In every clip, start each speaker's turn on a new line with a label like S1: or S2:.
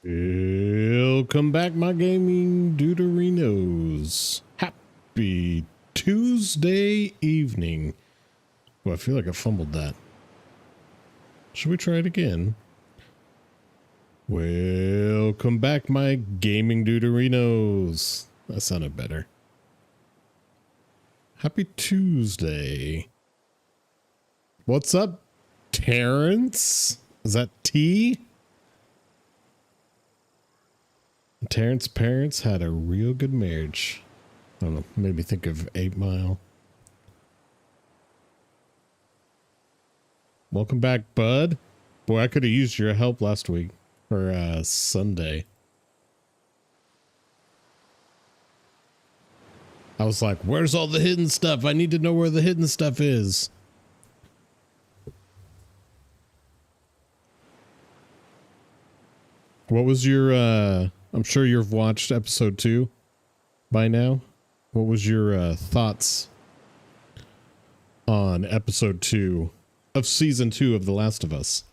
S1: Welcome back, my gaming duderinos. Happy Tuesday evening. Oh, I feel like I fumbled that. Should we try it again? Welcome back, my gaming duderinos. That sounded better. Happy Tuesday. What's up, Terrence? Is that T? Terrence's parents had a real good marriage. I don't know, made me think of 8 Mile. Welcome back, bud. Boy, I could have used your help last week, or Sunday. I was like, where's all the hidden stuff? I need to know where the hidden stuff is. What was your, I'm sure you've watched episode 2 by now. What was your thoughts on episode 2 of season 2 of The Last of Us?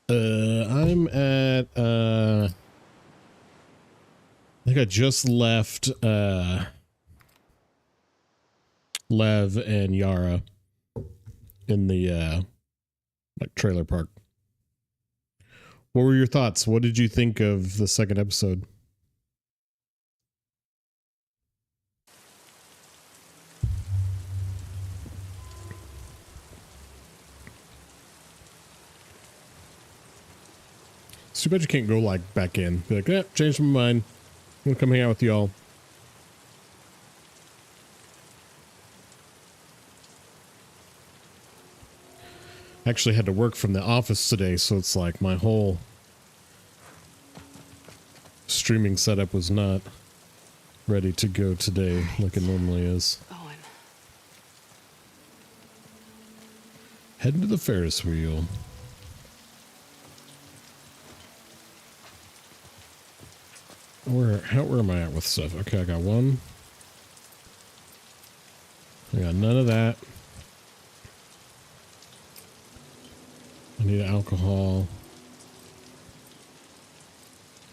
S1: I'm at, I think I just left, Lev and Yara in the like trailer park. What were your thoughts? What did you think of the second episode? It's too bad you can't go like back in. Be like, changed my mind. I'm gonna come hang out with y'all. Actually had to work from the office today, so it's like my whole streaming setup was not ready to go today like it normally is.
S2: Owen.
S1: Heading to the Ferris wheel. Where am I at with stuff? Okay, I got one. I got none of that. I need alcohol.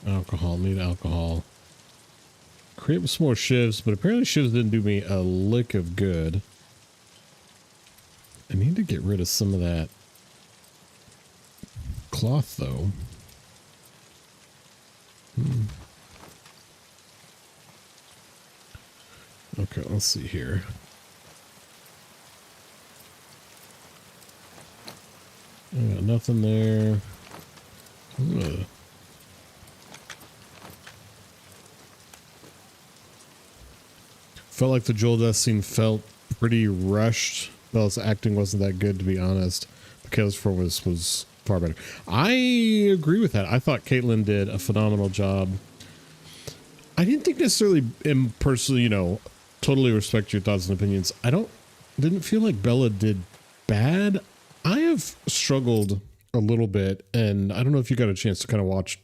S1: Alcohol, need alcohol. Create some more shivs, but apparently shivs didn't do me a lick of good. I need to get rid of some of that cloth, though. Okay, let's see here. I got nothing there. Ugh. Felt like the Joel death scene felt pretty rushed. Bella's acting wasn't that good, to be honest. Kayla's performance was far better. I agree with that. I thought Caitlin did a phenomenal job. I didn't think necessarily, personally, you know, totally respect your thoughts and opinions. Didn't feel like Bella did bad. I have struggled a little bit, and I don't know if you got a chance to kind of watch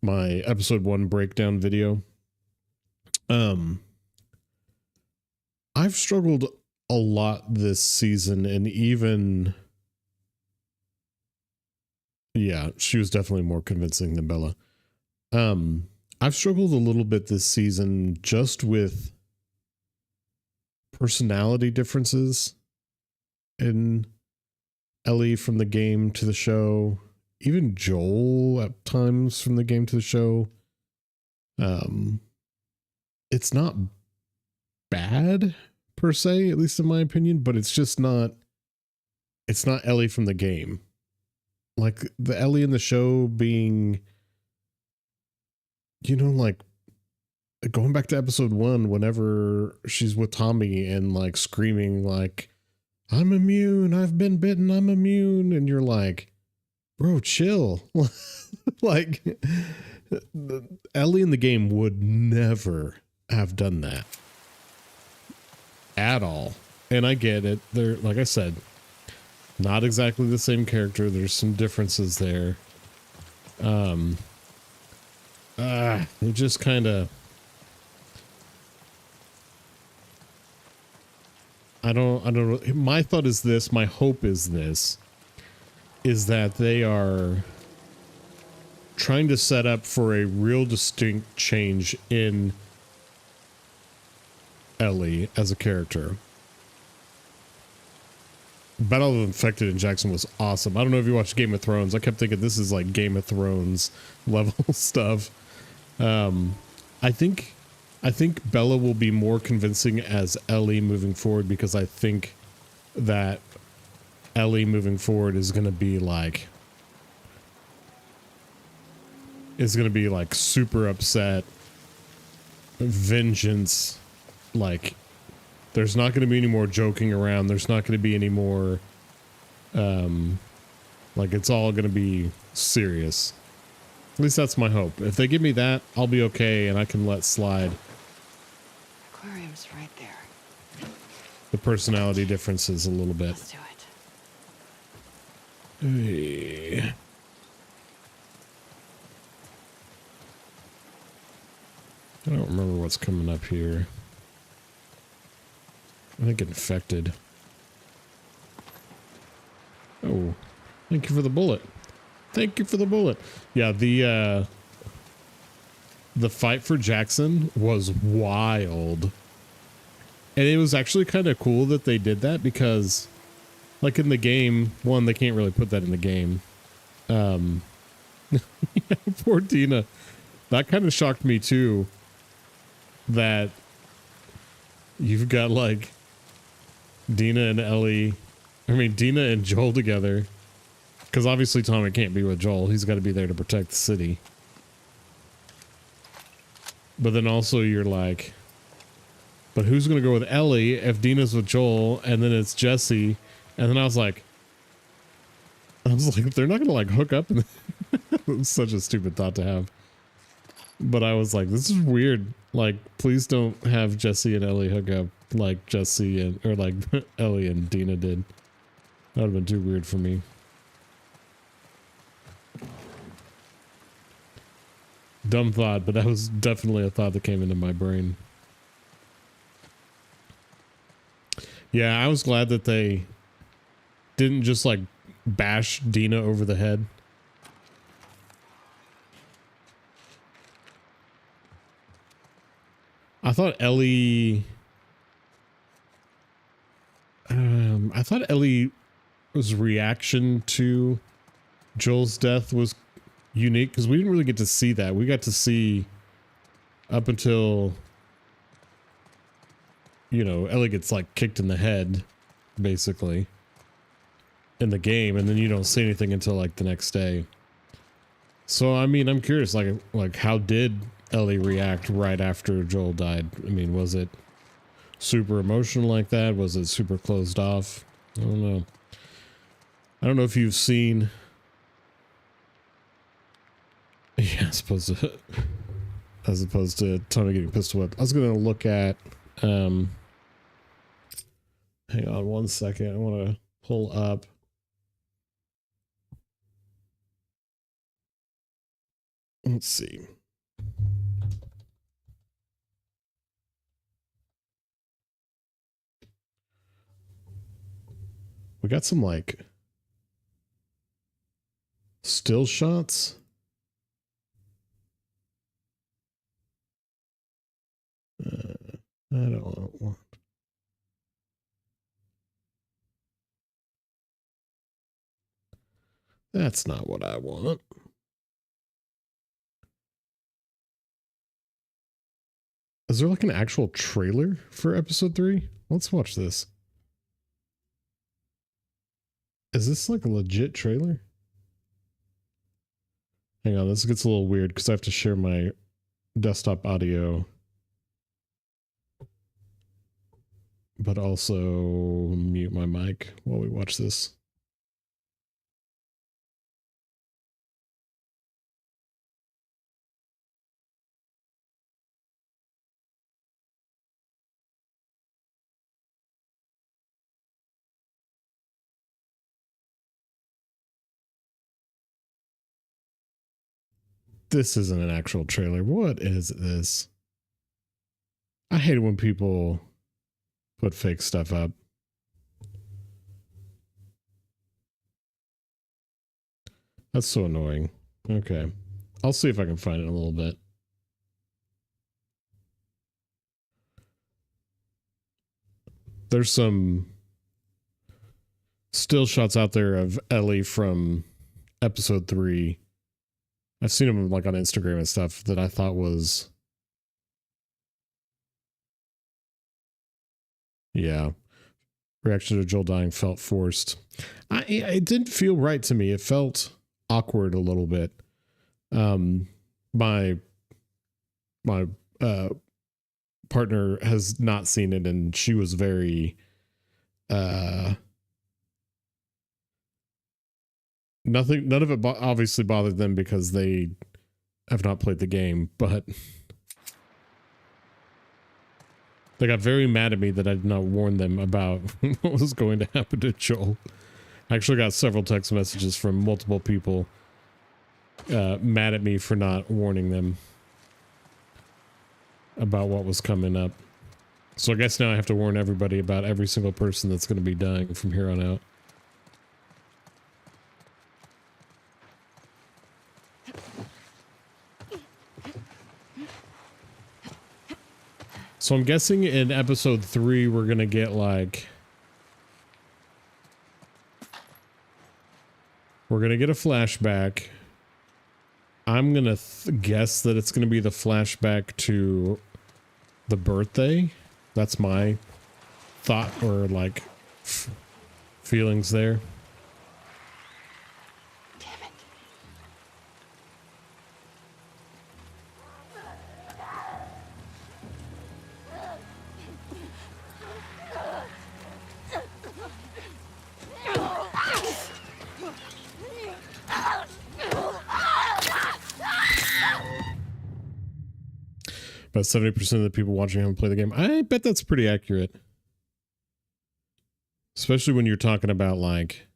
S1: my episode 1 breakdown video. I've struggled a lot this season, and even, yeah, she was definitely more convincing than Bella. I've struggled a little bit this season just with personality differences in Ellie from the game to the show, even Joel at times from the game to the show. It's not bad per se, at least in my opinion, but it's just not, it's not Ellie from the game. Like the Ellie in the show being, you know, like going back to episode 1, whenever she's with Tommy and like screaming like, I'm immune, I've been bitten, I'm immune. And you're like, bro, chill. Like Ellie in the game would never have done that at all. And I get it. They're, like I said, not exactly the same character. There's some differences there. It just kind of, I don't, my thought is this, my hope is this, is that they are trying to set up for a real distinct change in Ellie as a character. Battle of the Infected in Jackson was awesome. I don't know if you watched Game of Thrones. I kept thinking this is like Game of Thrones level stuff. I think Bella will be more convincing as Ellie moving forward, because I think that Ellie moving forward is going to be like super upset, vengeance. Like, there's not going to be any more joking around. There's not going to be any more like, it's all going to be serious. At least that's my hope. If they give me that, I'll be okay and I can let slide
S2: Aquarium's right there.
S1: the personality differences a little bit.
S2: Let's do it.
S1: Hey. I don't remember what's coming up here. I think infected. Oh, thank you for the bullet. Thank you for the bullet. Yeah, the fight for Jackson was wild. And it was actually kind of cool that they did that, because like in the game, one, they can't really put that in the game. Yeah, poor Dina. That kind of shocked me too. That you've got like Dina and Joel together. Because obviously Tommy can't be with Joel. He's got to be there to protect the city. But then also you're like, but who's going to go with Ellie if Dina's with Joel? And then it's Jesse. And then I was like, they're not going to like hook up. It was such a stupid thought to have. But I was like, this is weird. Like, please don't have Jesse and Ellie hook up like Jesse and, or like Ellie and Dina did. That would have been too weird for me. Dumb thought, but that was definitely a thought that came into my brain. Yeah, I was glad that they didn't just like bash Dina over the head. I thought Ellie's reaction to Joel's death was unique, because we didn't really get to see that. We got to see up until, you know, Ellie gets like kicked in the head basically in the game, and then you don't see anything until like the next day. So I mean, I'm curious, like how did Ellie react right after Joel died? I mean, was it super emotional like that? Was it super closed off? I don't know. I don't know if you've seen. Yeah, as opposed to Tony getting pistol whipped. I was gonna look at hang on one second. I want to pull up. Let's see. We got some like still shots. I don't want. That's not what I want. Is there like an actual trailer for episode 3? Let's watch this. Is this like a legit trailer? Hang on, this gets a little weird because I have to share my desktop audio. But also mute my mic while we watch this. This isn't an actual trailer. What is this? I hate it when people put fake stuff up. That's so annoying. Okay. I'll see if I can find it in a little bit. There's some still shots out there of Ellie from episode 3. I've seen them like on Instagram and stuff that I thought was, yeah. Reaction to Joel dying felt forced. It didn't feel right to me. It felt awkward a little bit. My partner has not seen it, and she was very none of it obviously bothered them because they have not played the game, but they got very mad at me that I did not warn them about what was going to happen to Joel. I actually got several text messages from multiple people mad at me for not warning them about what was coming up. So I guess now I have to warn everybody about every single person that's going to be dying from here on out. So I'm guessing in episode 3 we're going to get like... We're going to get a flashback. I'm going to guess that it's going to be the flashback to the birthday. That's my thought or like feelings there.
S2: Damn it.
S1: About 70% of the people watching haven't played the game. I bet that's pretty accurate. Especially when you're talking about like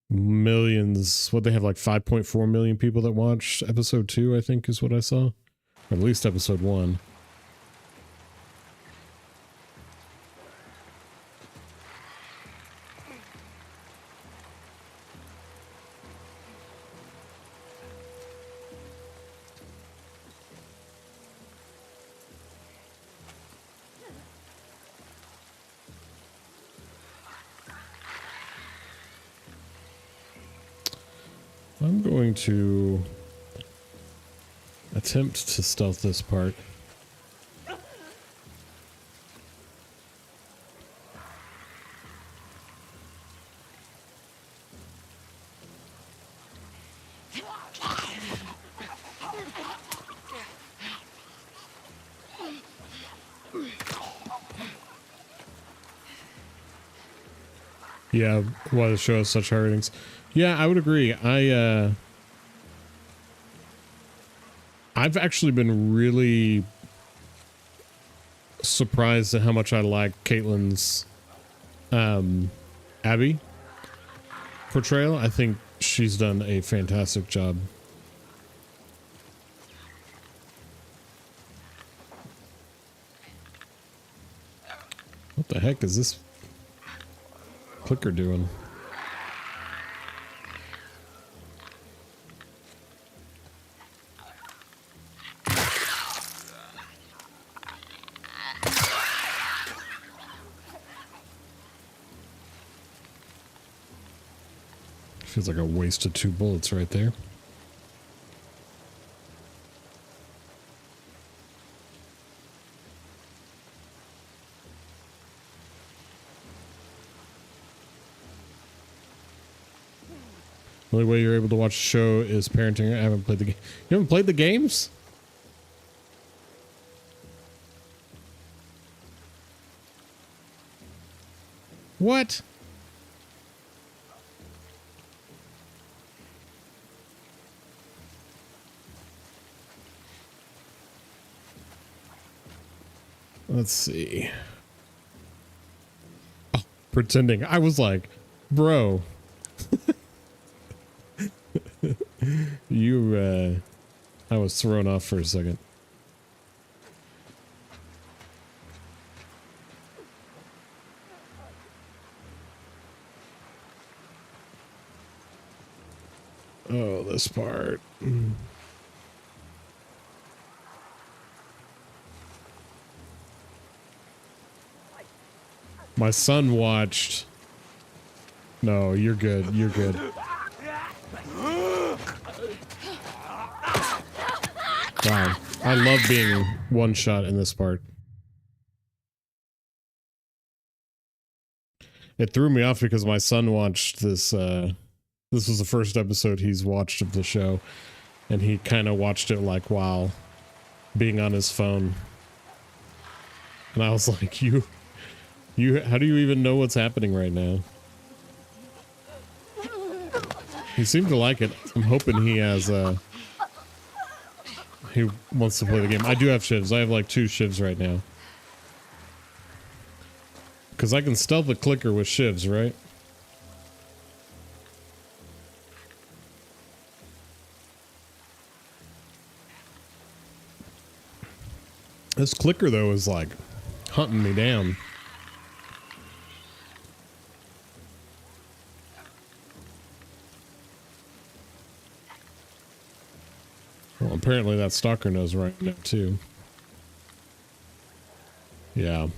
S1: millions. What, they have like 5.4 million people that watched episode 2, I think is what I saw. Or at least episode 1. I'm going to attempt to stealth this part. Yeah, why the show has such high ratings. Yeah, I would agree. I've actually been really surprised at how much I like Caitlin's Abby portrayal. I think she's done a fantastic job. What the heck is this clicker doing? Feels like I wasted 2 bullets right there. The only way you're able to watch the show is parenting. I haven't played the game. You haven't played the games? What? Let's see. Oh, pretending. I was like, bro. I was thrown off for a second. Oh, this part. My son watched. No, you're good. You're good. Wow. I love being one shot in this part. It threw me off because my son watched this. This was the first episode he's watched of the show, and he kind of watched it like while being on his phone. And I was like, how do you even know what's happening right now? He seemed to like it. I'm hoping he has, he wants to play the game. I do have shivs. I have like 2 shivs right now. Because I can stealth the clicker with shivs, right? This clicker, though, is like hunting me down. Well, apparently that stalker knows right now, too. Yeah.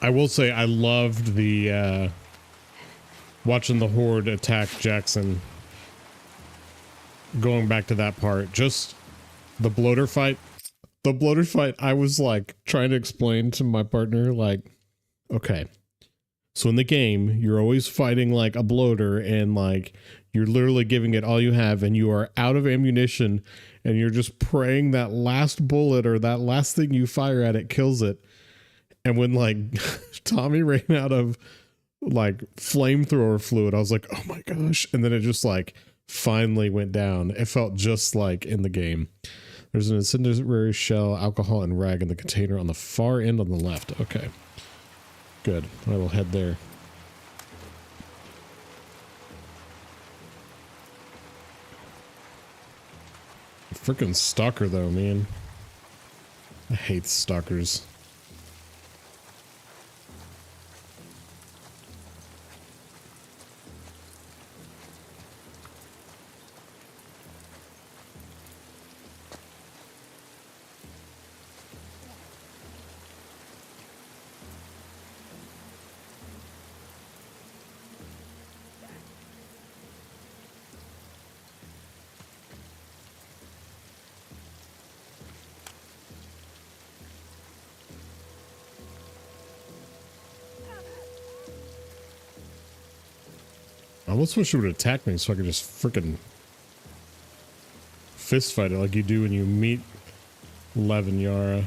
S1: I will say I loved the watching the horde attack Jackson. Going back to that part, just the bloater fight. The bloater fight, I was like trying to explain to my partner, like, okay, so in the game, you're always fighting like a bloater and like you're literally giving it all you have and you are out of ammunition and you're just praying that last bullet or that last thing you fire at it kills it. And when like Tommy ran out of like flamethrower fluid, I was like, oh my gosh. And then it just like finally went down. It felt just like in the game. There's an incendiary shell, alcohol, and rag in the container on the far end on the left. Okay. Good. I will head there. Freaking stalker though, man. I hate stalkers. I almost wish you would attack me so I could just freaking fist fight it like you do when you meet Lev and Yara.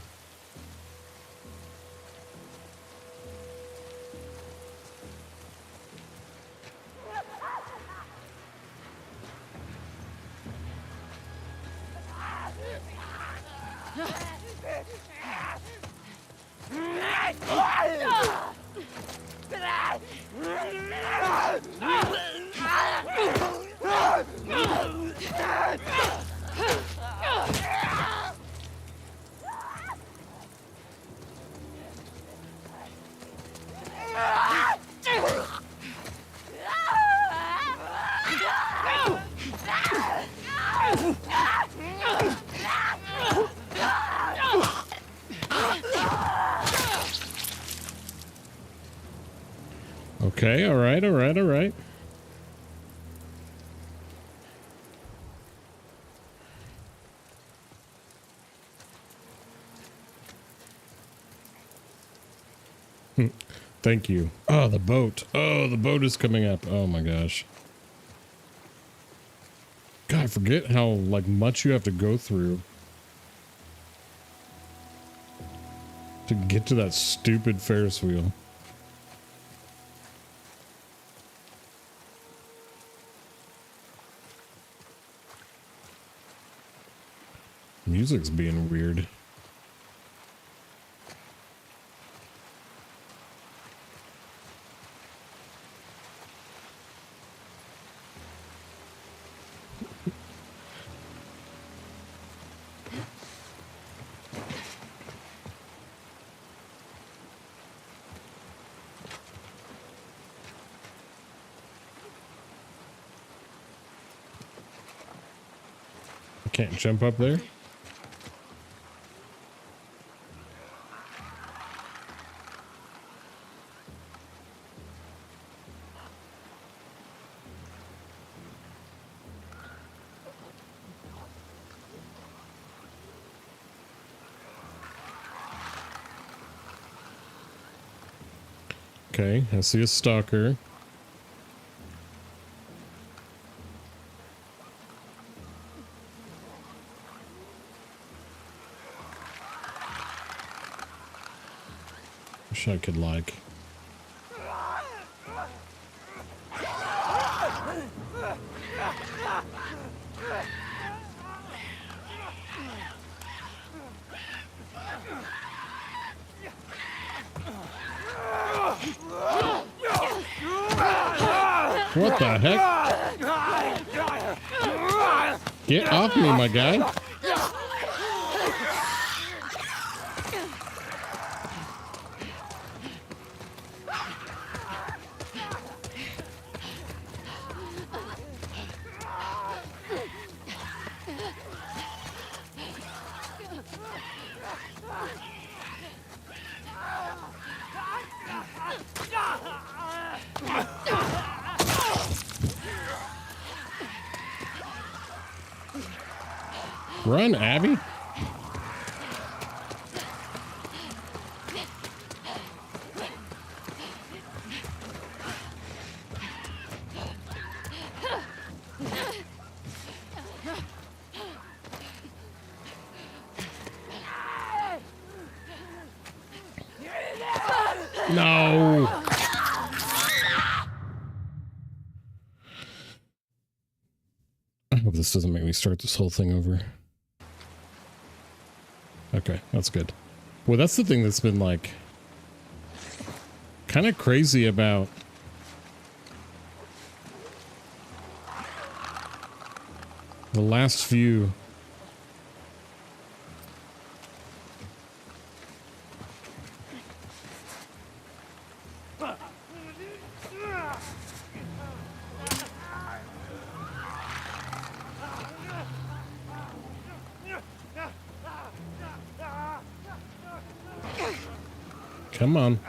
S1: Okay, all right, all right, all right. Thank you. Oh, the boat. Oh, the boat is coming up. Oh my gosh. forget how like much you have to go through to get to that stupid Ferris wheel. Music's being weird. I can't jump up there. Okay, I see a stalker. Wish I could like. What the heck? Get off me, my guy. Run, Abby. No. I hope this doesn't make me start this whole thing over. Okay, that's good. Well, that's the thing that's been like kind of crazy about the last few. Come on.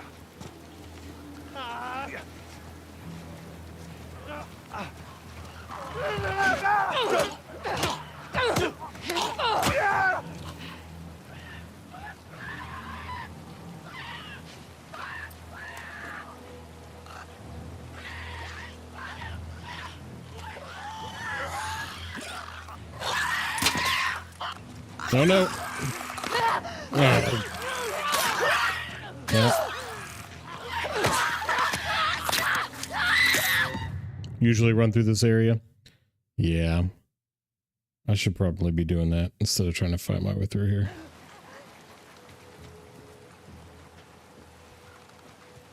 S1: No, no. Oh. Yeah. Usually run through this area. Yeah. I should probably be doing that instead of trying to fight my way through here.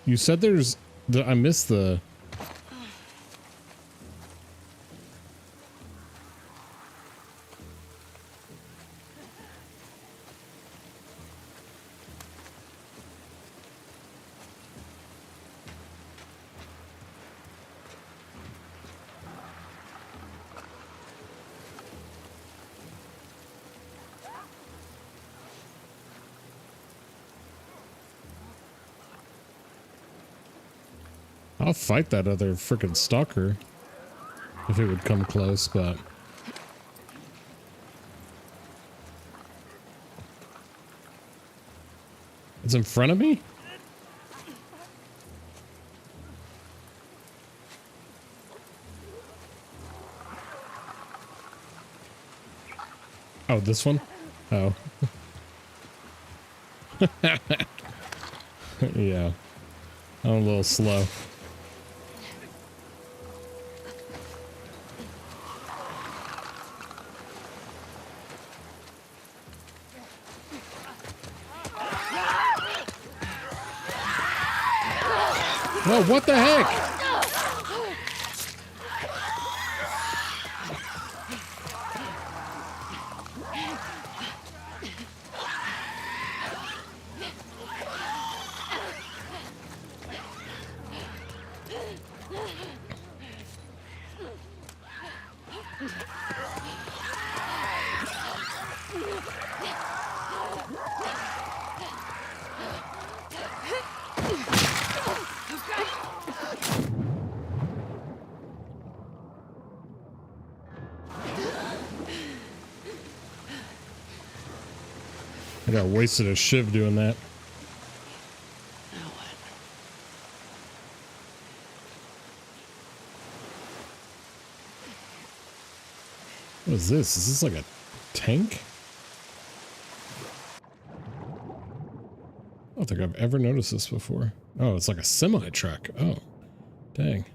S1: You said there's I missed the I'll fight that other freaking stalker if it would come close, but it's in front of me? Oh, this one? Oh. Yeah. I'm a little slow. Whoa, what the heck? I got wasted a shiv doing that.
S2: Now what?
S1: What is this? Is this like a tank? I don't think I've ever noticed this before. Oh, it's like a semi truck. Oh, dang.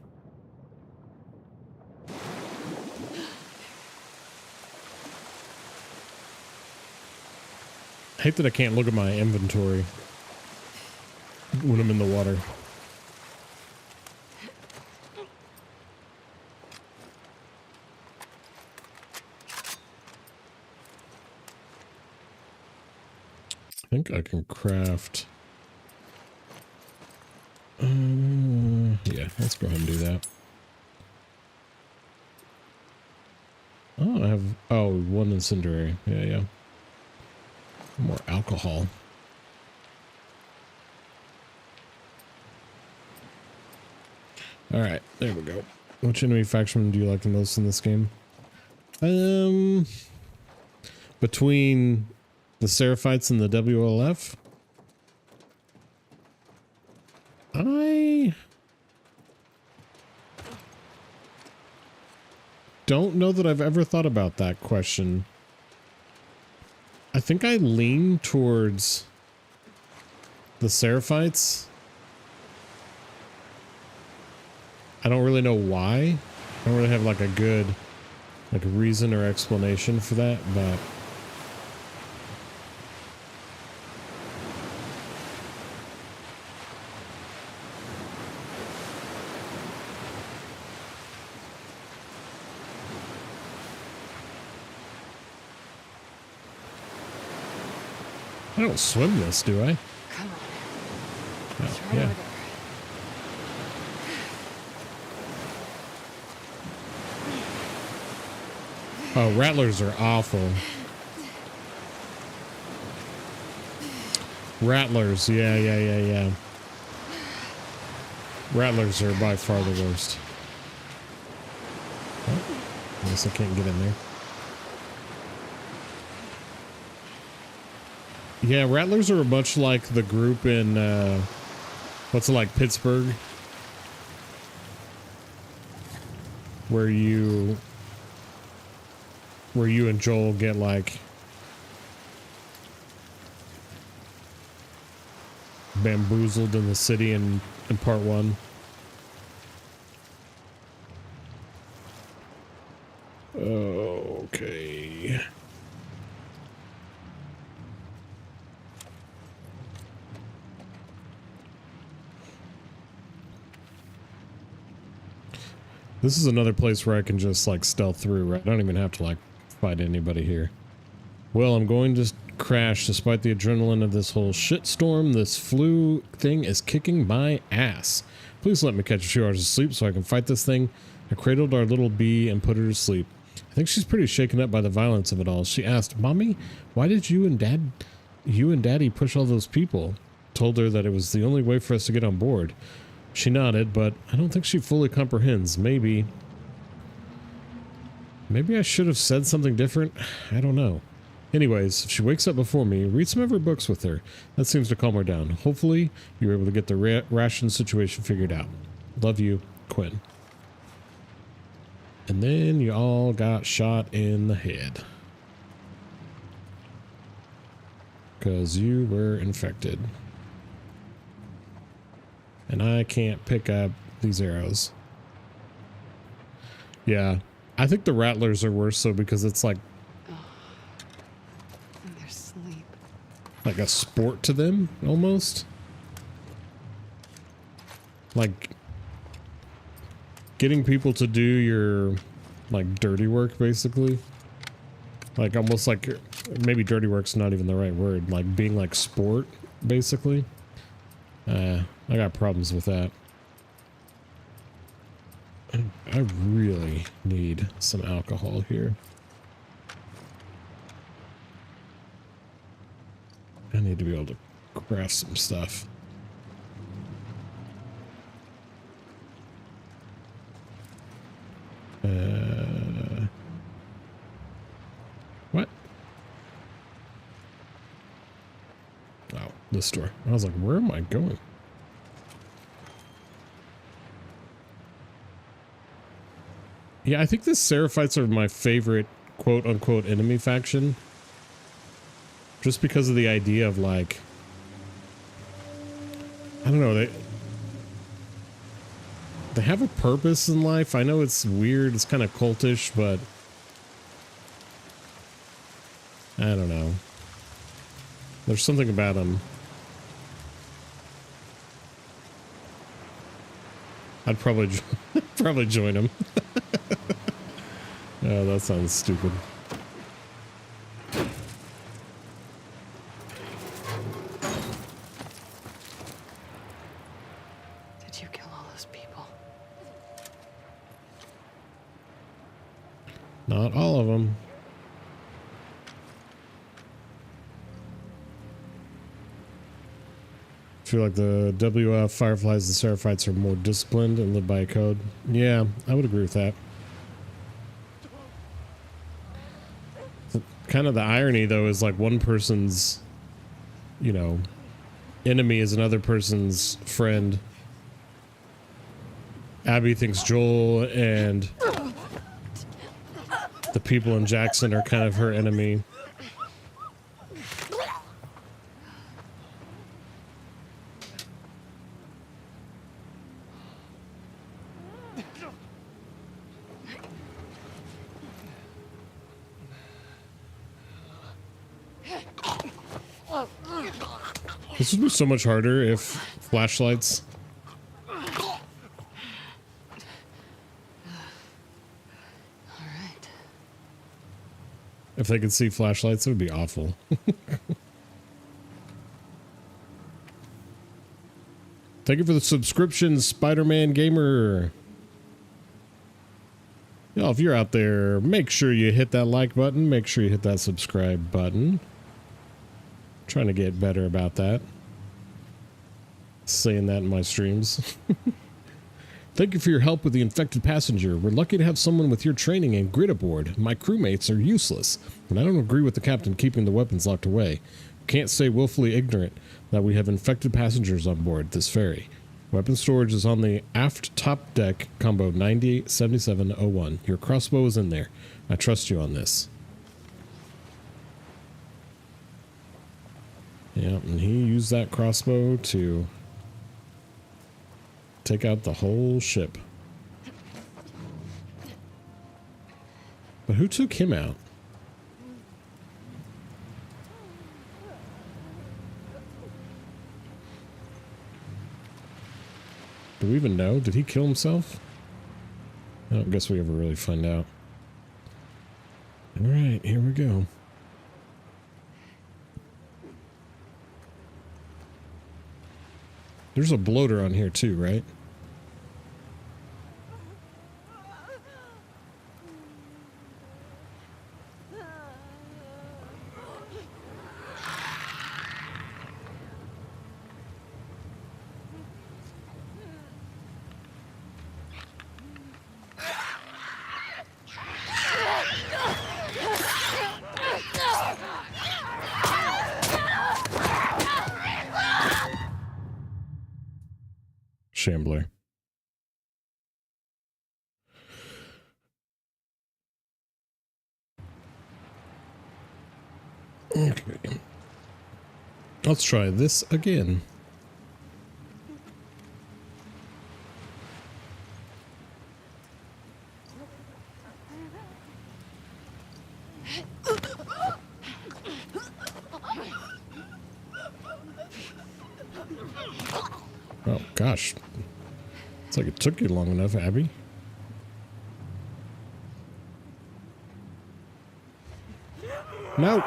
S1: I hate that I can't look at my inventory when I'm in the water. I think I can craft. Yeah, let's go ahead and do that. Oh, I have, oh, one incendiary. Yeah. More alcohol. All right, there we go. Which enemy faction do you like the most in this game? Between the Seraphites and the WLF? I don't know that I've ever thought about that question. I think I lean towards the Seraphites. I don't really know why. I don't really have like a good reason or explanation for that, but I don't swim this, do I?
S2: Come on.
S1: Oh,
S2: It's right
S1: yeah.
S2: over there.
S1: Oh, rattlers are awful. Rattlers, yeah. Rattlers are by far the worst. Oh, I guess I can't get in there. Yeah, rattlers are much like the group in, what's it like, Pittsburgh? Where you and Joel get like bamboozled in the city in part one. Okay. This is another place where I can just like stealth through, right? I don't even have to like fight anybody here. Well, I'm going to crash despite the adrenaline of this whole shitstorm. This flu thing is kicking my ass. Please let me catch a few hours of sleep so I can fight this thing. I cradled our little bee and put her to sleep. I think she's pretty shaken up by the violence of it all. She asked, "Mommy, why did you and Daddy push all those people?" Told her that it was the only way for us to get on board. She nodded, but I don't think she fully comprehends. Maybe I should have said something different. I don't know. Anyways, if she wakes up before me, read some of her books with her. That seems to calm her down. Hopefully, you're able to get the ration situation figured out. Love you, Quinn. And then you all got shot in the head. because you were infected. And I can't pick up these arrows. Yeah, I think the rattlers are worse so because it's like
S2: And their sleep.
S1: like a sport to them almost. Like getting people to do your like dirty work basically. Like almost like maybe dirty work's not even the right word. Like being like sport basically. I got problems with that. I really need some alcohol here. I need to be able to craft some stuff. What? Oh, this store. I was like, where am I going? Yeah, I think the Seraphites are my favorite quote-unquote enemy faction. Just because of the idea of like... I don't know, they have a purpose in life. I know it's weird, it's kind of cultish, but... I don't know. There's something about them. I'd probably probably join them. Oh, that sounds stupid.
S2: Did you kill all those people?
S1: Not all of them. I feel like the WF Fireflies and Seraphites are more disciplined and live by a code. Yeah, I would agree with that. Kind of the irony, though, is like one person's, you know, enemy is another person's friend. Abby thinks Joel and the people in Jackson are kind of her enemy. This would be so much harder if flashlights.
S2: All right.
S1: If they could see flashlights, it would be awful. Thank you for the subscription, Spider-Man Gamer. Y'all, if you're out there, make sure you hit that like button. Make sure you hit that subscribe button. Trying to get better about that. Saying that in my streams. Thank you for your help with the infected passenger. We're lucky to have someone with your training and grit aboard. My crewmates are useless, and I don't agree with the captain keeping the weapons locked away. Can't stay willfully ignorant that we have infected passengers on board this ferry. Weapon storage is on the aft top deck, combo 987701. Your crossbow is in there. I trust you on this. Yeah, and he used that crossbow to take out the whole ship. But who took him out? Do we even know? Did he kill himself? I don't guess we ever really find out. All right, here we go. There's a bloater on here too, right? Shambler. Okay. Let's try this again. Oh, gosh. It's like it took you long enough, Abby. No.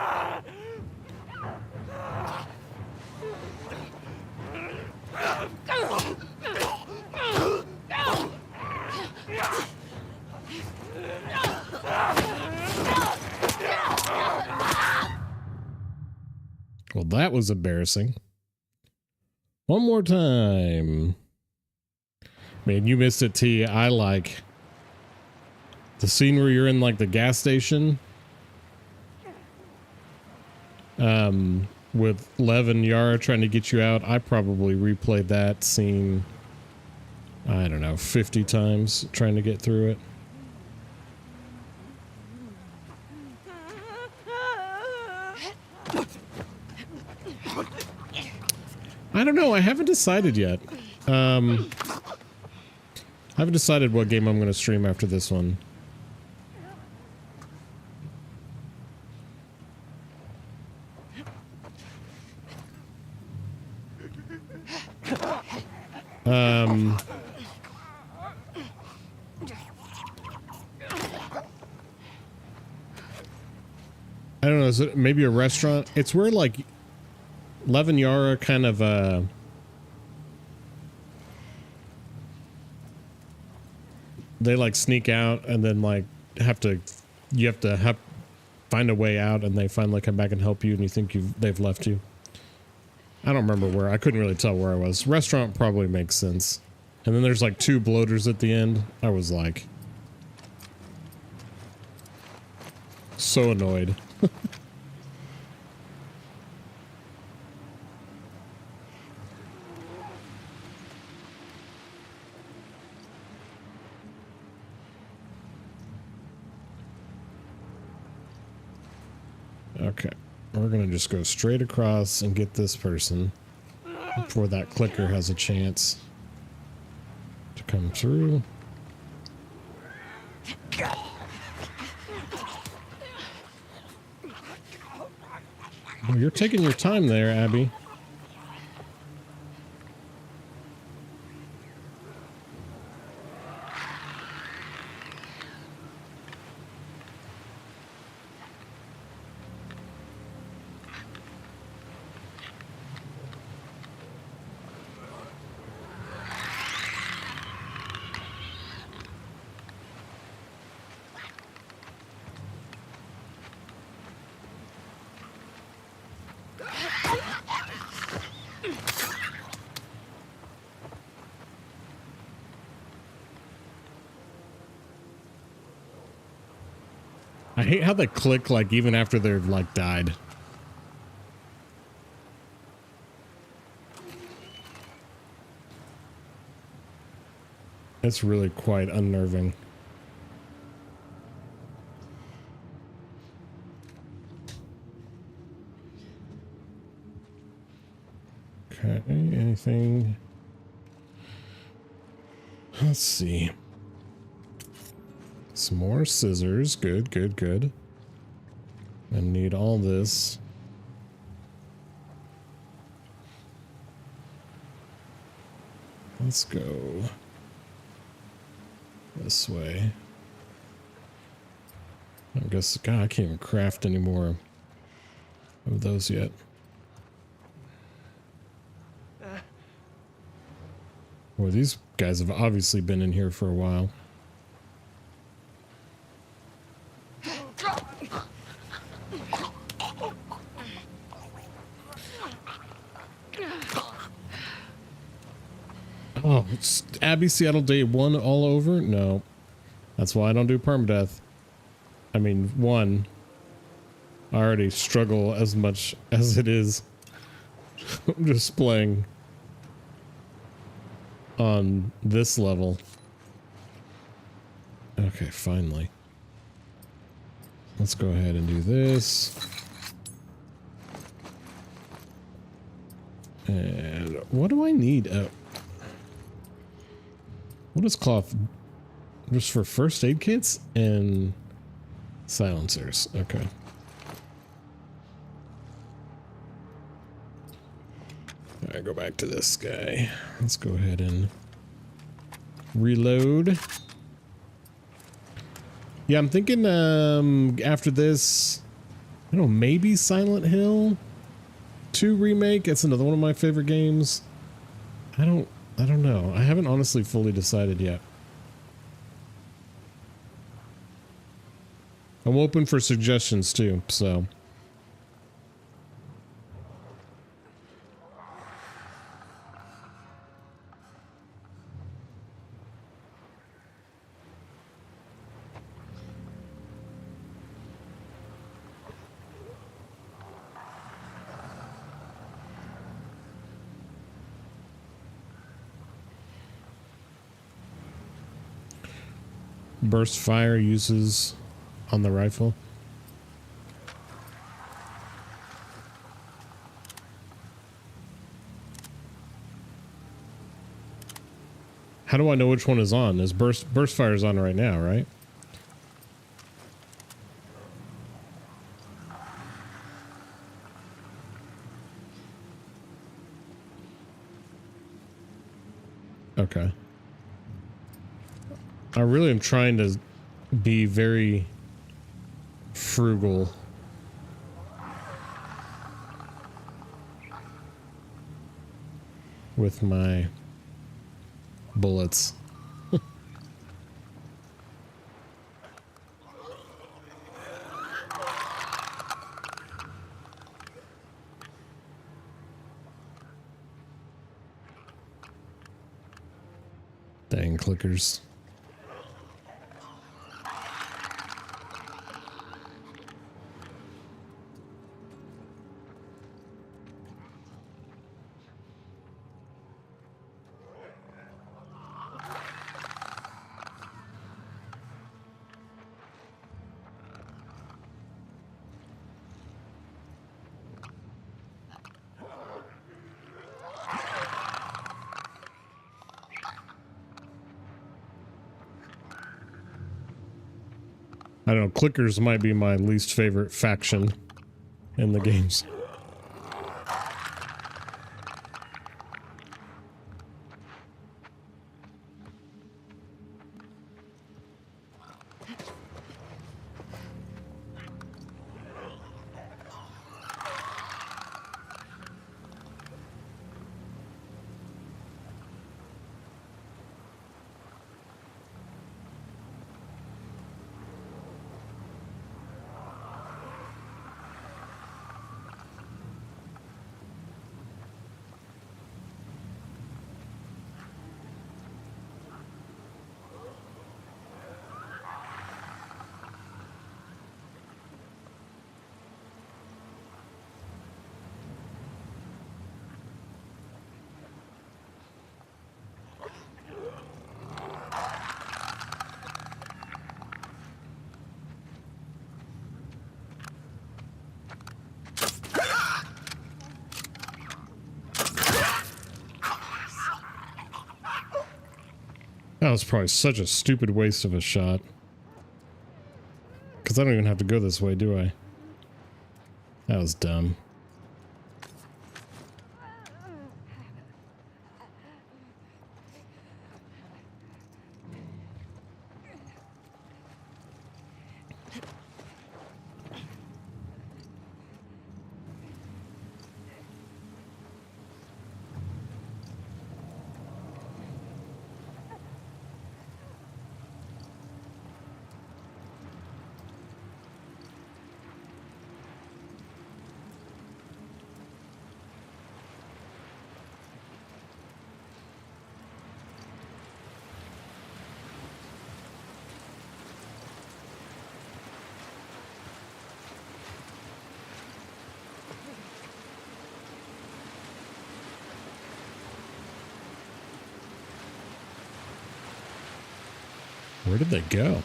S1: Well, that was embarrassing. One more time. Man, you missed it, T. I like the scene where you're in like the gas station. With Lev and Yara trying to get you out. I probably replayed that scene, I don't know, 50 times trying to get through it. I don't know. I haven't decided yet. I haven't decided what game I'm going to stream after this one. I don't know. Is it maybe a restaurant? It's where like Lev and Yara kind of they like sneak out and then like you have to find a way out, and they finally come back and help you, and you think they've left you. I don't remember where. I couldn't really tell where I was. Restaurant probably makes sense. And then there's like 2 bloaters at the end. I was like so annoyed. Okay, we're gonna just go straight across and get this person before that clicker has a chance to come through. Oh, you're taking your time there, Abby. I hate how they click like even after they're like died. It's really quite unnerving. Okay, anything? Let's see. Some more scissors. Good, good, good. I need all this. Let's go this way. I guess, God, I can't even craft any more of those yet. Well, these guys have obviously been in here for a while. Oh, it's Abby Seattle Day 1 all over? No. That's why I don't do permadeath. I mean, 1. I already struggle as much as it is. I'm just playing on this level. Okay, finally. Let's go ahead and do this. And what do I need? What is cloth? Just for first aid kits and silencers. Okay. All right, go back to this guy. Let's go ahead and reload. Yeah, I'm thinking after this, I don't know, maybe Silent Hill 2 remake. It's another one of my favorite games. I don't know. I haven't honestly fully decided yet. I'm open for suggestions too, so. Burst fire uses on the rifle. How do I know which one is on? Is burst fire is on right now, right? Okay. I really am trying to be very frugal. With my bullets. Dang clickers. I don't know, clickers might be my least favorite faction in the games. That was probably such a stupid waste of a shot. Because I don't even have to go this way, do I? That was dumb. Where did they go?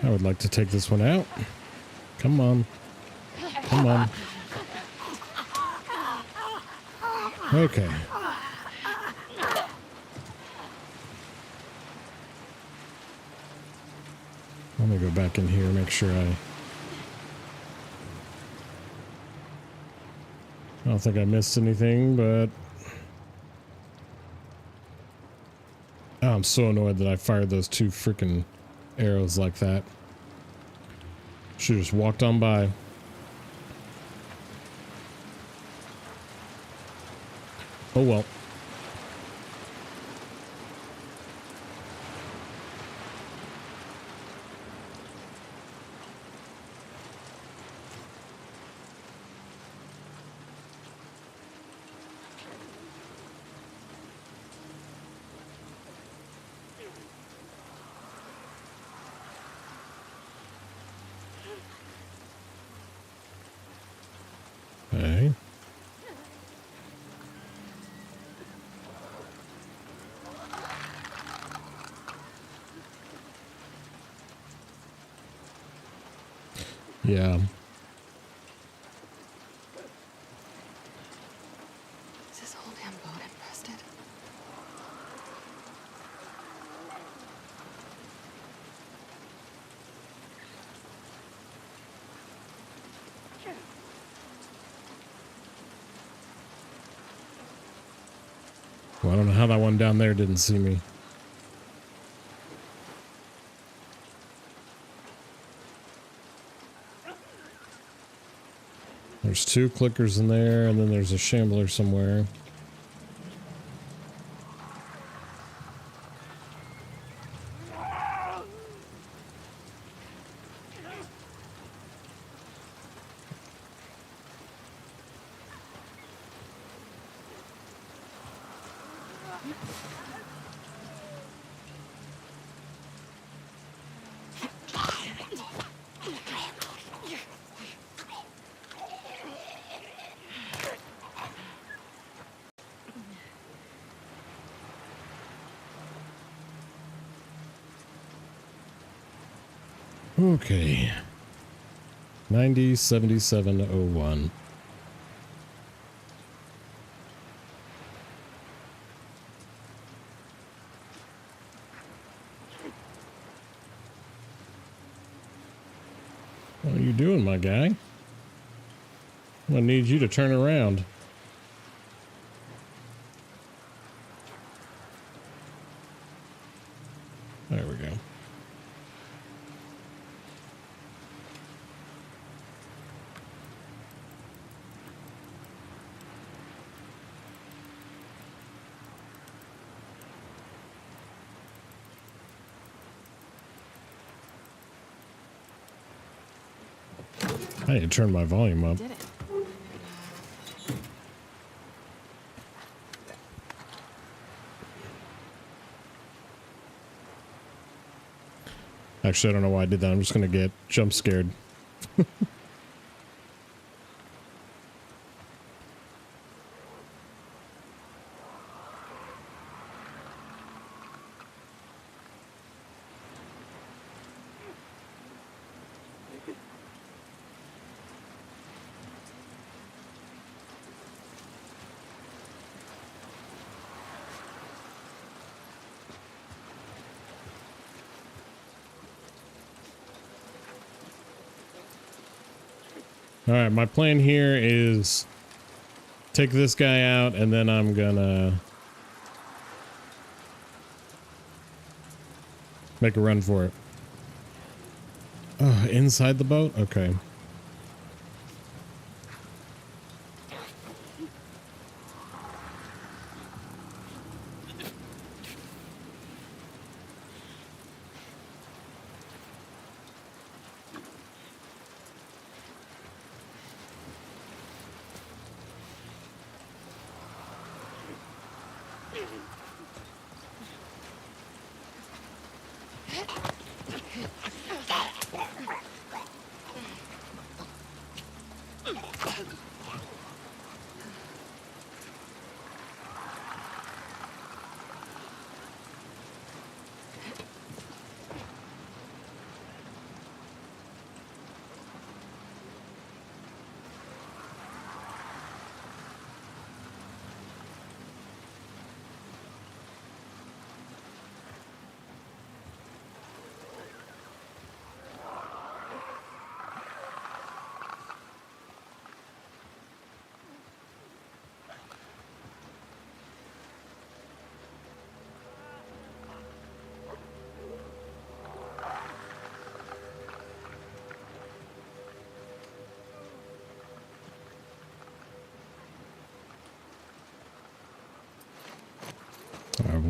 S1: I would like to take this one out. Come on. Come on. Okay. Let me go back in here, make sure I don't think I missed anything, but oh, I'm so annoyed that I fired those two freaking arrows like that. Should have just walked on by. Oh well. Okay. Yeah.
S2: Is this whole damn boat infested?
S1: Well, I don't know how that one down there didn't see me. There's two clickers in there, and then there's a shambler somewhere. Okay. 907701. What are you doing, my guy? I'm gonna need you to turn around. There we go. I need to turn my volume up.
S2: Did it?
S1: Actually, I don't know why I did that. I'm just gonna get jump scared. All right, my plan here is take this guy out, and then I'm gonna make a run for it. Inside the boat? Okay.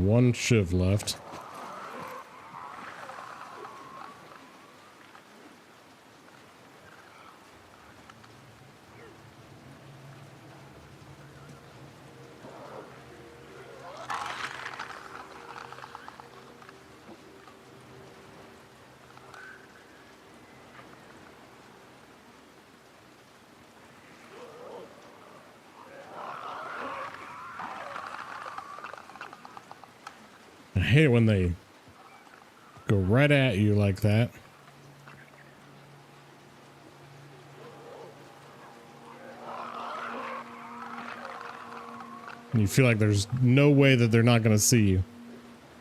S1: one shiv left. I hate it when they go right at you like that. And you feel like there's no way that they're not going to see you.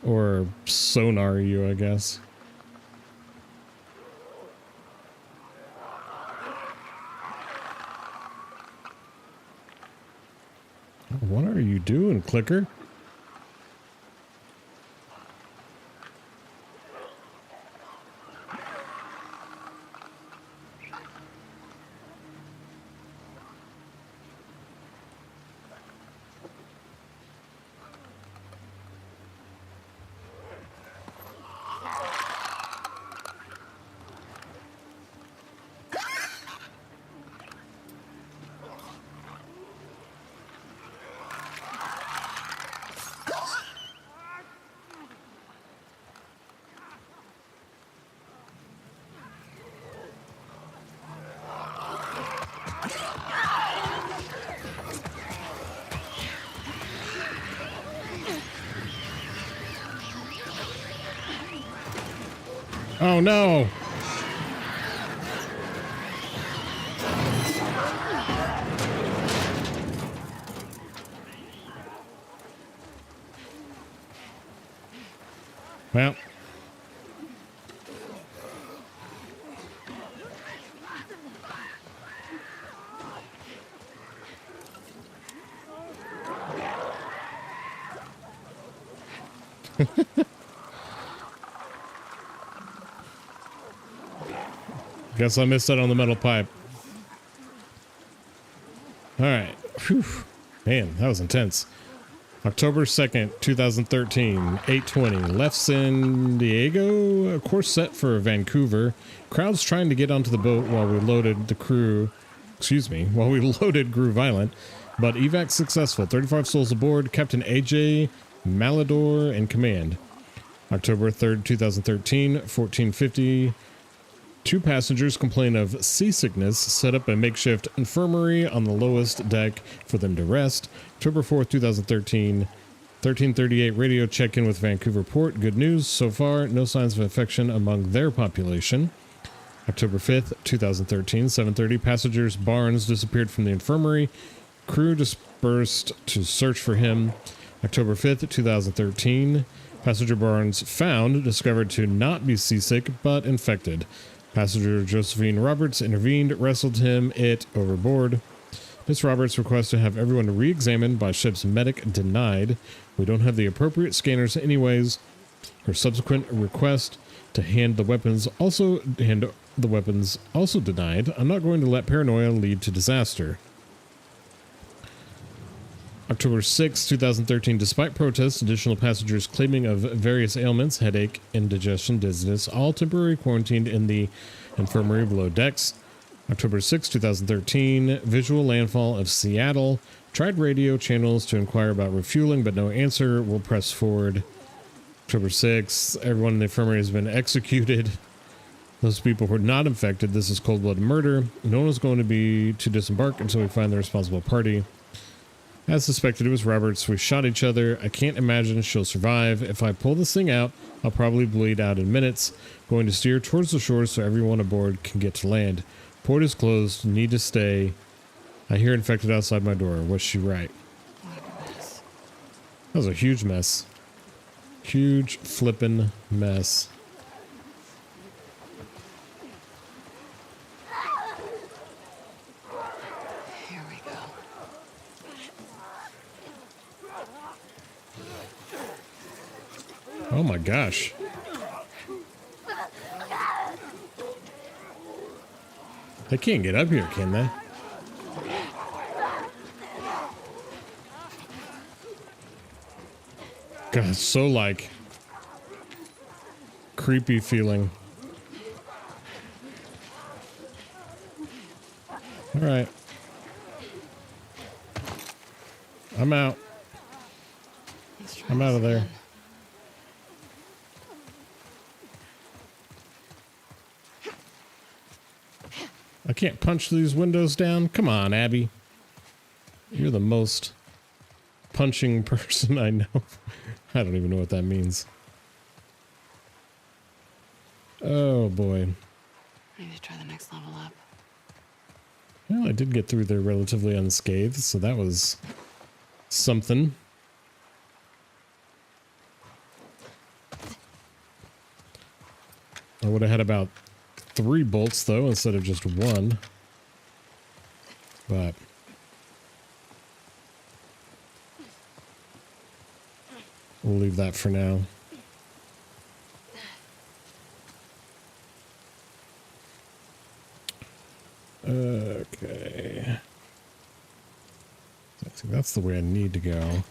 S1: Or sonar you, I guess. What are you doing, clicker? Oh no! Well. Guess I missed out on the metal pipe. All right. Whew. Man, that was intense. October 2nd, 2013, 8:20. Left San Diego. A course set for Vancouver. Crowds trying to get onto the boat while we loaded the crew. Excuse me. While we loaded grew violent. But evac successful. 35 souls aboard. Captain AJ Malador in command. October 3rd, 2013, 14:50. Two passengers complain of seasickness, set up a makeshift infirmary on the lowest deck for them to rest. October 4th, 2013, 13:38 radio check-in with Vancouver Port. Good news so far, no signs of infection among their population. October 5th, 2013, 7:30, passengers Barnes disappeared from the infirmary. Crew dispersed to search for him. October 5th, 2013, passenger Barnes found, discovered to not be seasick, but infected. Passenger Josephine Roberts intervened, wrestled him overboard. Miss Roberts requests to have everyone re-examined by ship's medic denied. We don't have the appropriate scanners anyways. Her subsequent request to hand the weapons also denied. I'm not going to let paranoia lead to disaster. October 6, 2013, despite protests, additional passengers claiming of various ailments, headache, indigestion, dizziness, all temporarily quarantined in the infirmary below decks. October 6, 2013, visual landfall of Seattle. Tried radio channels to inquire about refueling, but no answer. We'll press forward. October 6, everyone in the infirmary has been executed. Those people were not infected. This is cold-blooded murder. No one is going to be to disembark until we find the responsible party. As suspected, it was Roberts. We shot each other. I can't imagine she'll survive. If I pull this thing out, I'll probably bleed out in minutes. Going to steer towards the shore so everyone aboard can get to land. Port is closed. Need to stay. I hear infected outside my door. Was she right? That was a huge mess. Huge flippin' mess. Oh my gosh. They can't get up here, can they? God, it's so like creepy feeling. All right. I'm out.
S2: Let's try
S1: I'm
S2: this
S1: out of there.
S2: again.
S1: I can't punch these windows down. Come on, Abby. You're the most punching person I know. I don't even know what that means. Oh boy.
S2: I need to try the next level up.
S1: Well, I did get through there relatively unscathed, so that was something. I would have had about 3 bolts though instead of just 1. But we'll leave that for now. Okay. I think that's the way I need to go.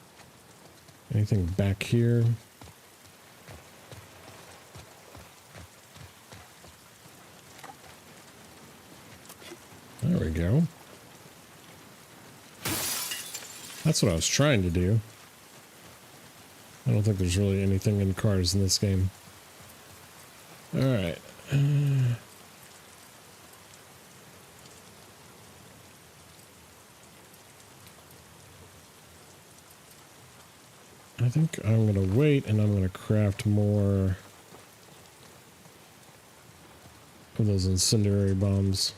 S1: Anything back here? There we go. That's what I was trying to do. I don't think there's really anything in cars in this game. Alright. I think I'm going to wait and I'm going to craft more of those incendiary bombs.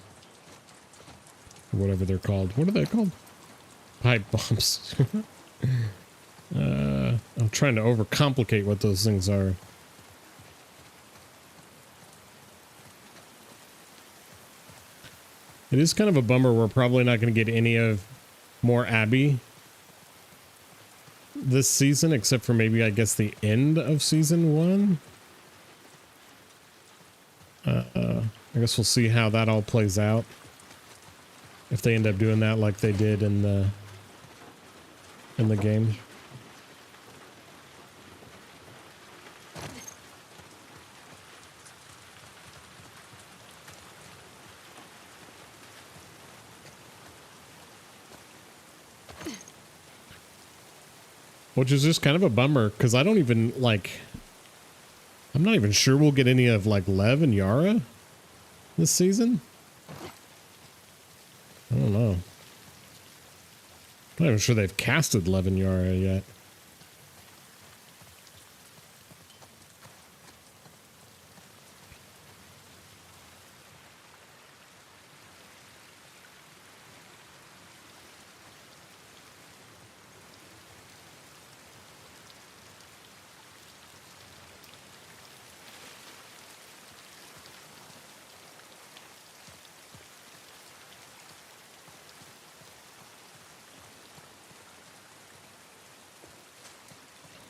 S1: Whatever they're called. What are they called? Pipe bombs. I'm trying to overcomplicate what those things are. It is kind of a bummer we're probably not going to get any of more Abby this season, except for maybe, I guess, the end of season 1. I guess we'll see how that all plays out. If they end up doing that like they did in the game. Which is just kind of a bummer, because I don't even, like... I'm not even sure we'll get any of, like, Lev and Yara this season. I don't know. I'm not even sure they've casted Lev and Yara yet.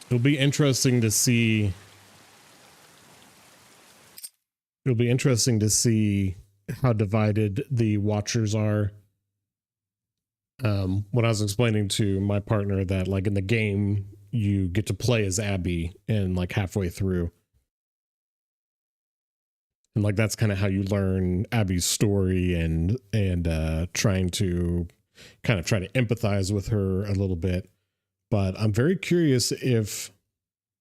S1: It'll be interesting to see. It'll be interesting to see how divided the Watchers are. When I was explaining to my partner that, like, in the game, you get to play as Abby and, like, halfway through. And, like, that's kind of how you learn Abby's story and trying to kind of try to empathize with her a little bit. But I'm very curious if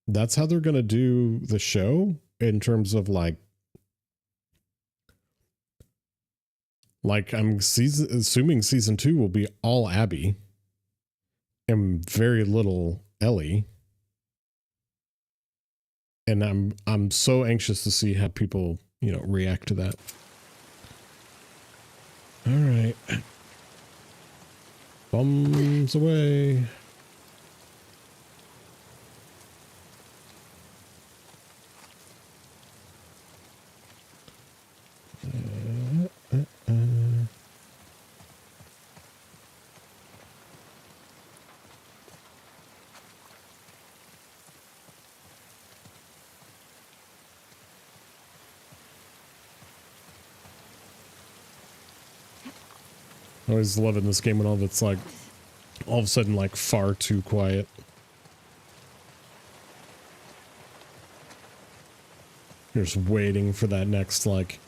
S1: that's how they're going to do the show in terms of like I'm assuming season 2 will be all Abby and very little Ellie. And I'm so anxious to see how people, you know, react to that. All right. Bombs away. I always love it in this game when all of it's like all of a sudden like far too quiet. You're just waiting for that next, like,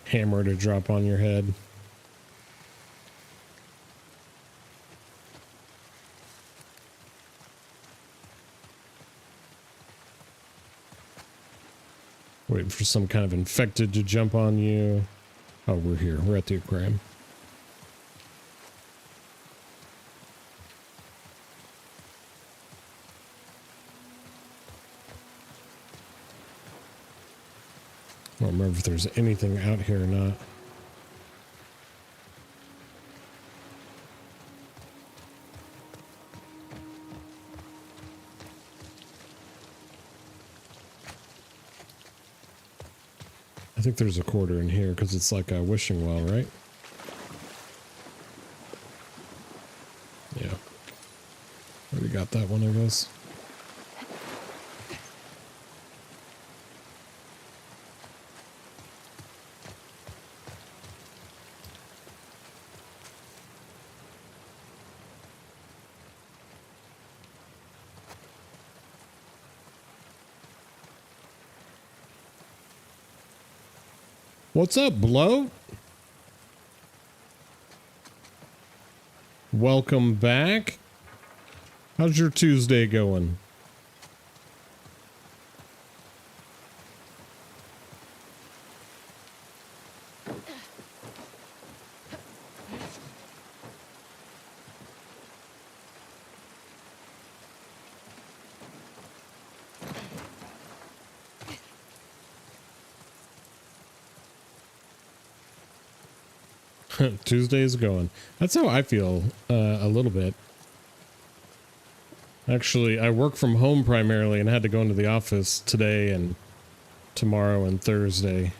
S1: hammer to drop on your head. Waiting for some kind of infected to jump on you. Oh, we're here. We're at the aquarium. I don't remember if there's anything out here or not. I think there's a quarter in here because it's like a wishing well, right? Yeah. Already got that one, I guess. What's up, Blow? Welcome back. How's your Tuesday going? Tuesday is going. That's how I feel a little bit. Actually, I work from home primarily and had to go into the office today and tomorrow and Thursday.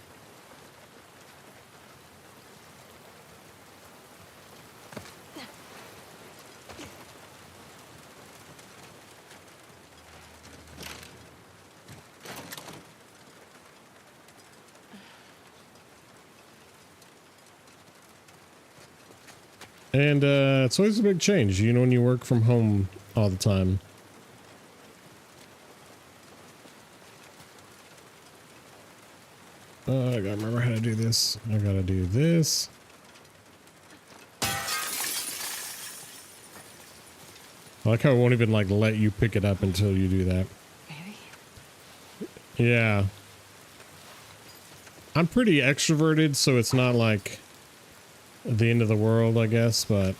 S1: And it's always a big change, you know, when you work from home all the time. I gotta remember how to do this. I gotta do this. I like how it won't even like let you pick it up until you do that.
S2: Maybe.
S1: Yeah. I'm pretty extroverted, so it's not like the end of the world, I guess, but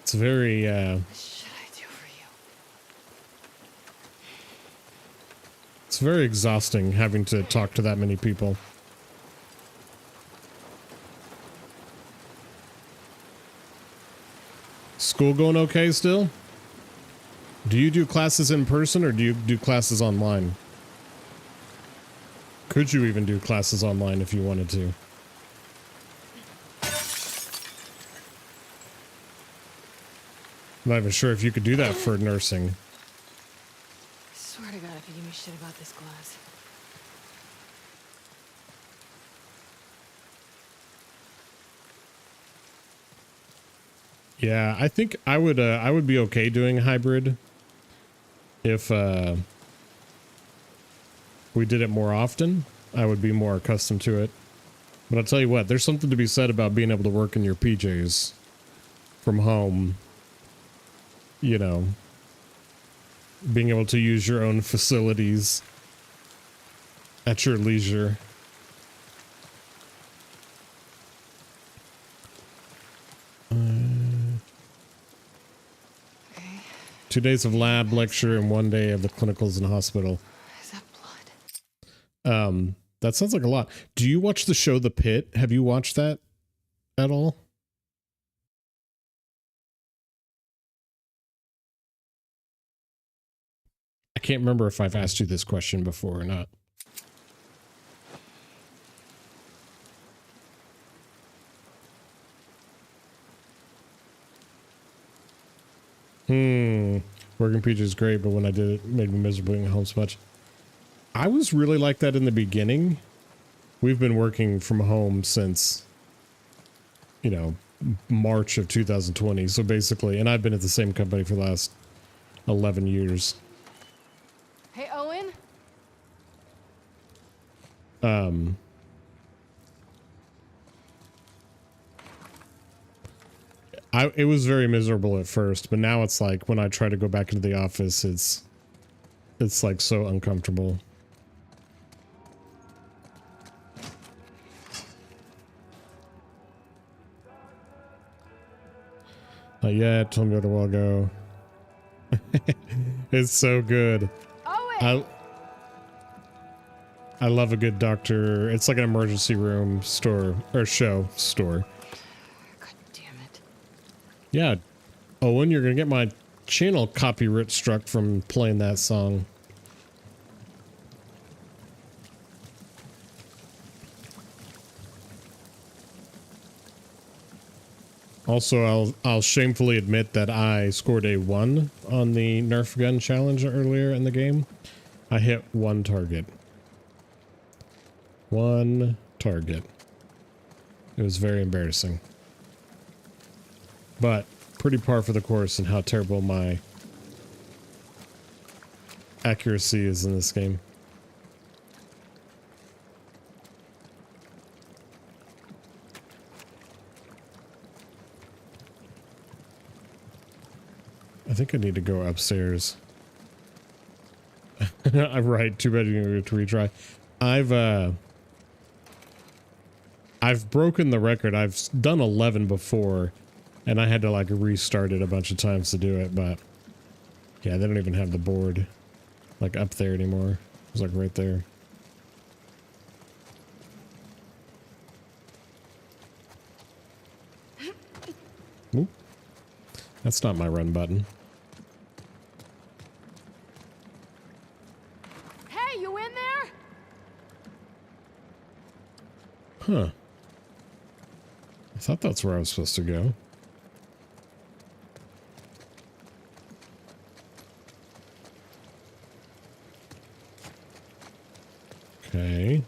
S1: it's very
S2: What should I do for you?
S1: it's very exhausting having to talk to that many people. School going okay still? Do you do classes in person or do you do classes online? Could you even do classes online if you wanted to? I'm not even sure if you could do that for nursing.
S2: I swear to God, if you give me shit about this class.
S1: Yeah, I think I would be okay doing hybrid if we did it more often. I would be more accustomed to it. But I'll tell you what, there's something to be said about being able to work in your PJs from home. You know, being able to use your own facilities at your leisure.
S2: Okay.
S1: 2 days of lab, lecture, and 1 day of the clinicals in hospital.
S2: Is that blood?
S1: That sounds like a lot. Do you watch the show The Pit? Have you watched that at all? I can't remember if I've asked you this question before or not. Working PJ is great, but when I did it, it made me miserable being home so much. I was really like that in the beginning. We've been working from home since, you know, March of 2020. So basically, and I've been at the same company for the last 11 years.
S2: Hey, Owen?
S1: It was very miserable at first, but now it's like when I try to go back into the office, it's like so uncomfortable. Not yet. Tell me where to while go. It's so good.
S2: Owen!
S1: I love a good doctor. It's like an emergency room store or show store.
S2: God damn it.
S1: Yeah. Owen, you're gonna get my channel copyright struck from playing that song. Also, I'll shamefully admit that I scored a 1 on the Nerf gun challenge earlier in the game. I hit 1 target. 1 target. It was very embarrassing. But pretty par for the course in how terrible my accuracy is in this game. I think I need to go upstairs. I'm right. Too bad you need to retry. I've broken the record. I've done 11 before, and I had to like restart it a bunch of times to do it. But yeah, they don't even have the board like up there anymore. It was like right there. Oop. That's not my run button.
S2: Hey, you in there?
S1: Huh. I thought that's where I was supposed to go. Okay.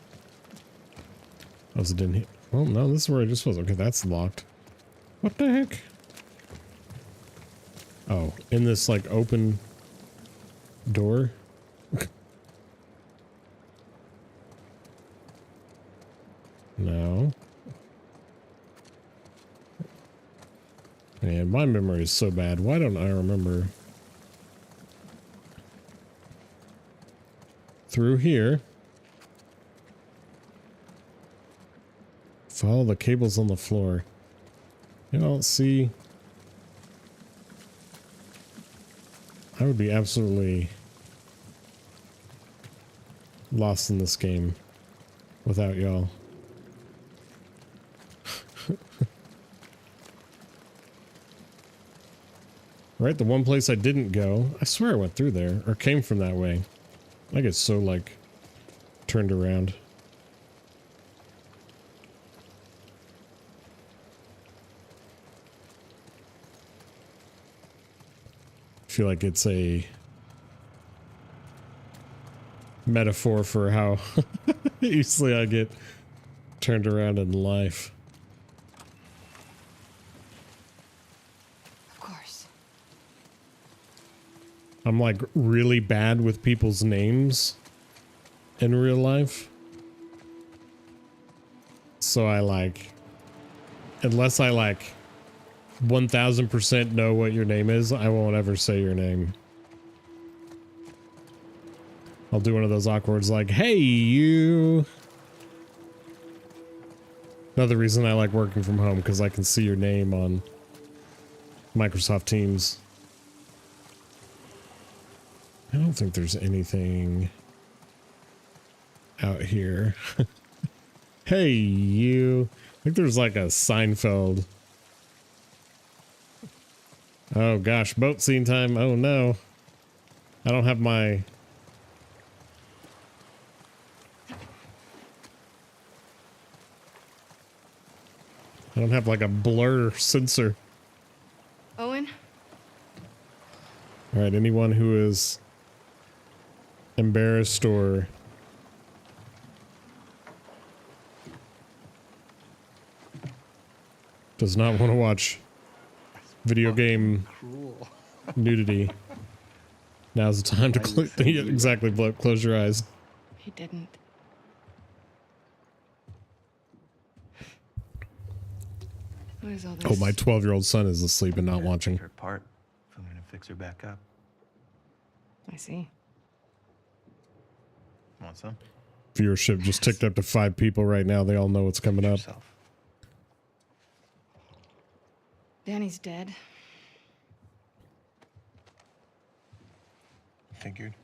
S1: Was it in here? Oh no, this is where I just was. Okay, that's locked. What the heck? Oh, in this like open door? No. Man, my memory is so bad. Why don't I remember? Through here. Follow the cables on the floor. You don't see. I would be absolutely lost in this game without y'all. Right, the one place I didn't go. I swear I went through there or came from that way. I get so like turned around. I feel like it's a metaphor for how easily I get turned around in life.
S2: Of course.
S1: I'm like really bad with people's names in real life. So I like, unless I like 1000% know what your name is, I won't ever say your name. I'll do one of those awkwards like, hey, you. Another reason I like working from home, because I can see your name on Microsoft Teams. I don't think there's anything out here. Hey, you. I think there's like a Seinfeld. Oh gosh, boat scene time. Oh no. I don't have my... I don't have like a blur sensor.
S2: Owen?
S1: Alright, anyone who is embarrassed or does not want to watch video game nudity, now's the time to exactly, close your eyes.
S2: He didn't. What is all this?
S1: Oh, my 12-year-old son is asleep and not
S3: Take
S1: watching.
S3: her apart, filming to fix her back up.
S2: I see.
S3: Want some?
S1: Viewership just ticked up to 5 people right now. They all know what's coming up.
S3: Yourself.
S2: Danny's dead.
S3: Figured.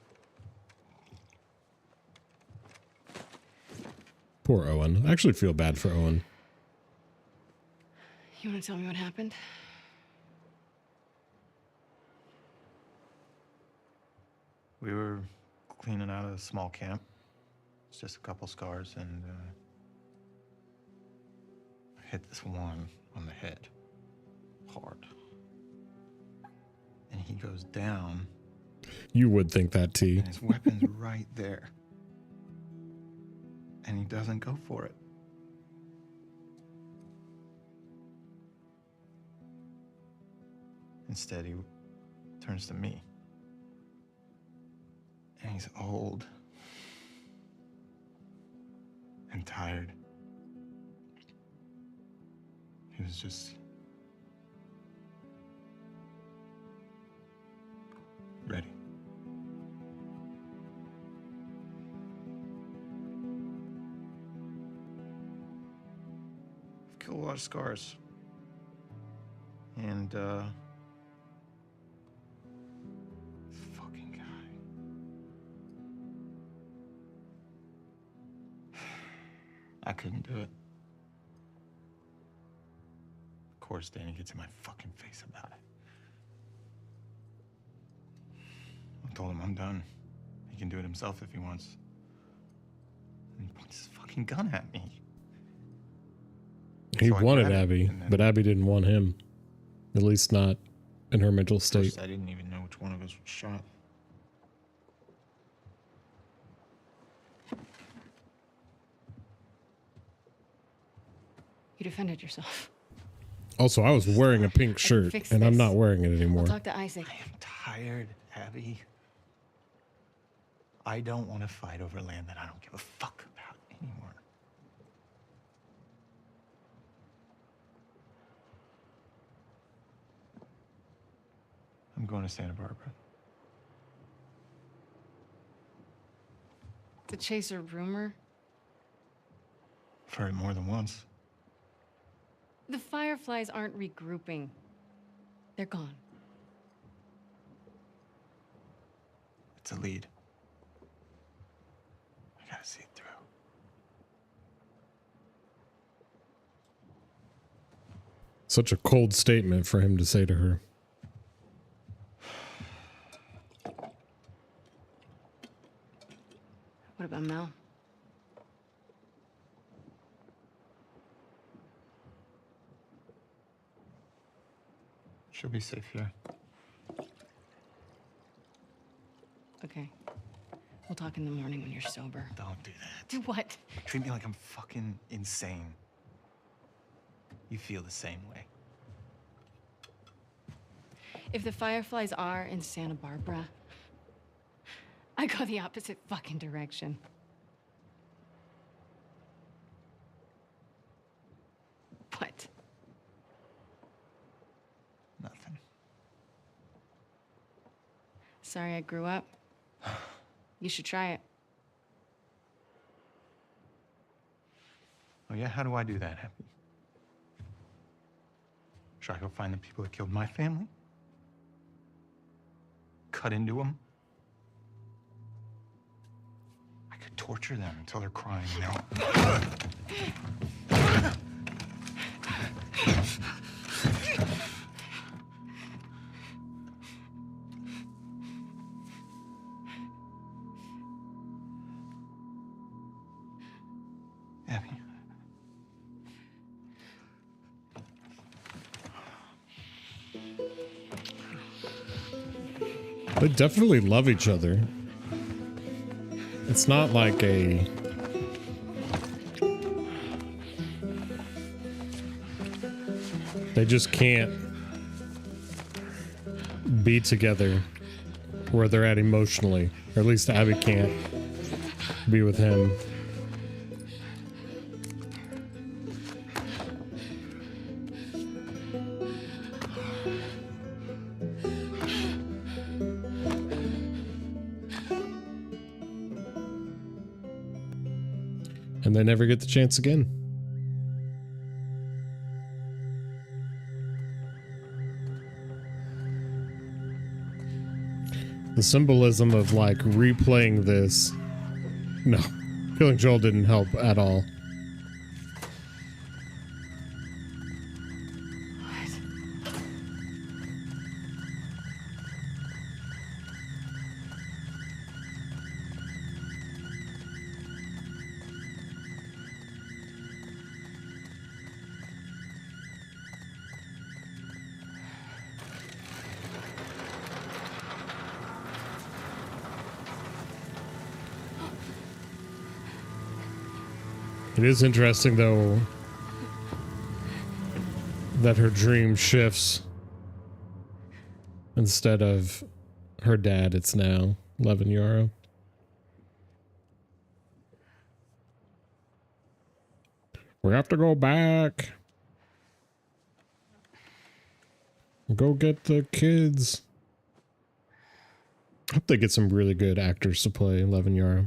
S1: Poor Owen. I actually feel bad for Owen.
S2: You want to tell me what happened?
S3: We were cleaning out a small camp. It's just a couple scars, and I hit this one on the head hard. And he goes down,
S1: You would think that, T.
S3: and his weapon's right there. And he doesn't go for it. Instead, he turns to me. And he's old and tired. He was just ready. I've killed a lot of scars. And fucking guy. I couldn't do it. Of course, Danny gets in my fucking face about it. I told him I'm done. He can do it himself if he wants. And he points his fucking gun at me.
S1: He
S3: So I
S1: wanted
S3: grabbed it,
S1: Abby,
S3: and then-
S1: but Abby didn't want him. At least not in her mental state.
S3: First, I didn't even know which one of us was shot.
S2: You defended yourself.
S1: Also, I was wearing a pink shirt,
S2: fix
S1: and I'm
S2: this.
S1: not wearing it
S2: I'll
S1: anymore.
S2: talk to Isaac.
S3: I am tired, Abby. I don't want to fight over land that I don't give a fuck about anymore. I'm going to Santa Barbara.
S2: To chase a rumor?
S3: I've heard it more than once.
S2: The Fireflies aren't regrouping. They're gone.
S3: It's a lead. I gotta see it through.
S1: Such a cold statement for him to say to her.
S2: What about Mel?
S3: She'll be safe here.
S2: Okay. We'll talk in the morning when you're sober.
S3: Don't do that.
S2: Do what?
S3: Treat me like I'm fucking insane. You feel the same way.
S2: If the Fireflies are in Santa Barbara, I go the opposite fucking direction. What?
S3: Nothing.
S2: Sorry I grew up. You should try it.
S3: Oh yeah? How do I do that, Happy? Should I go find the people that killed my family? Cut into them? I could torture them until they're crying, you know? Abby.
S1: They definitely love each other. It's not like a... They just can't be together where they're at emotionally. Or at least Abby can't be with him. and they never get the chance again. The symbolism of like replaying this. No, killing Joel didn't help at all. It is interesting, though, that her dream shifts. Instead of her dad, it's now Levin Yarrow. We have to go back. Go get the kids. I hope they get some really good actors to play Levin Yarrow.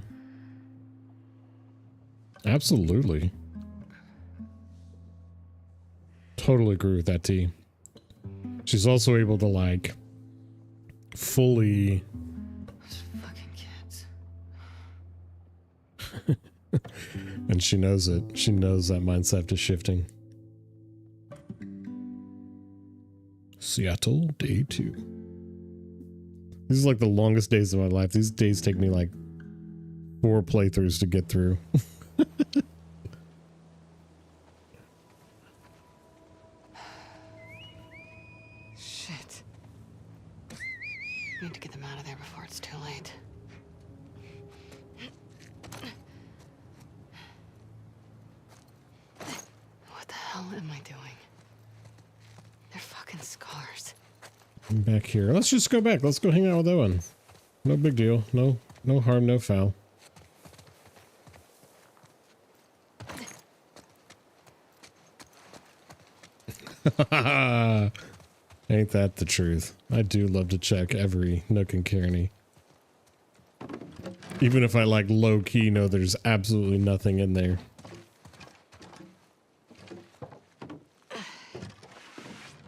S1: Absolutely. Totally agree with that, T. She's also able to, like, fully...
S2: Those fucking kids.
S1: And she knows it. She knows that mindset is shifting. Seattle, day 2. These are like the longest days of my life. These days take me like 4 playthroughs to get through.
S2: Shit. Need to get them out of there before it's too late. What the hell am I doing? They're fucking scars.
S1: I'm back here. Let's just go back. Let's go hang out with Owen. No big deal. No harm, no foul. Ain't that the truth? I do love to check every nook and cranny. Even if I like low-key know there's absolutely nothing in there.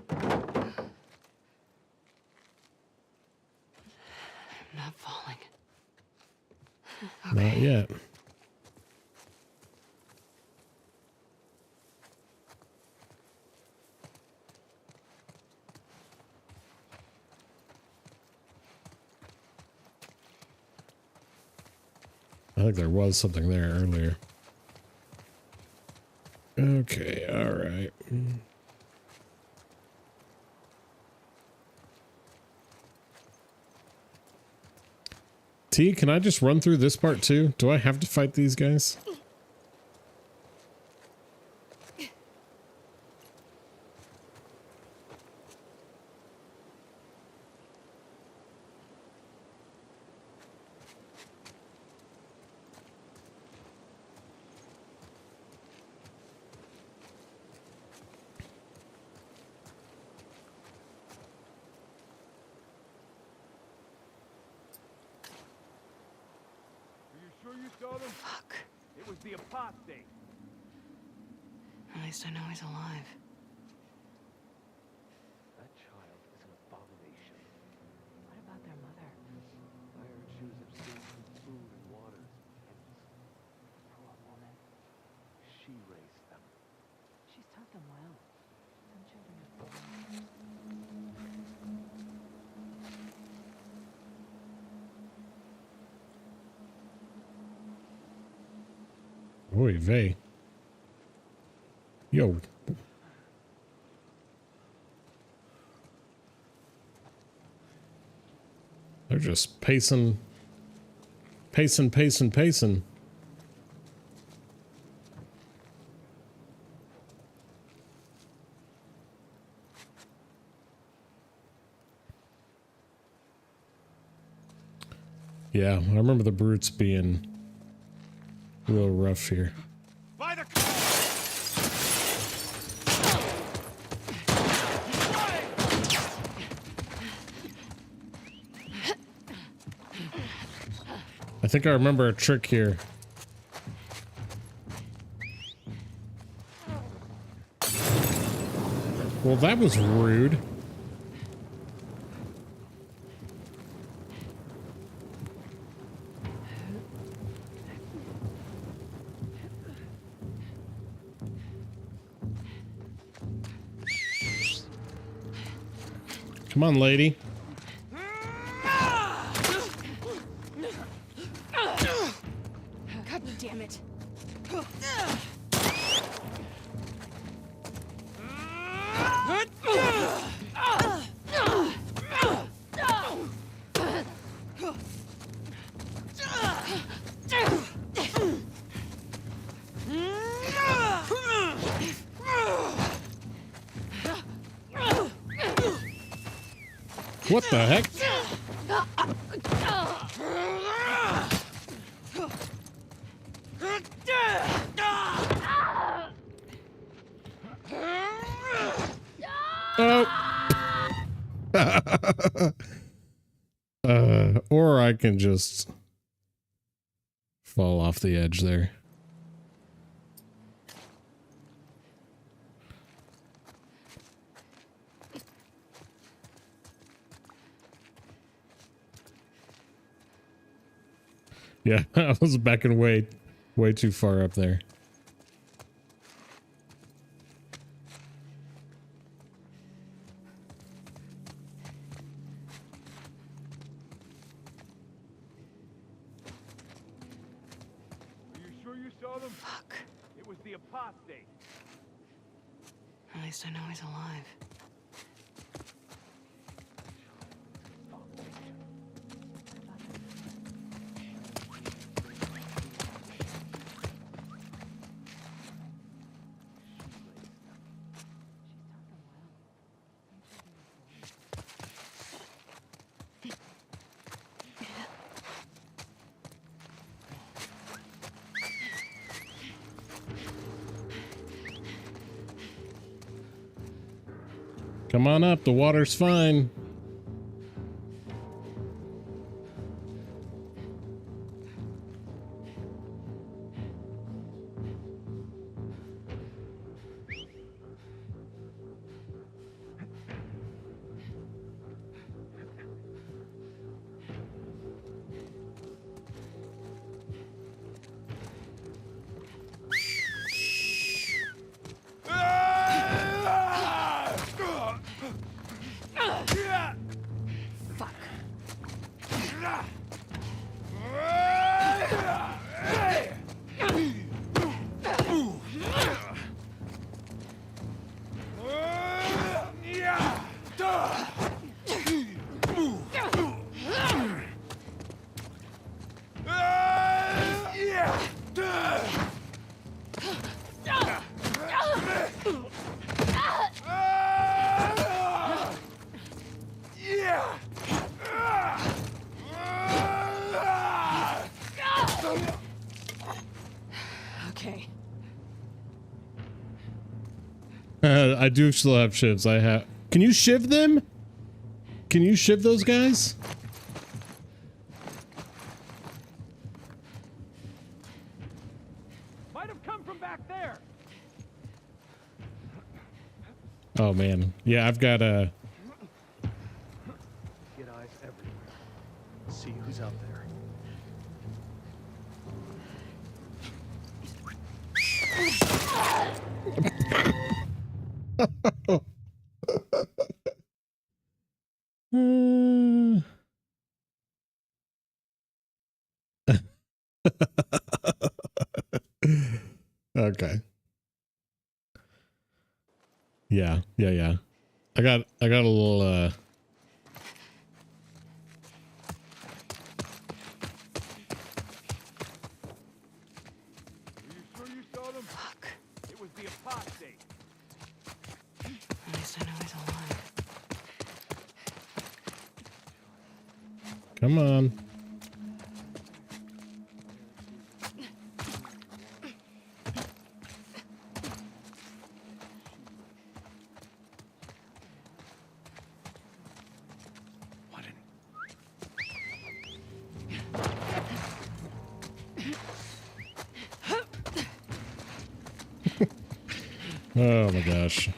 S2: I'm not falling.
S1: Not yet. I think there was something there earlier. Okay, all right. T, can I just run through this part too? Do I have to fight these guys?
S2: Fuck.
S4: It was the apostate.
S2: At least I know he's alive.
S4: That child is an abomination.
S2: What about their mother?
S4: I heard she was abstaining from food and water.
S2: Poor woman.
S4: She raised them.
S2: She's taught them well. Some children are born.
S1: Oy vey. Yo. They're just pacing. Yeah, I remember the brutes being a little rough here.
S4: By the
S1: I think I remember a trick here. Well, that was rude. Come on, lady.
S2: God damn it.
S1: What the heck? Or I can just fall off the edge there. Yeah, I was backing way too far up there.
S4: Are you sure you saw them?
S2: Fuck.
S4: It was the apostate.
S2: At least I know he's alive.
S1: Come on up, the water's fine.
S2: Fuck. Okay.
S1: I do still have shivs. I have. Can you shiv them? Can you shiv those guys?
S4: Might have come from back there.
S1: Oh man, yeah, I've got a.
S4: Get eyes everywhere. See who's out there.
S1: Okay. Yeah. I got a little
S4: Are you sure you saw them?
S2: Fuck.
S4: It was the apostate.
S2: At least I know he's alive.
S1: come on.
S3: What an...
S1: Oh my gosh.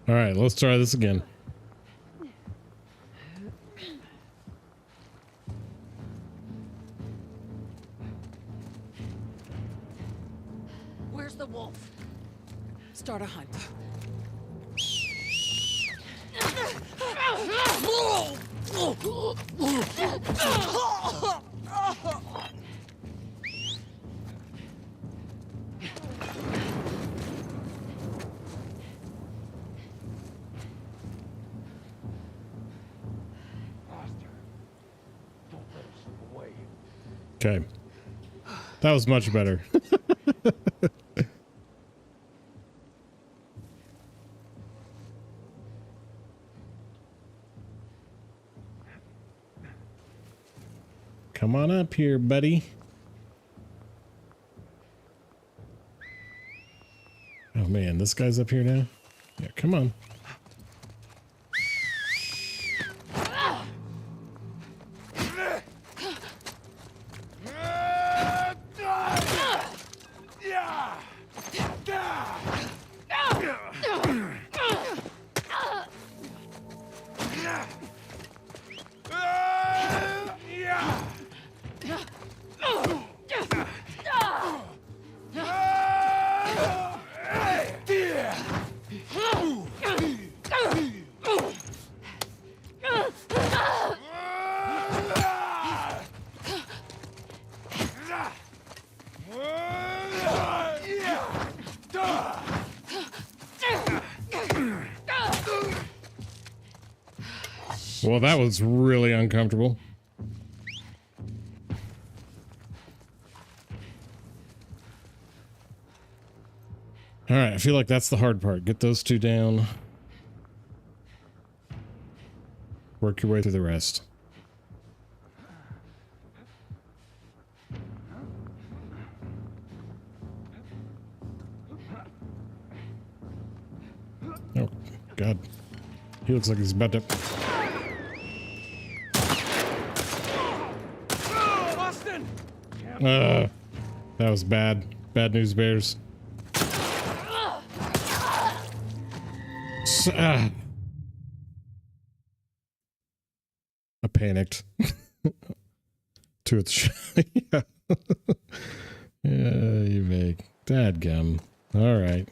S1: All right, let's try this again.
S5: Where's the wolf? Start a hunt.
S4: Don't let him slip away.
S1: Okay. That was much better. Come on up here, buddy. Oh man, this guy's up here now? Yeah, come on. Well, that was really uncomfortable. All right, I feel like that's the hard part. Get those two down. Work your way through the rest. Oh, God. He looks like he's about to... that was bad. Bad news bears. I panicked. To its yeah. Yeah, you make dadgum. All right.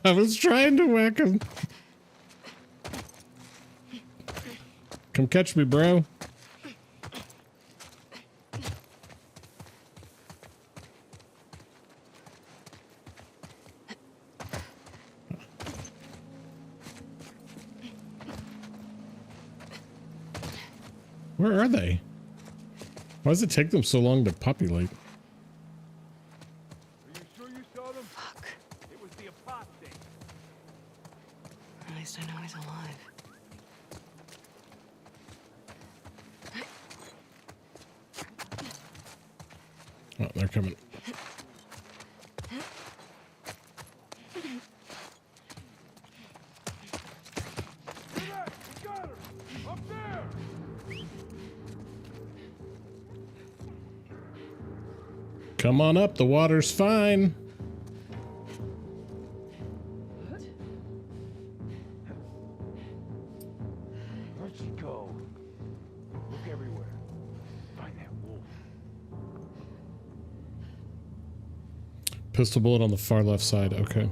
S1: I was trying to whack him. Come catch me, bro. Where are they? Why does it take them so long to populate?
S4: Are you sure you saw them?
S2: Fuck.
S4: It was the apostate.
S2: At least I know he's alive.
S1: Oh, they're coming.
S4: We got her! Up there!
S1: Come on up, the water's fine.
S4: Where'd she go? Look everywhere. Find that wolf.
S1: Pistol bullet on the far left side. Okay.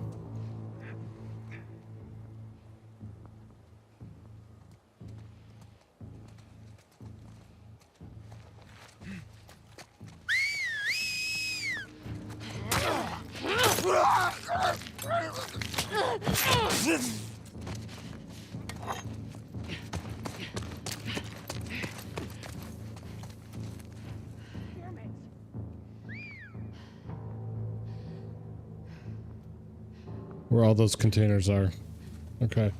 S1: Where all those containers are. Okay.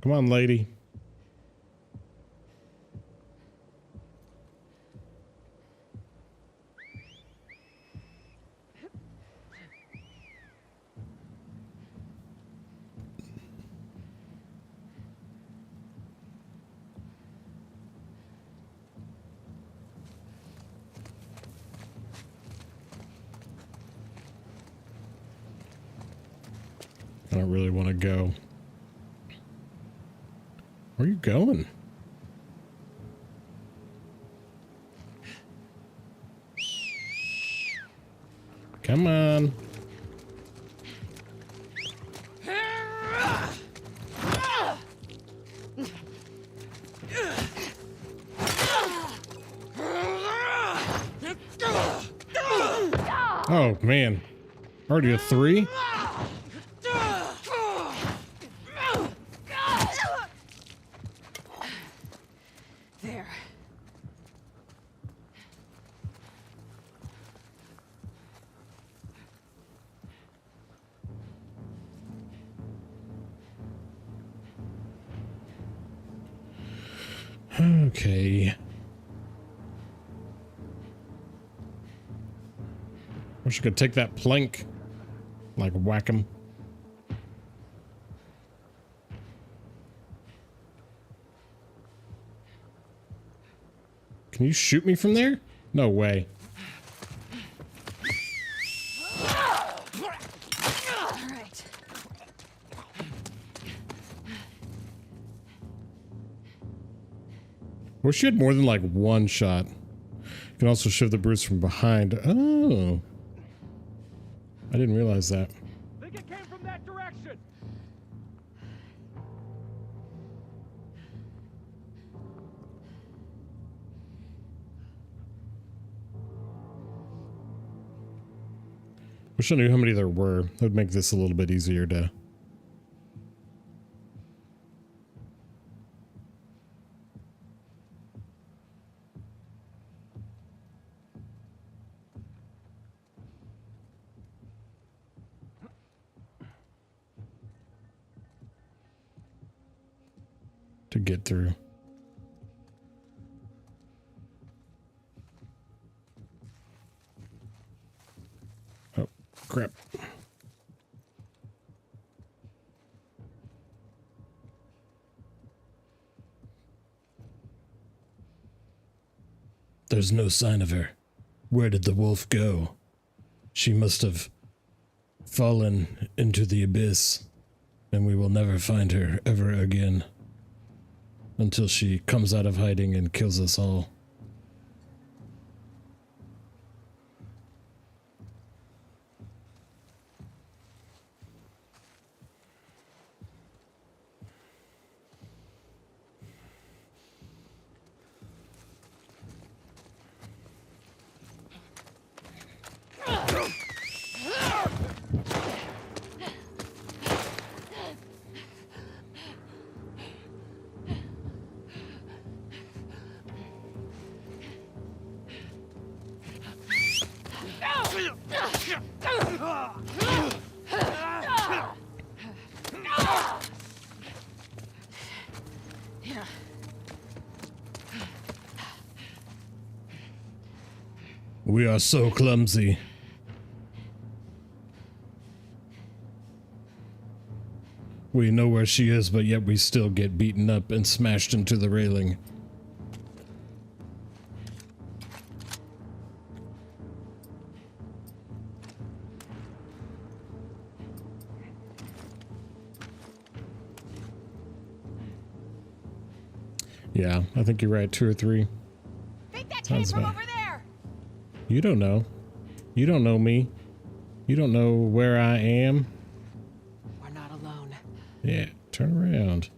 S1: Come on, lady. I don't really want to go. Where are you going? Come on. Oh, man. Already a 3?
S5: There.
S1: Okay. Wish I could take that plank. Like whack him. Can you shoot me from there? No way.
S5: All right.
S1: Wish you had more than like one shot. You can also shiv the Bruce from behind. Oh. I didn't realize that.
S4: Think it came from that direction.
S1: Wish I knew how many there were. That would make this a little bit easier to get through. Oh, crap. There's no sign of her. Where did the wolf go? She must have fallen into the abyss, and we will never find her ever again. Until she comes out of hiding and kills us all. We are so clumsy. We know where she is, but yet we still get beaten up and smashed into the railing. Yeah, I think you're right. 2 or 3.
S5: Think that
S1: Sounds
S5: came from
S1: bad.
S5: over there.
S1: You don't know. You don't know me. You don't know where I am.
S5: We're not alone.
S1: Yeah, turn around.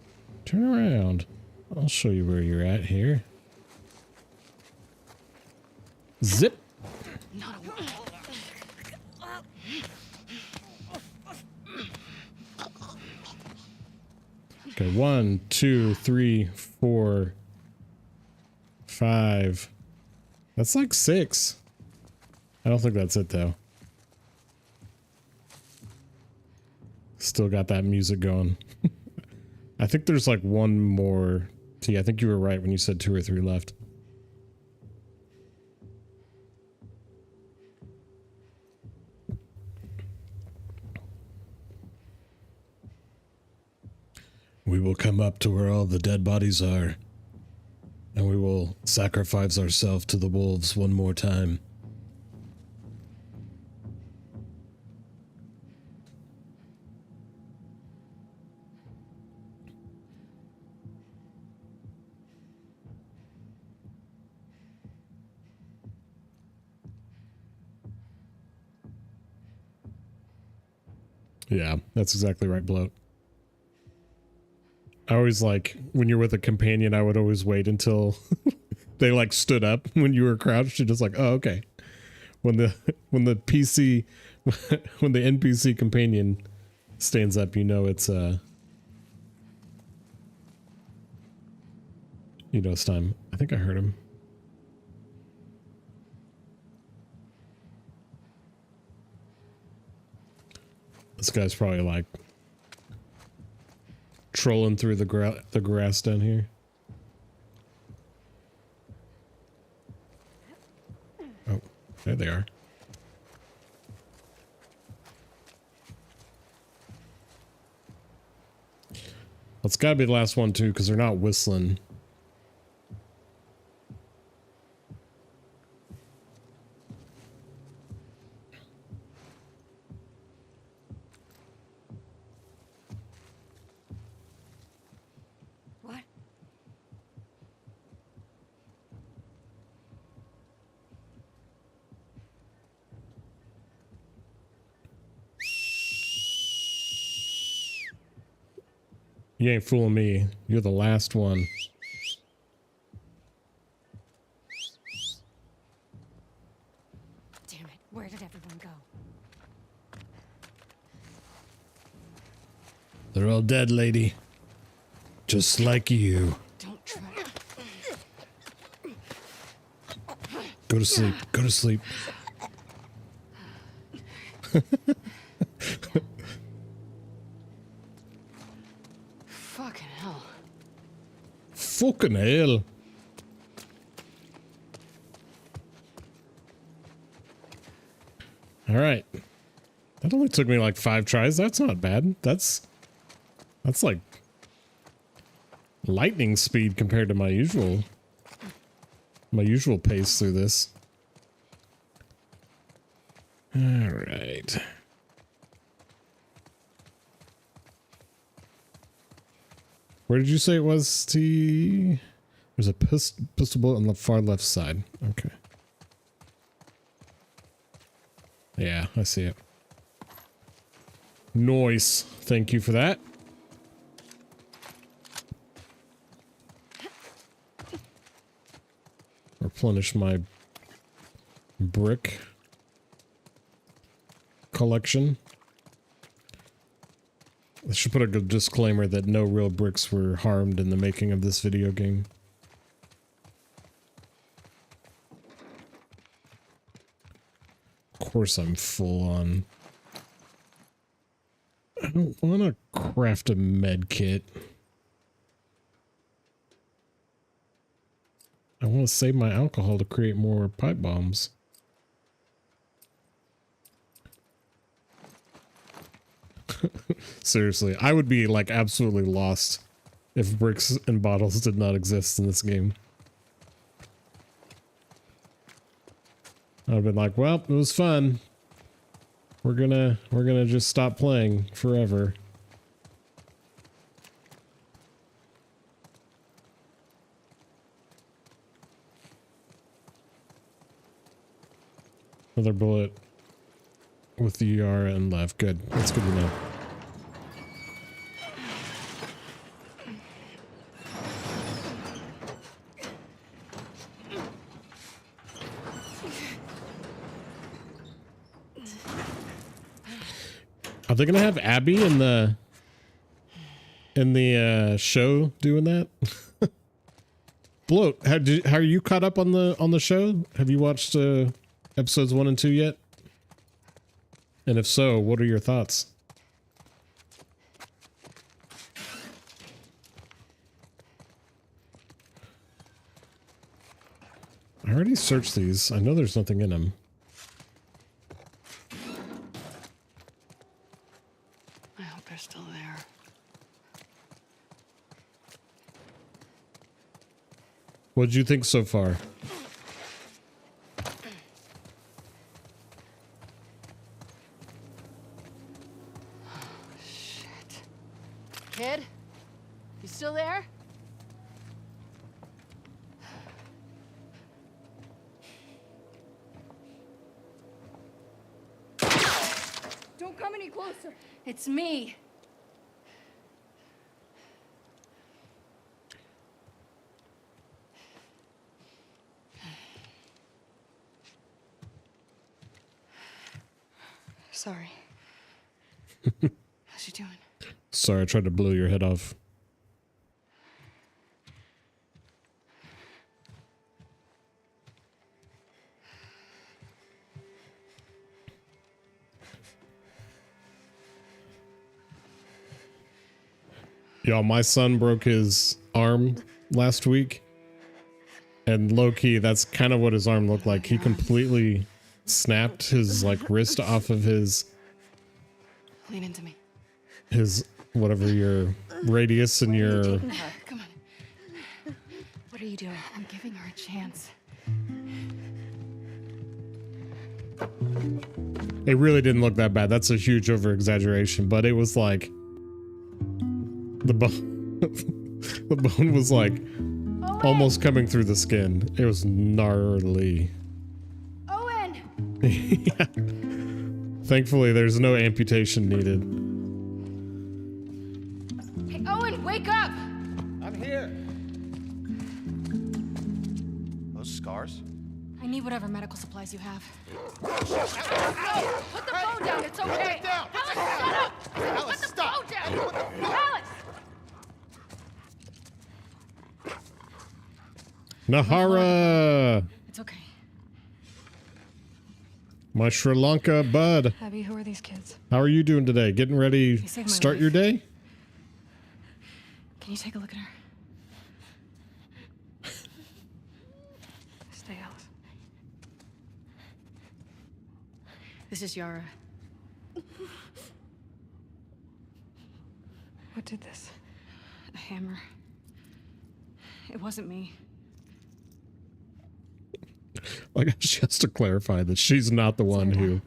S1: Turn around. I'll show you where you're at here. Zip.
S2: Not alone.
S1: Okay, 1, 2, 3, 4, 5. That's like 6. I don't think that's it though. Still got that music going. I think there's like one more. T, I think you were right when you said 2 or 3 left. We will come up to where all the dead bodies are, and we will sacrifice ourselves to the wolves one more time. Yeah, that's exactly right, Bloat. I always like, when you're with a companion, I would always wait until they like stood up when you were crouched. You're just like, oh, okay. When the PC, when the NPC companion stands up, you know it's you know it's time. I think I heard him. This guy's probably like trolling through the grass down here. Oh, there they are. It's gotta be the last one too, because they're not whistling.
S5: What?
S1: You ain't fooling me. You're the last one.
S5: Damn it. Where did everyone go?
S1: They're all dead, lady. Just like you.
S5: Don't try.
S1: Go to sleep. Go to sleep.
S2: Fucking hell.
S1: Fucking hell. All right. That only took me like 5 tries. That's not bad. That's like lightning speed compared to my usual pace through this. All right. Where did you say it was? There's a pistol bullet on the far left side. Okay. Yeah, I see it. Nice. Thank you for that. Replenish my brick collection. I should put a good disclaimer that no real bricks were harmed in the making of this video game. Of course I'm full on. I don't want to craft a med kit. I want to save my alcohol to create more pipe bombs. Seriously, I would be like absolutely lost if bricks and bottles did not exist in this game. I'd have been like, well, it was fun. We're gonna just stop playing forever. Another bullet with the ER and left. Good. That's good to know. Are they gonna have Abby in the show doing that? Bloat, how are you caught up on the show? Have you watched episodes 1 and 2 yet? And if so, what are your thoughts? I already searched these. I know there's nothing in them.
S2: I hope they're still there.
S1: What did you think so far?
S2: Shit. Kid? You still there?
S5: Don't
S2: come any closer. It's me. Sorry. How's she doing?
S1: Sorry, I tried to blow your head off. Y'all, my son broke his arm last week. And low-key, that's kind of what his arm looked like. He completely snapped his like wrist off of his
S2: Lean into me.
S1: whatever your radius and your
S2: Taking her. Come on. What are you doing? I'm giving her a chance.
S1: it really didn't look that bad. That's a huge over-exaggeration, but it was like the bone the bone was like almost coming through the skin. It was gnarly.
S2: Owen!
S1: Yeah. Thankfully, there's no amputation needed.
S2: Hey, Owen, wake up!
S3: I'm here. Those scars?
S2: I need whatever medical supplies you have. No! Put the phone down, it's okay!
S3: down.
S2: Alice, shut up!
S3: Alice,
S2: Put the
S3: stop.
S2: phone down! Alice!
S1: Nahara!
S2: It's okay.
S1: My Sri Lanka bud.
S2: Abby, who are these kids?
S1: How are you doing today? Getting ready
S2: You saved my
S1: start
S2: life.
S1: your day?
S2: Can you take a look at her? Stay, Alice. This is Yara. What did this? A hammer. It wasn't me.
S1: Like, she has to clarify that she's not the one who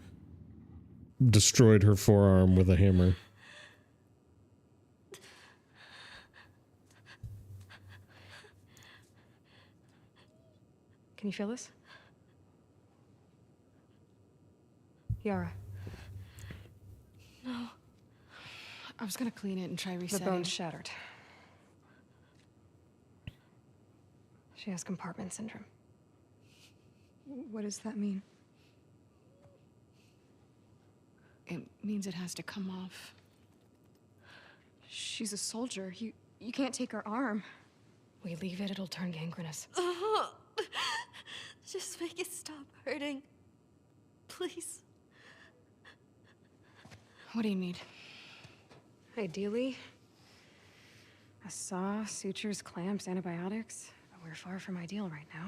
S1: destroyed her forearm with a hammer.
S2: Can you feel this? Yara. No. I was gonna clean it and try resetting.
S6: The bone's shattered. She has compartment syndrome. What does that mean?
S2: It means it has to come off.
S6: She's a soldier. You can't take her arm. We leave it, it'll turn gangrenous.
S5: Just make it stop hurting. Please.
S2: What do you need?
S6: Ideally, a saw, sutures, clamps, antibiotics. But we're far from ideal right now.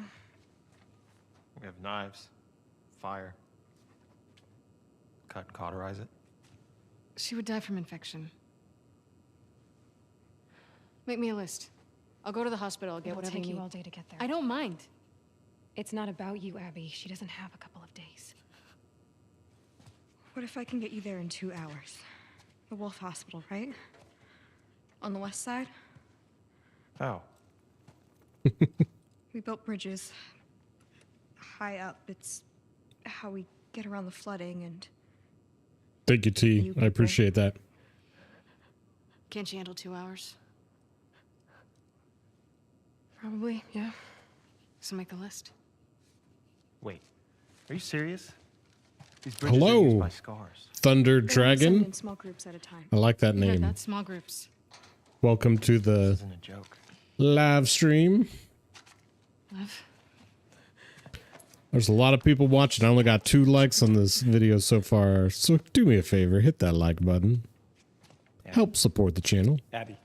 S3: We have knives, fire. Cut and cauterize it.
S2: She would die from infection. Make me a list. I'll go to the hospital, I'll get
S6: It'll
S2: whatever
S6: take
S2: you
S6: you
S2: need.
S6: all day to get there.
S2: I don't mind.
S6: It's not about you, Abby. She doesn't have a couple of days. What if I can get you there in 2 hours? The Wolf Hospital, right? On the west side?
S3: How?
S6: We built bridges. High up. It's how we get around the flooding and...
S1: Thank you, T. I appreciate that.
S2: Can't you handle 2 hours?
S6: Probably, yeah.
S2: So make a list.
S3: Wait, are you serious? These bridges
S1: Hello.
S3: are used by scars.
S1: Thunder
S6: They send
S1: Dragon.
S6: in small groups at a time.
S1: I like that
S2: Yeah,
S1: name.
S2: that's small groups.
S1: Welcome to the
S3: This isn't a joke.
S1: live stream.
S2: Love.
S1: There's a lot of people watching. I only got 2 likes on this video so far. So do me a favor, hit that like button. Help support the channel.
S3: Abby.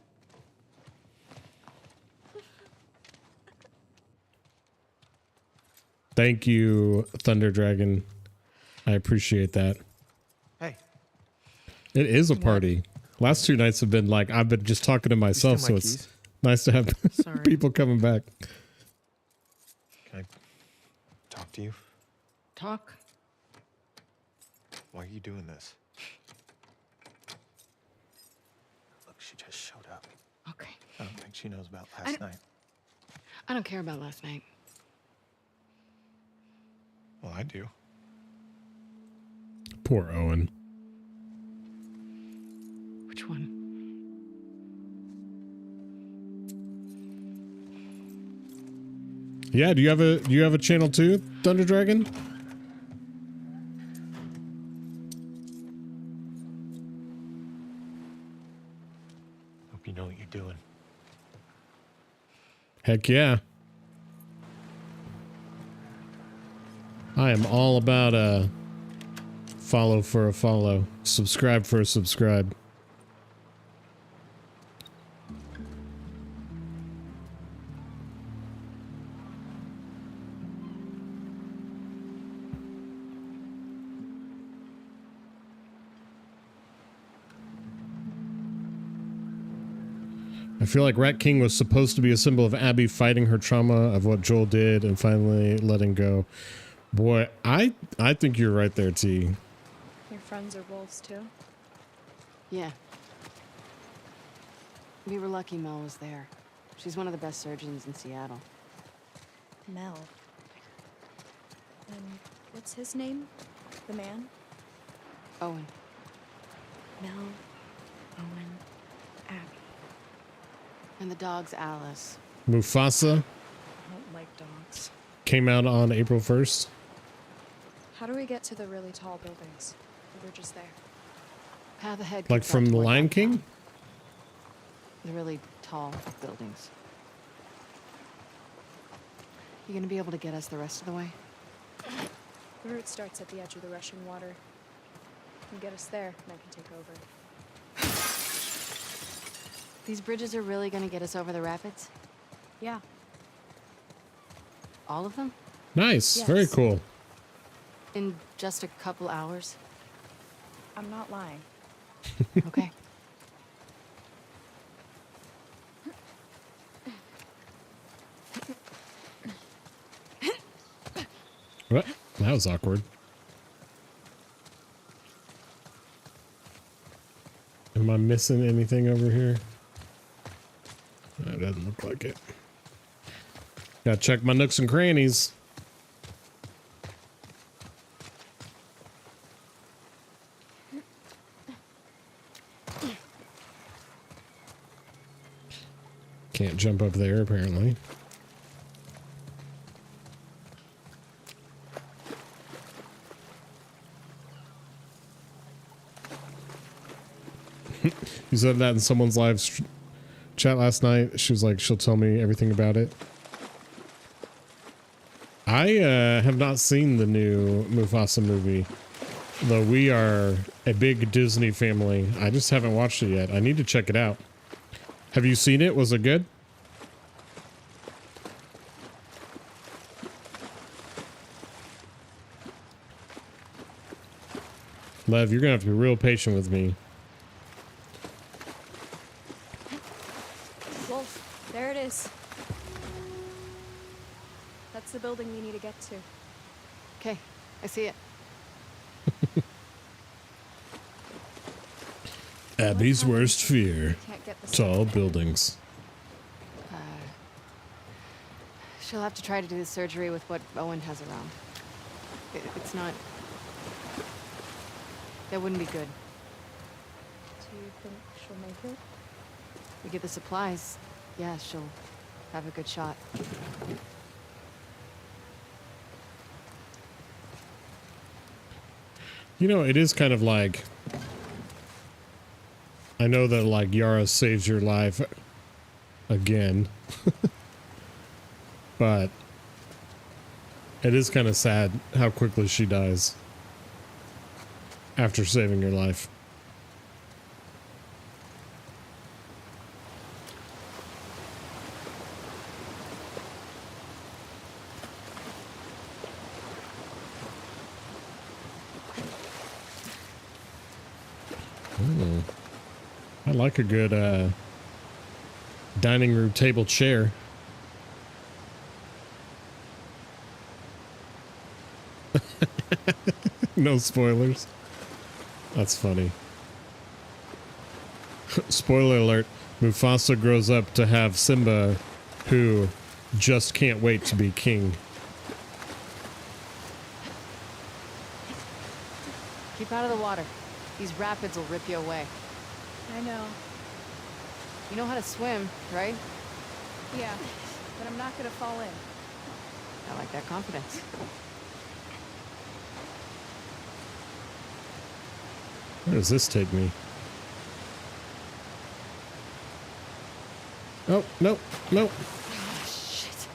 S1: Thank you, Thunder Dragon. I appreciate that.
S3: Hey,
S1: It is a party. Last 2 nights have been like, I've been just talking to myself,
S3: steal
S1: so
S3: my
S1: it's
S3: keys?
S1: nice to have
S2: Sorry.
S1: people coming back.
S3: can I talk to you?
S2: Talk.
S3: Why are you doing this? Look, she just showed up.
S2: Okay.
S3: I don't think she knows about last night.
S2: I don't care about last night.
S3: Well, I do.
S1: Poor Owen.
S2: Which one?
S1: Yeah, do you have a channel too, Thunder Dragon?
S4: Hope you know what you're doing.
S1: Heck yeah. I am all about a follow for a follow, subscribe for a subscribe. I feel like Rat King was supposed to be a symbol of Abby fighting her trauma of what Joel did and finally letting go. Boy, I think you're right there, T.
S6: Your friends are wolves too?
S2: Yeah. We were lucky Mel was there. She's one of the best surgeons in Seattle.
S5: Mel. And what's his name? The man?
S2: Owen.
S5: Mel, Owen, Abby.
S2: And the dog's Alice.
S1: Mufasa
S6: I don't like dogs.
S1: came out on April 1st.
S6: How do we get to the really tall buildings? We're just there.
S2: Path ahead.
S1: Like
S2: keeps
S1: from
S2: out
S1: The
S2: toward
S1: Lion
S2: downtown.
S1: King?
S2: The really tall buildings. You gonna be able to get us the rest of the way?
S6: The route starts at the edge of the rushing water. You get us there, and I can take over.
S2: These bridges are really gonna get us over the rapids?
S6: Yeah.
S2: All of them?
S1: Nice.
S6: Yes.
S1: Very cool.
S2: In just a couple hours?
S6: I'm not lying.
S2: Okay.
S1: What? That was awkward. Am I missing anything over here? That doesn't look like it. Gotta check my nooks and crannies. Can't jump up there, apparently. You said that in someone's live chat last night. She was like, she'll tell me everything about it. I have not seen the new Mufasa movie, though we are a big Disney family. I just haven't watched it yet. I need to check it out. Have you seen it? Was it good? Lev, you're gonna have to be real patient with me.
S6: Wolf, there it is. That's the building we need to get to.
S2: Okay, I see it.
S1: Abby's worst fear.
S6: Can't get this.
S1: Tall buildings.
S2: She'll have to try to do the surgery with what Owen has around. It's not... That wouldn't be good.
S6: Do you think she'll make it?
S2: We get the supplies. Yeah, she'll have a good shot.
S1: You know, it is kind of like... I know that, like, Yara saves your life again. But it is kind of sad how quickly she dies after saving your life. Ooh. I like a good dining room table chair. No spoilers. That's funny. Spoiler alert. Mufasa grows up to have Simba, who just can't wait to be king.
S2: Keep out of the water. These rapids will rip you away.
S7: I know.
S2: You know how to swim, right?
S7: Yeah, but I'm not gonna fall in.
S2: I like that confidence.
S1: Where does this take me? Oh, no, no.
S2: Oh, shit.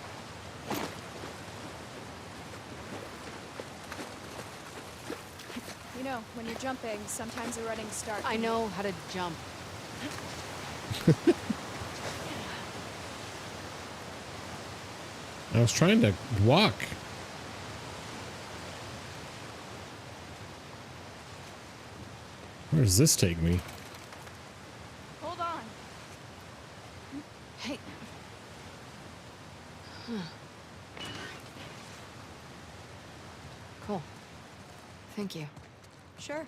S7: You know, when you're jumping, sometimes the running starts.
S2: I know how to jump.
S1: I was trying to walk. Where does this take me?
S7: Hold on.
S2: Hey. Cool. Thank you.
S7: Sure.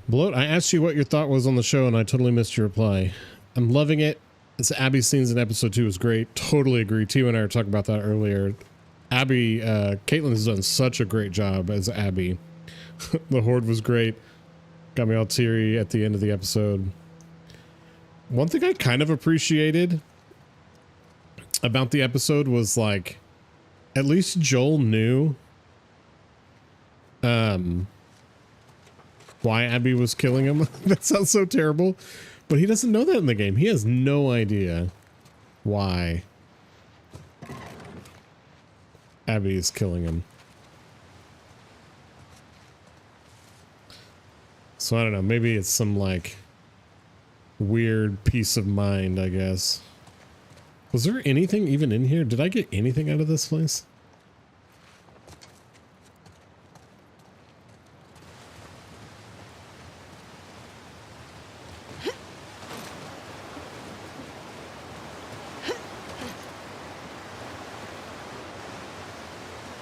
S1: Bloat, I asked you what your thought was on the show and I totally missed your reply. I'm loving it. This Abby scenes in episode 2 was great. Totally agree. Tio and I were talking about that earlier. Abby, Caitlin has done such a great job as Abby. The Horde was great. Got me all teary at the end of the episode. One thing I kind of appreciated about the episode was like, at least Joel knew why Abby was killing him. That sounds so terrible, but he doesn't know that in the game. He has no idea why Abby is killing him. So I don't know, maybe it's some like weird peace of mind, I guess. Was there anything even in here? Did I get anything out of this place?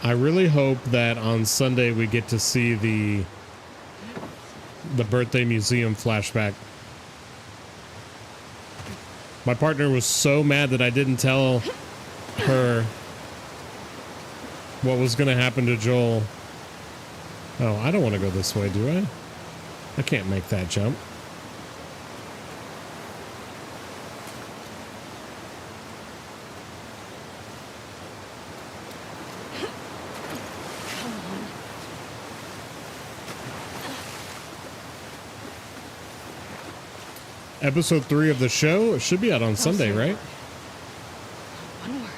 S1: I really hope that on Sunday we get to see the birthday museum flashback. My partner was so mad that I didn't tell her what was going to happen to Joel. Oh, I don't want to go this way, do I? I can't make that jump. Episode 3 of the show, it should be out on Sunday, right?
S2: One word.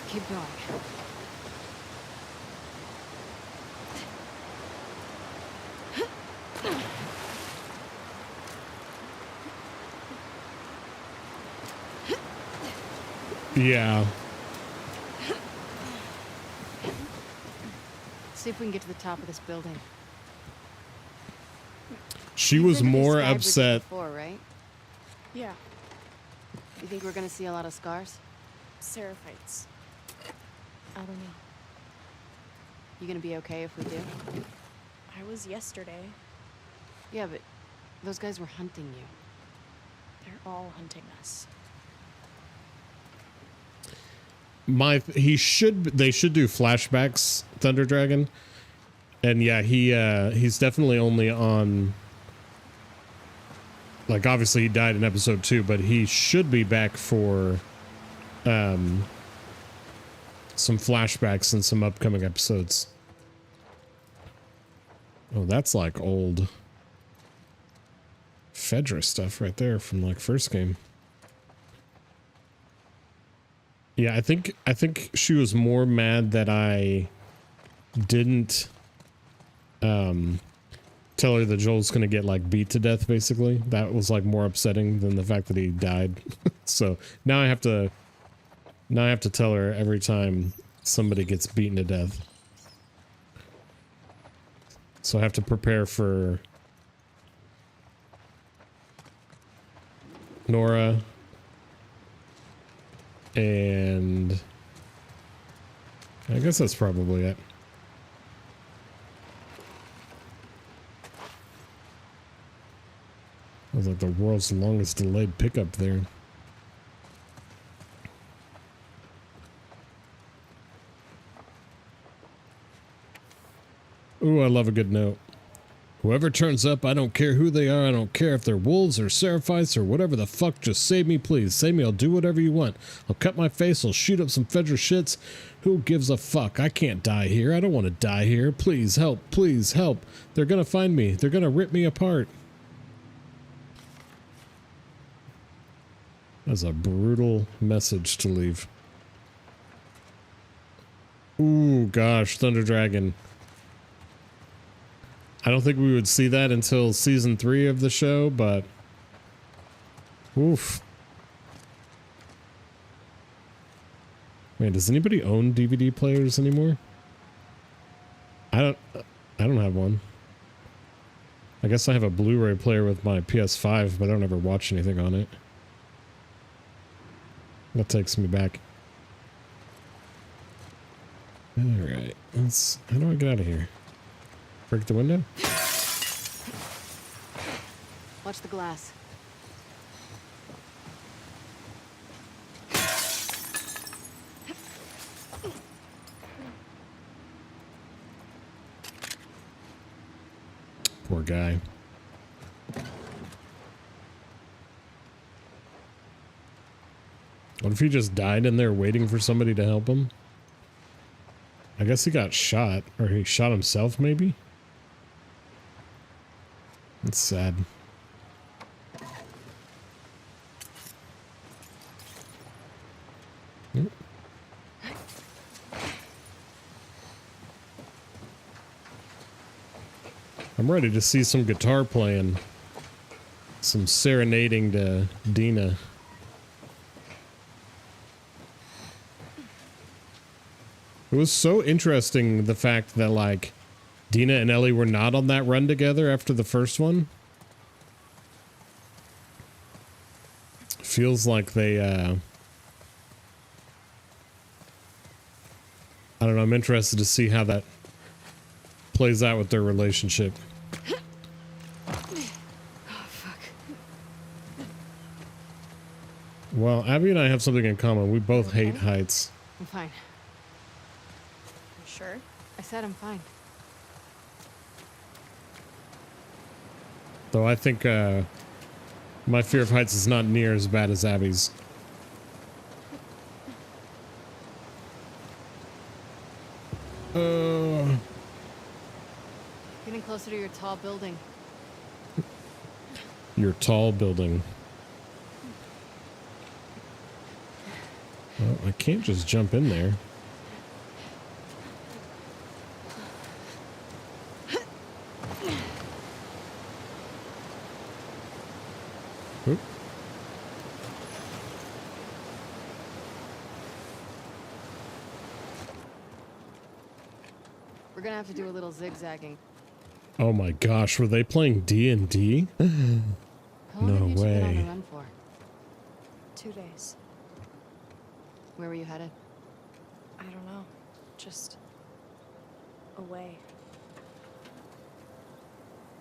S2: Keep going.
S1: Yeah.
S2: See if we can get to the top of this building.
S1: She was more upset.
S2: Before, right?
S7: Yeah,
S2: You think we're gonna see a lot of scars?
S7: Seraphites. I don't know.
S2: You gonna be okay if we do?
S7: I was yesterday.
S2: Yeah, but those guys were hunting you.
S7: They're all hunting us.
S1: They should do flashbacks, Thunder Dragon. And yeah, he's definitely only on, like, obviously he died in episode 2, but he should be back for some flashbacks in some upcoming episodes. Oh, that's like old Fedra stuff right there from like first game. Yeah, I think she was more mad that I didn't tell her that Joel's gonna get like beat to death, basically. That was like more upsetting than the fact that he died. So now I have to tell her every time somebody gets beaten to death. So I have to prepare for Nora and I guess that's probably it. That was like the world's longest delayed pickup there. Ooh, I love a good note. Whoever turns up, I don't care who they are. I don't care if they're wolves or seraphites or whatever the fuck. Just save me, please. Save me. I'll do whatever you want. I'll cut my face. I'll shoot up some federal shits. Who gives a fuck? I can't die here. I don't want to die here. Please help. Please help. They're gonna find me. They're gonna rip me apart. That's a brutal message to leave. Ooh, gosh. Thunder Dragon. I don't think we would see that until season 3 of the show, but oof. Man, does anybody own DVD players anymore? I don't have one. I guess I have a Blu-ray player with my PS5, but I don't ever watch anything on it. That takes me back. All right, how do I get out of here? Break the window?
S2: Watch the glass.
S1: Poor guy. What if he just died in there waiting for somebody to help him? I guess he got shot, or he shot himself maybe? That's sad. I'm ready to see some guitar playing. Some serenading to Dina. It was so interesting, the fact that, like, Dina and Ellie were not on that run together after the first one. Feels like they, I don't know, I'm interested to see how that plays out with their relationship.
S2: Oh, fuck.
S1: Well, Abby and I have something in common. We both hate heights.
S2: I'm fine.
S7: You sure?
S2: I said I'm fine.
S1: Though I think my fear of heights is not near as bad as Abby's.
S2: Getting closer to your tall building.
S1: Your tall building. Well, I can't just jump in there. Oop.
S2: We're gonna have to do a little zigzagging.
S1: Oh my gosh, were they playing D&D?
S2: How long
S1: No
S2: have you two been on
S1: way.
S2: the run for?
S7: 2 days.
S2: Where were you headed?
S7: I don't know. Just away.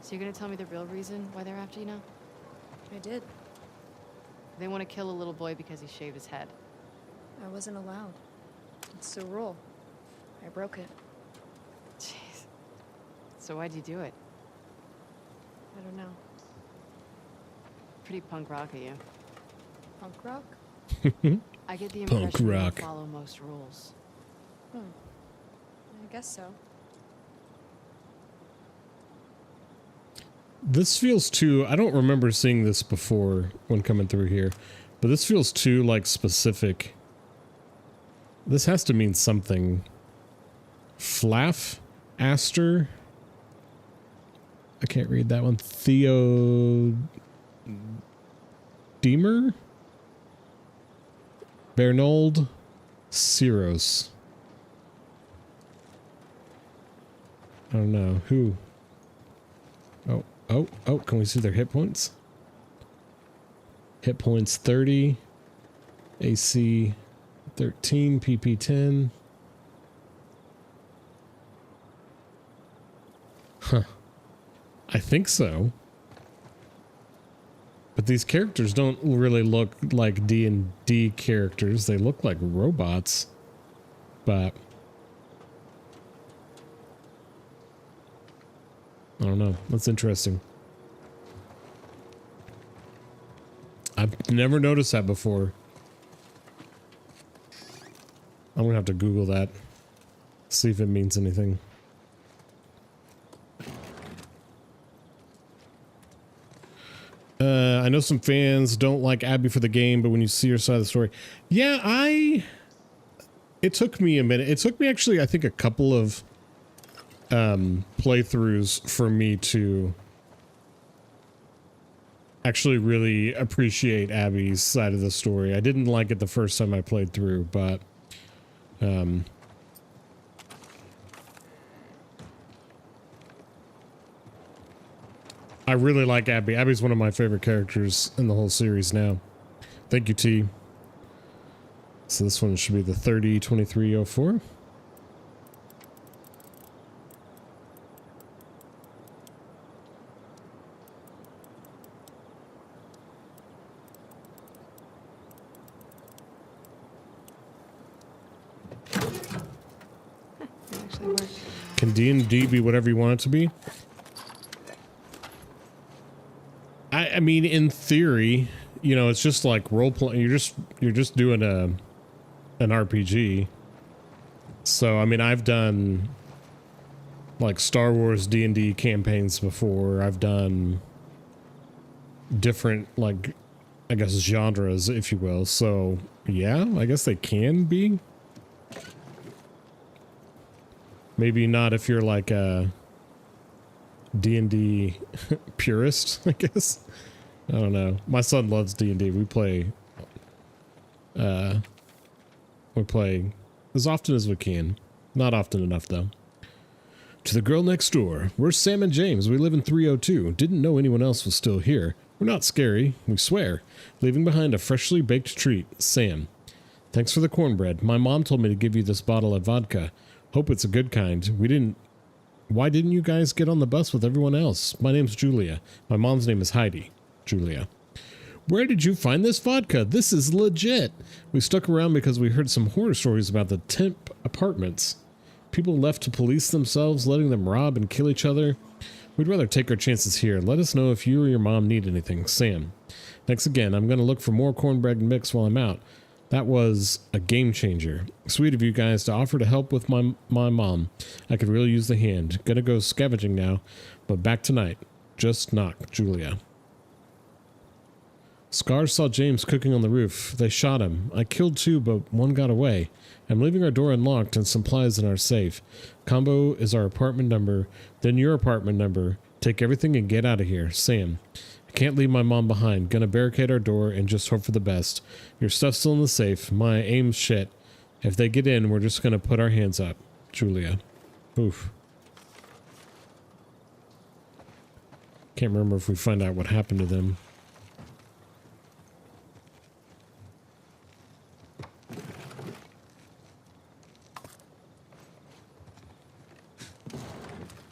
S2: So you're gonna tell me the real reason why they're after you now?
S7: I did.
S2: They want to kill a little boy because he shaved his head.
S7: I wasn't allowed. It's the rule. I broke it.
S2: Jeez. So why'd you do it?
S7: I don't know.
S2: Pretty punk rock of you.
S7: Punk rock?
S2: I get the
S1: Punk
S2: impression you don't
S1: rock.
S2: follow most rules.
S7: I guess so.
S1: This feels too, I don't remember seeing this before when coming through here, but this feels too, like, specific. This has to mean something. Flaff? Aster? I can't read that one. Theo... Deemer? Bernold? Cyros. I don't know. Who? Oh, can we see their hit points? Hit points 30, AC 13, PP 10. Huh. I think so. But these characters don't really look like D&D characters. They look like robots. But I don't know. That's interesting. I've never noticed that before. I'm gonna have to Google that. See if it means anything. I know some fans don't like Abby for the game, but when you see her side of the story, yeah, it took me a minute. It took me actually, I think, a couple of playthroughs for me to actually really appreciate Abby's side of the story. I didn't like it the first time I played through, but I really like Abby. Abby's one of my favorite characters in the whole series now. Thank you, T. So this one should be the 302304.
S6: Actually worked.
S1: Can D&D be whatever you want it to be? I mean, in theory, you know, it's just like role playing. You're just doing an RPG. So I mean, I've done like Star Wars D&D campaigns before. I've done different, like, I guess, genres, if you will. So yeah, I guess they can be. Maybe not if you're like a D&D purist, I guess. I don't know. My son loves D&D. We play as often as we can. Not often enough, though. To the girl next door. We're Sam and James. We live in 302. Didn't know anyone else was still here. We're not scary, we swear. Leaving behind a freshly baked treat. Sam. Thanks for the cornbread. My mom told me to give you this bottle of vodka. Hope it's a good kind. Why didn't you guys get on the bus with everyone else? My name's Julia. My mom's name is Heidi. Julia. Where did you find this vodka? This is legit. We stuck around because we heard some horror stories about the temp apartments. People left to police themselves, letting them rob and kill each other. We'd rather take our chances here. Let us know if you or your mom need anything. Sam. Thanks again. I'm going to look for more cornbread mix while I'm out. That was a game changer. Sweet of you guys to offer to help with my mom. I could really use the hand. Gonna go scavenging now, but back tonight. Just knock, Julia. Scars saw James cooking on the roof. They shot him. I killed two, but one got away. I'm leaving our door unlocked and supplies in our safe. Combo is our apartment number, then your apartment number. Take everything and get out of here. Sam. I can't leave my mom behind. Gonna barricade our door and just hope for the best. Your stuff's still in the safe. My aim's shit. If they get in, we're just gonna put our hands up. Julia. Oof. Can't remember if we find out what happened to them.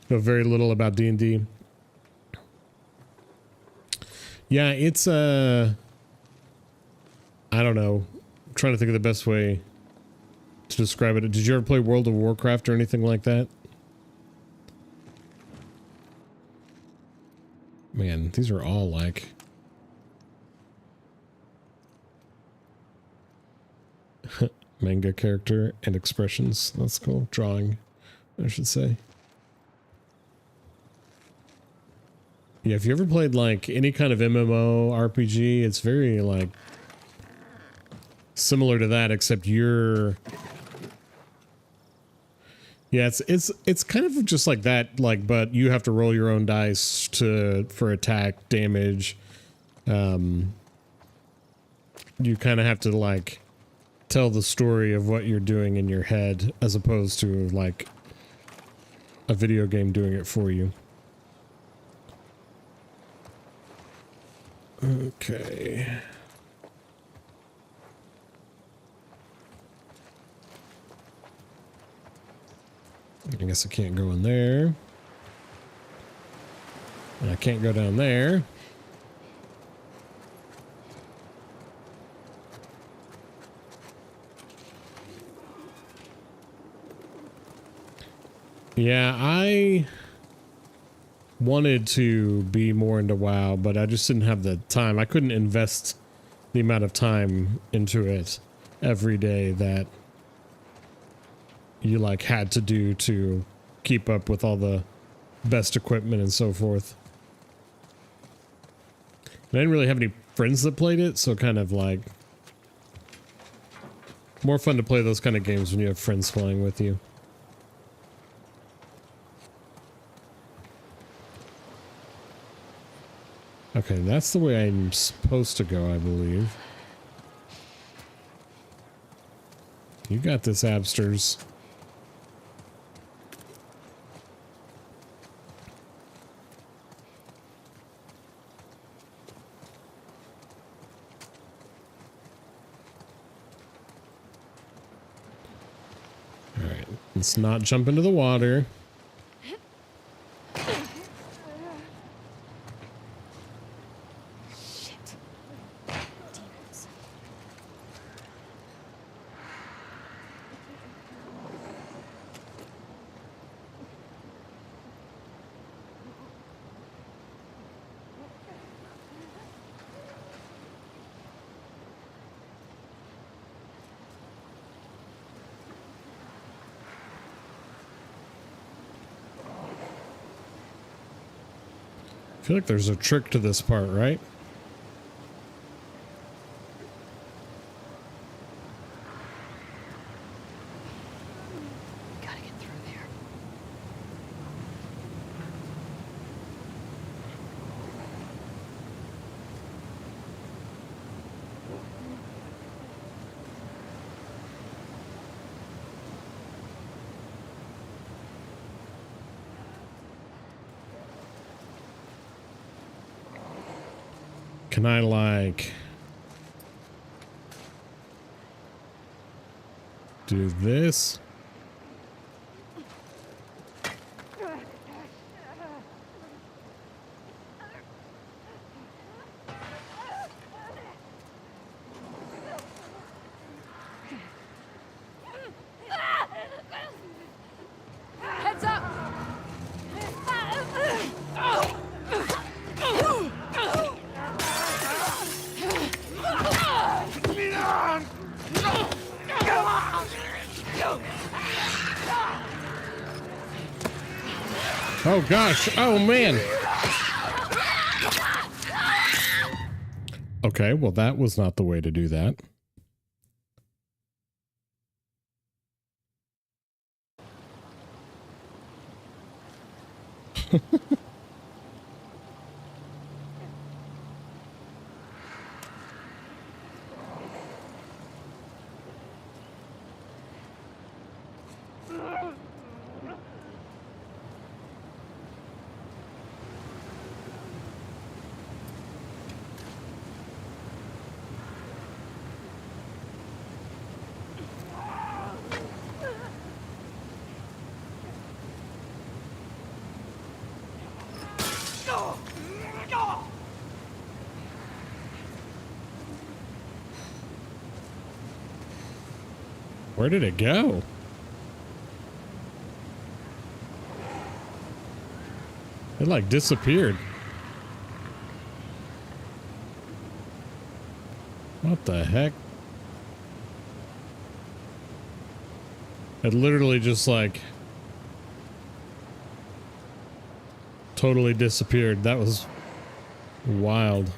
S1: Know very little about D&D. Yeah, it's I don't know. I'm trying to think of the best way to describe it. Did you ever play World of Warcraft or anything like that? Man, these are all like manga character and expressions. That's cool. Drawing, I should say. Yeah, if you ever played like any kind of MMO RPG, it's very like similar to that, except you're yeah, it's kind of just like that, like, but you have to roll your own dice for attack, damage. You kind of have to like tell the story of what you're doing in your head as opposed to like a video game doing it for you. Okay. I guess I can't go in there. And I can't go down there. Yeah, wanted to be more into WoW, but I just didn't have the time. I couldn't invest the amount of time into it every day that you like had to do to keep up with all the best equipment and so forth. I didn't really have any friends that played it, so kind of like more fun to play those kind of games when you have friends playing with you. Okay, that's the way I'm supposed to go, I believe. You got this, Absters. Alright, let's not jump into the water. I feel like there's a trick to this part, right?
S2: Gotta get through there.
S1: Can I like do this?
S7: Heads up!
S1: Oh gosh, oh man. Okay, well that was not the way to do that. Where did it go? It like disappeared. What the heck? It literally just like totally disappeared. That was wild.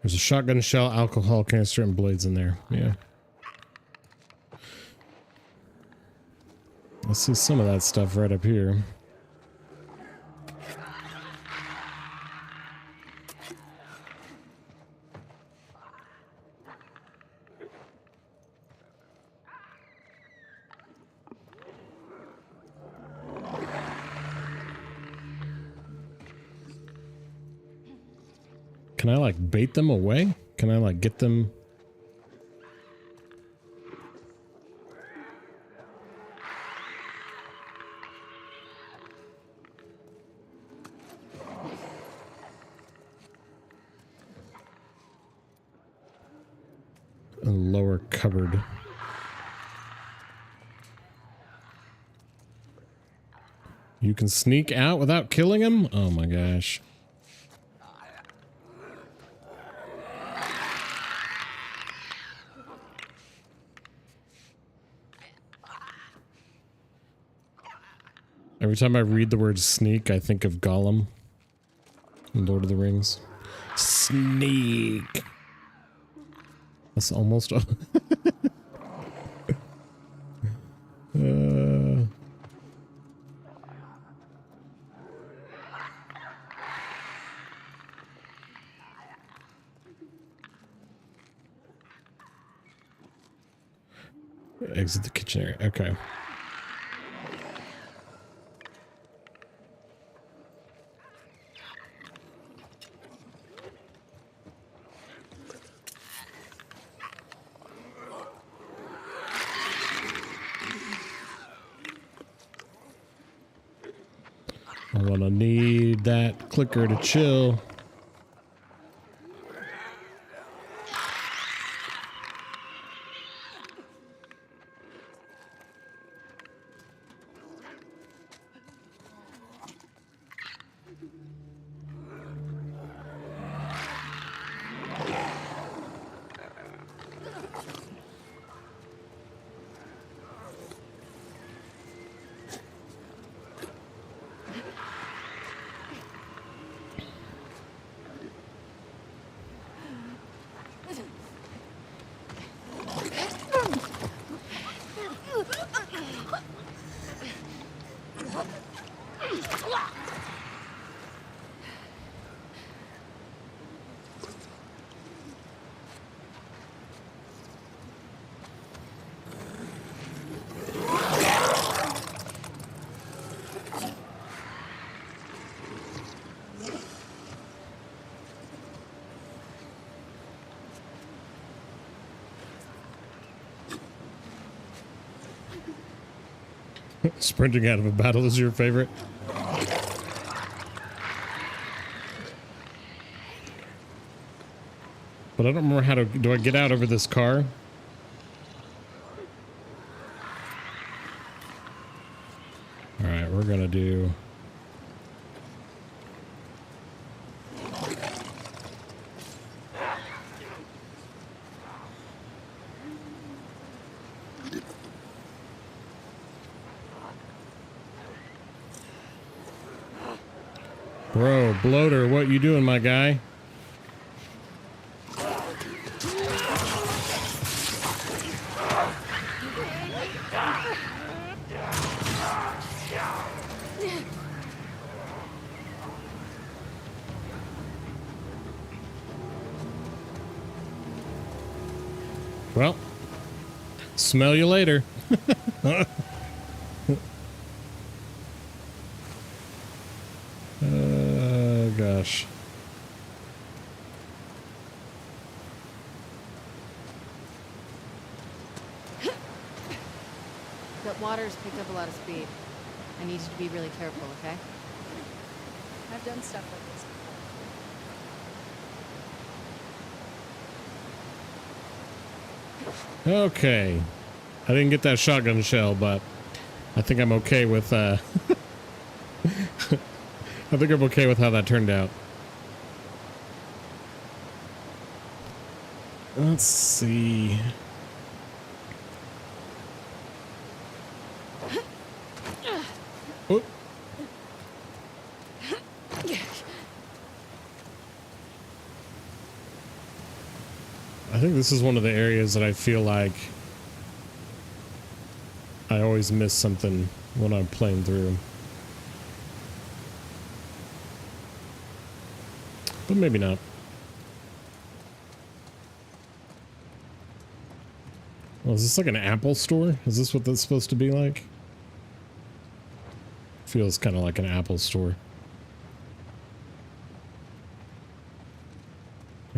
S1: There's a shotgun shell, alcohol canister, and blades in there. Yeah. I see some of that stuff right up here. Can I like bait them away? Can I like get them? A lower cupboard. You can sneak out without killing him? Oh my gosh. Every time I read the word sneak, I think of Gollum in Lord of the Rings. Sneak. That's almost... Exit the kitchen area. Okay. I'm gonna need that clicker to chill. Sprinting out of a battle is your favorite? But I don't remember how to... Do I get out over this car? Alright, we're gonna do... Bro, bloater, what you doing, my guy? Well, smell you later. Gosh.
S2: That water's picked up a lot of speed. I need you to be really careful, okay?
S7: I've done stuff like this.
S1: Okay. I didn't get that shotgun shell, but I think I'm okay with, I think I'm okay with how that turned out. Let's see. Oh. I think this is one of the areas that I feel like I always miss something when I'm playing through. But maybe not. Well, is this like an Apple store? Is this what that's supposed to be like? Feels kind of like an Apple store.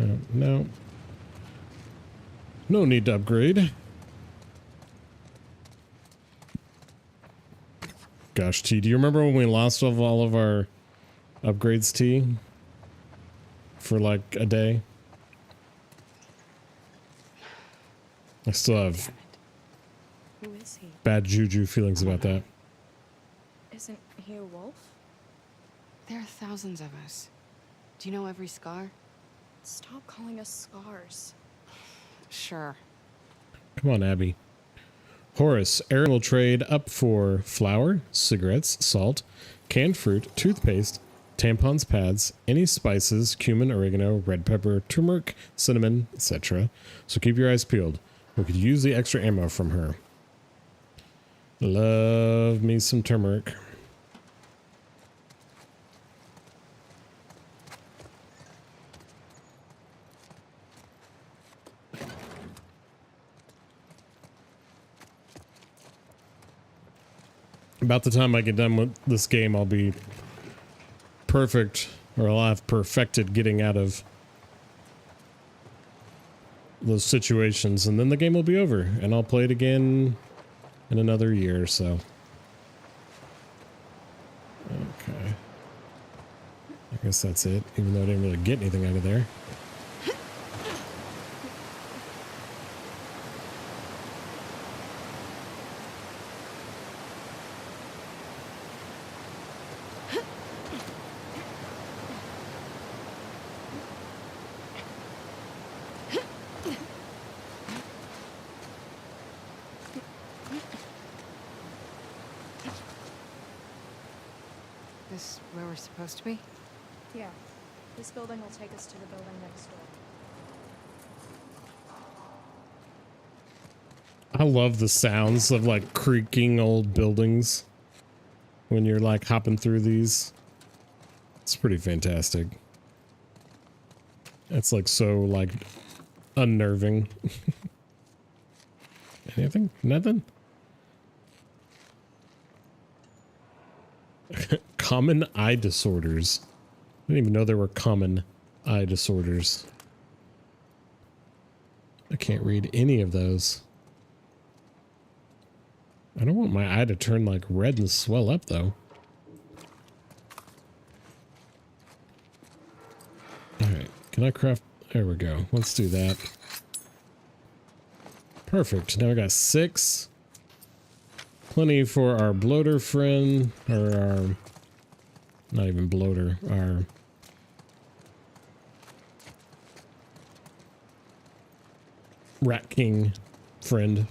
S1: No, no. No need to upgrade. Gosh, T, do you remember when we lost all of our upgrades, T? For like a day? I still have
S7: Who is he?
S1: bad juju feelings about that.
S7: Isn't he a wolf?
S2: There are thousands of us. Do you know every scar?
S7: Stop calling us scars.
S2: Sure.
S1: Come on, Abby. Horace, Aaron will trade up for flour, cigarettes, salt, canned fruit, toothpaste, tampons, pads, any spices, cumin, oregano, red pepper, turmeric, cinnamon, etc. So keep your eyes peeled. We could use the extra ammo from her. Love me some turmeric. About the time I get done with this game, I'll be perfect, or I'll have perfected getting out of those situations, and then the game will be over, and I'll play it again in another year or so. Okay. I guess that's it, even though I didn't really get anything out of there.
S2: This where we're supposed to be?
S7: Yeah. This building will take us to the building next door.
S1: I love the sounds of like creaking old buildings when you're like hopping through these. It's pretty fantastic. It's like so like unnerving. Anything? Nothing? Common eye disorders. I didn't even know there were common eye disorders. I can't read any of those. I don't want my eye to turn like red and swell up though. Alright, can I craft? There we go. Let's do that. Perfect. Now we got 6. Plenty for our bloater friend, or our, not even bloater, our Rat King friend.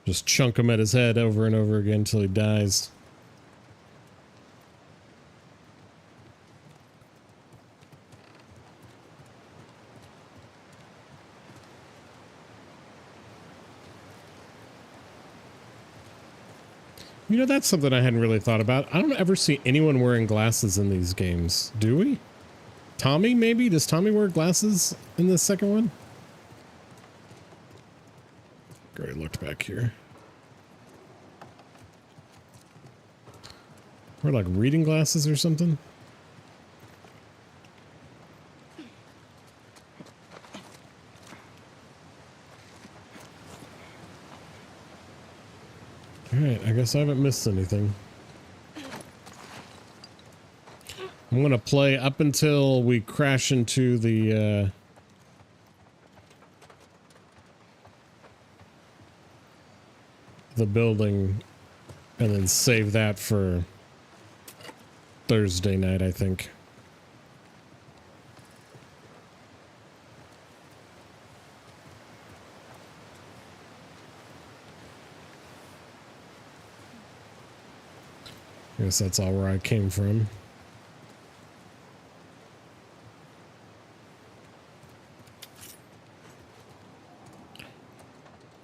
S1: Just chunk him at his head over and over again until he dies. You know, that's something I hadn't really thought about. I don't ever see anyone wearing glasses in these games. Do we? Tommy, maybe? Does Tommy wear glasses in the second one? Already looked back here. Or like reading glasses or something? Alright, I guess I haven't missed anything. I'm gonna play up until we crash into the building and then save that for Thursday night, I think. I guess that's all where I came from.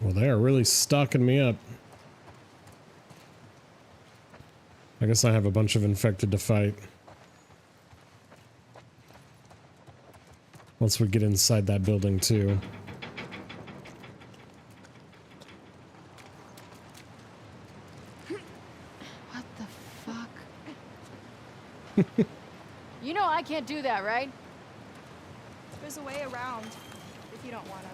S1: Well, they are really stocking me up. I guess I have a bunch of infected to fight. Once we get inside that building too.
S2: know I can't do that, right?
S7: There's a way around if you don't want to.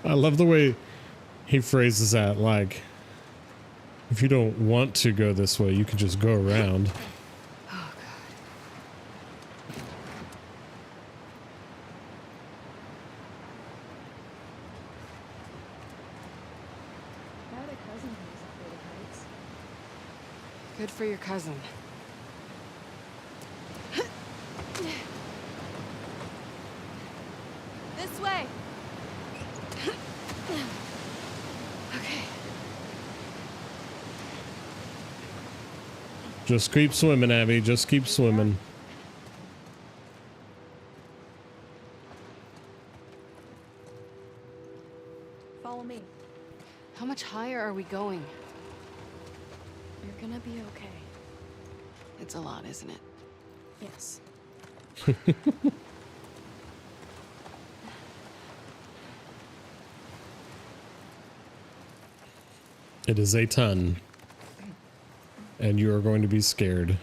S1: I love the way he phrases that, like, if you don't want to go this way, you can just go around.
S2: Oh, God.
S7: I had a cousin who was afraid of heights.
S2: Good for your cousin.
S7: This way!
S2: Okay.
S1: Just keep swimming, Abby. Just keep swimming.
S7: Follow me.
S2: How much higher are we going?
S7: You're gonna be okay.
S2: It's a lot, isn't it?
S7: Yes.
S1: It is a ton. And you are going to be scared.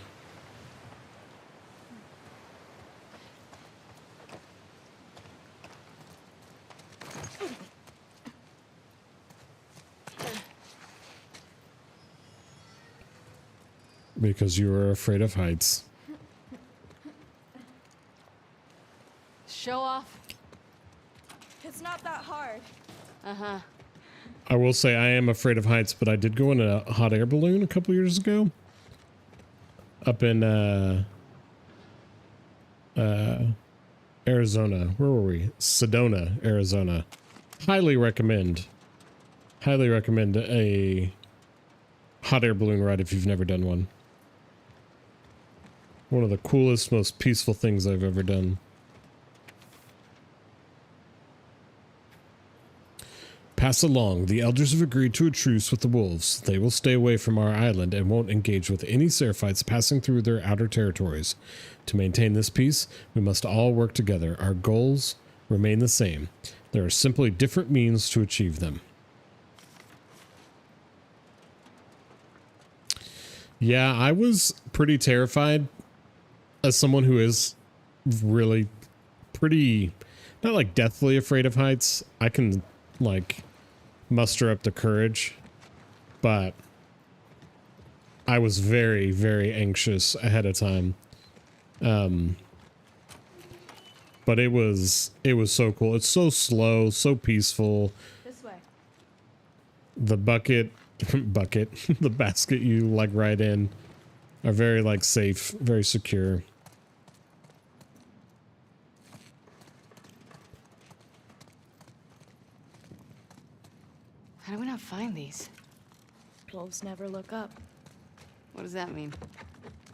S1: Because you are afraid of heights.
S2: Show off.
S7: It's not that hard.
S2: Uh-huh.
S1: I will say I am afraid of heights, but I did go in a hot air balloon a couple years ago. Up in Arizona. Where were we? Sedona, Arizona. Highly recommend a hot air balloon ride if you've never done one. One of the coolest, most peaceful things I've ever done. Pass along. The elders have agreed to a truce with the wolves. They will stay away from our island and won't engage with any Seraphites passing through their outer territories. To maintain this peace, we must all work together. Our goals remain the same. There are simply different means to achieve them. Yeah, I was pretty terrified as someone who is really pretty, not like deathly afraid of heights. I can like muster up the courage, but I was very, very anxious ahead of time. But it was so cool. It's so slow, so peaceful.
S7: This way.
S1: The bucket, the basket you like ride in are very like safe, very secure.
S2: How do we not find these?
S7: Wolves never look up.
S2: What does that mean?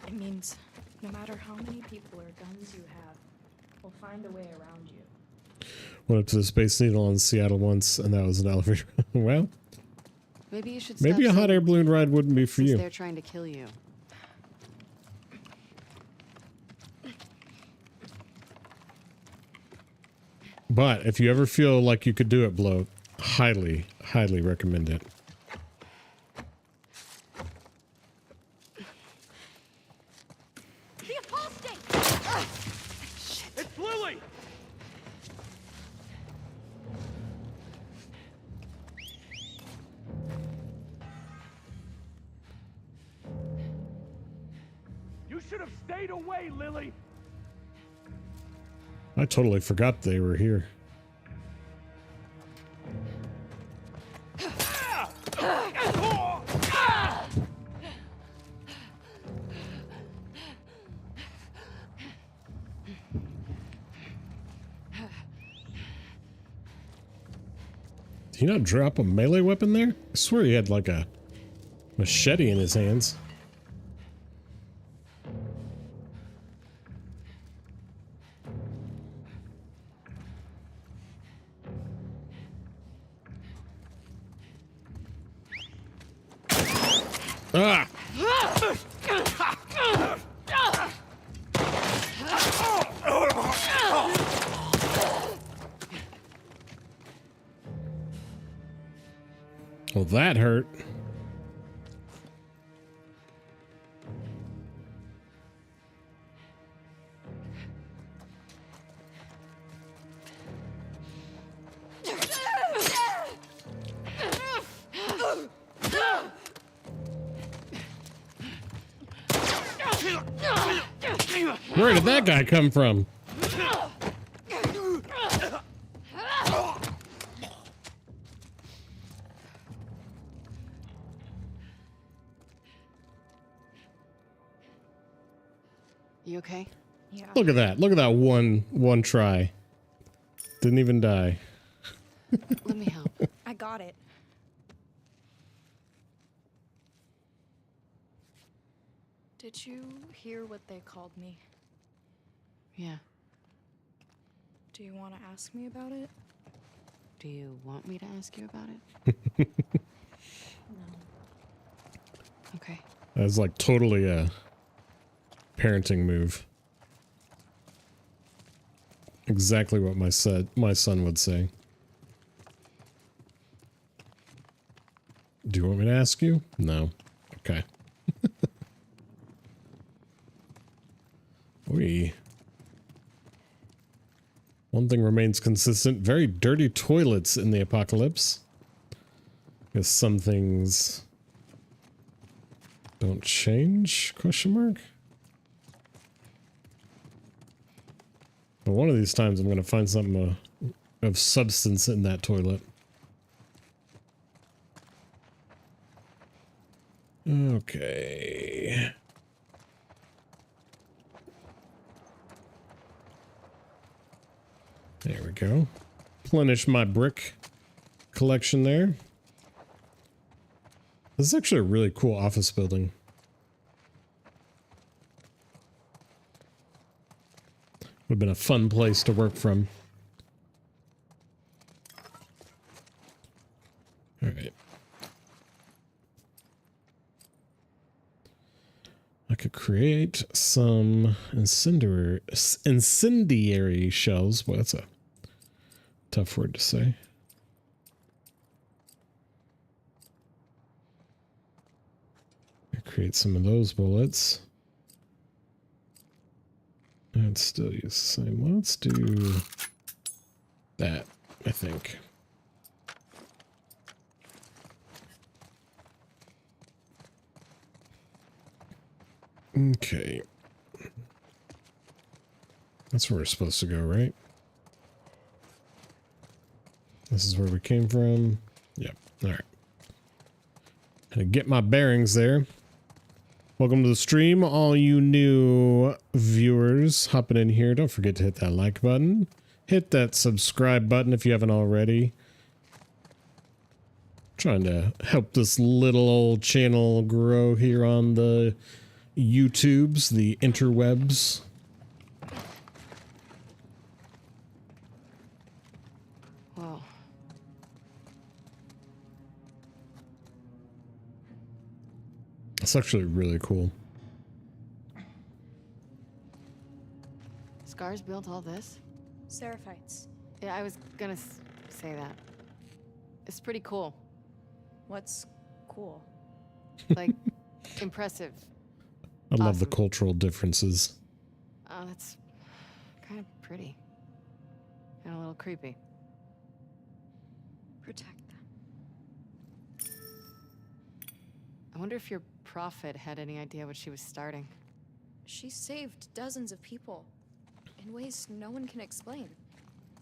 S7: It means no matter how many people or guns you have, we'll find a way around you.
S1: Went up to the Space Needle in Seattle once, and that was an elevator. Well,
S2: Maybe you should
S1: maybe a
S2: stop
S1: hot air
S2: saying
S1: balloon ride wouldn't be for
S2: since
S1: you.
S2: they're trying to kill you.
S1: But if you ever feel like you could do it, Bloat, highly, highly recommend it.
S5: The apostate!
S4: It's Lily! You should have stayed away, Lily!
S1: I totally forgot they were here. Did he not drop a melee weapon there? I swear he had like a machete in his hands. Ah! Well, that hurt. Where did that guy come from?
S2: You okay?
S7: Yeah.
S1: Look at that. Look at that one try. Didn't even die.
S2: Let me help.
S7: I got it. Did you hear what they called me?
S2: Yeah.
S7: Do you want to ask me about it?
S2: Do you want me to ask you about it?
S7: No.
S2: Okay.
S1: That's like totally a parenting move. Exactly what my son would say. Do you want me to ask you? No. Okay. One thing remains consistent. Very dirty toilets in the apocalypse. Because some things don't change? Question mark? But one of these times I'm going to find something of substance in that toilet. Okay. There we go. Replenish my brick collection there. This is actually a really cool office building. Would have been a fun place to work from. All right. I could create some incendiary shells. Boy, that's a tough word to say. Create some of those bullets. And still use the same. Let's do that, I think. Okay. That's where we're supposed to go, right? This is where we came from. Yep. All right. Gonna get my bearings there. Welcome to the stream, all you new viewers hopping in here. Don't forget to hit that like button. Hit that subscribe button if you haven't already. Trying to help this little old channel grow here on the YouTubes, the interwebs.
S2: Whoa.
S1: It's actually really cool.
S2: Scars built all this?
S7: Seraphites.
S2: Yeah, I was gonna say that. It's pretty cool.
S7: What's cool?
S2: Like, impressive.
S1: I love the
S2: Awesome.
S1: cultural differences.
S2: Oh, that's kind of pretty. And a little creepy.
S6: Protect them.
S2: I wonder if your prophet had any idea what she was starting.
S7: She saved dozens of people in ways no one can explain.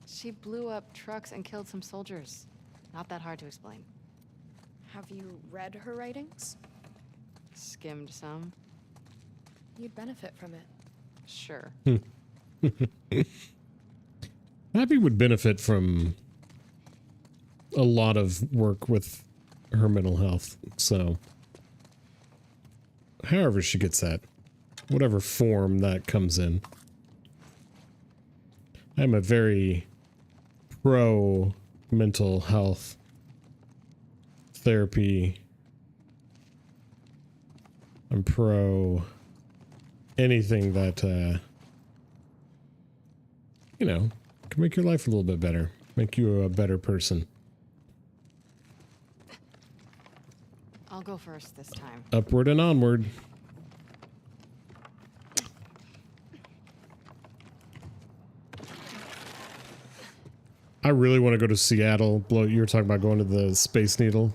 S2: She blew up trucks and killed some soldiers. Not that hard to explain.
S7: Have you read her writings?
S2: Skimmed some.
S7: You'd benefit from it.
S2: Sure.
S1: Abby would benefit from a lot of work with her mental health, so however she gets that, whatever form that comes in. I'm a very pro mental health therapy. I'm pro anything that, you know, can make your life a little bit better, make you a better person.
S2: I'll go first this time.
S1: Upward and onward. I really want to go to Seattle. You were talking about going to the Space Needle.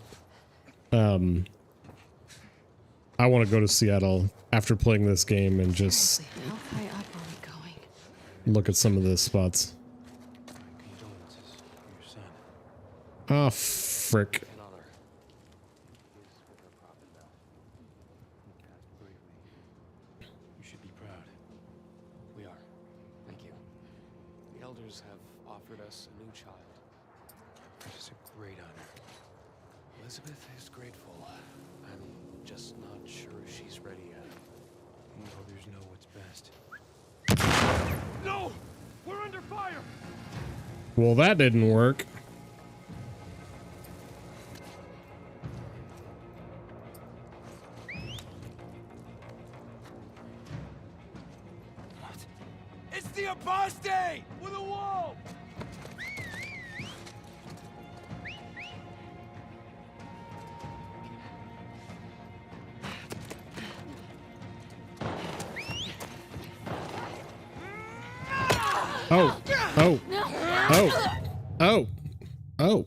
S1: I want to go to Seattle after playing this game and just
S2: Seriously, how high up are we going?
S1: look at some of the spots.
S4: Condolences for your son.
S1: Ah, frick.
S4: Another. He is with her prophet now. He passed bravely. You should be proud.
S8: We are. Thank you. The elders have offered us a new child.
S4: This is a great honor.
S8: Elizabeth is grateful. I'm just not sure she's ready yet.
S4: You elders know what's best. No! We're under fire!
S1: Well, that didn't work.
S4: What? It's the apostate! With a wall!
S1: Oh, oh, oh, oh, oh.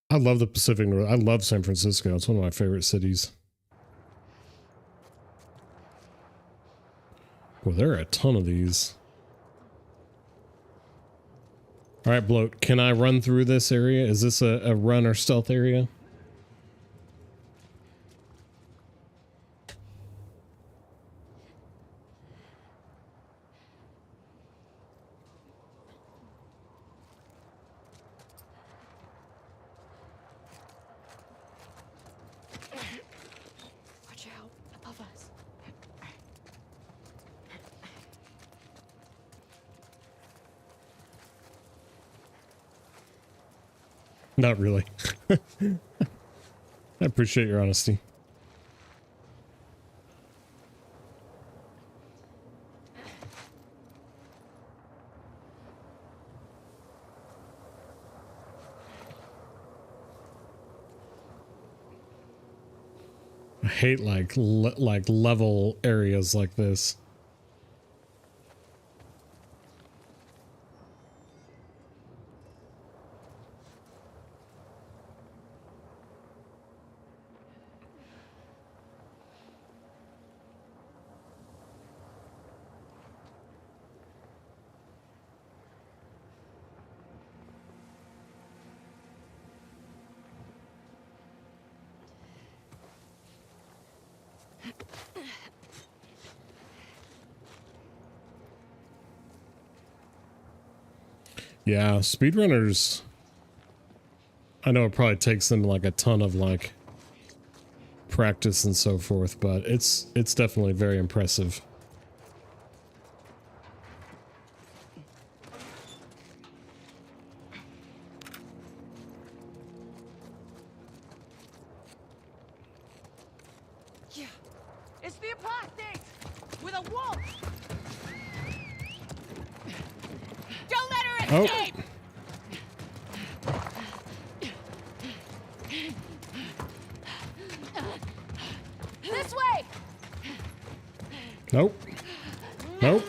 S1: I love the Pacific North. I love San Francisco. It's one of my favorite cities. Well, there are a ton of these. All right, Bloat, can I run through this area? Is this a run or stealth area?
S2: Watch out, above us.
S1: Not really. I appreciate your honesty. I hate like level areas like this. Yeah, speedrunners, I know it probably takes them like a ton of like practice and so forth, but it's definitely very impressive.
S9: Yeah, it's the apostate with a wolf. Don't let her
S1: Oh.
S9: escape. This way.
S1: Nope. Nope.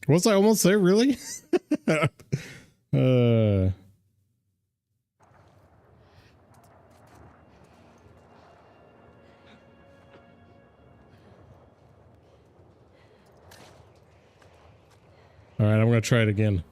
S1: Was I almost there, really? All right, I'm going to try it again.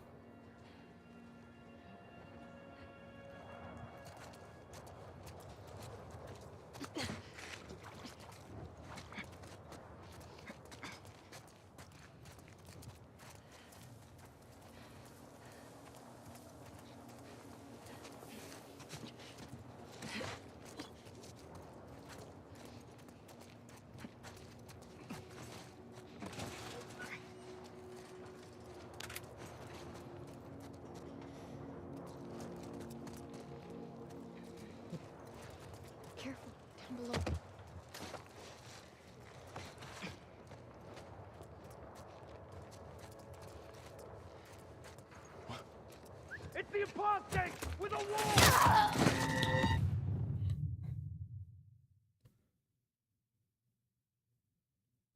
S9: the apostate with a wall!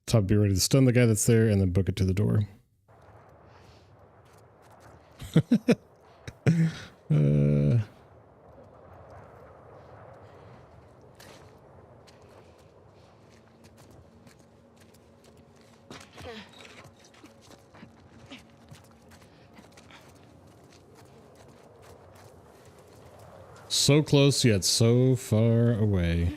S1: Top, be ready to stun the guy that's there and then book it to the door. So close yet so far away.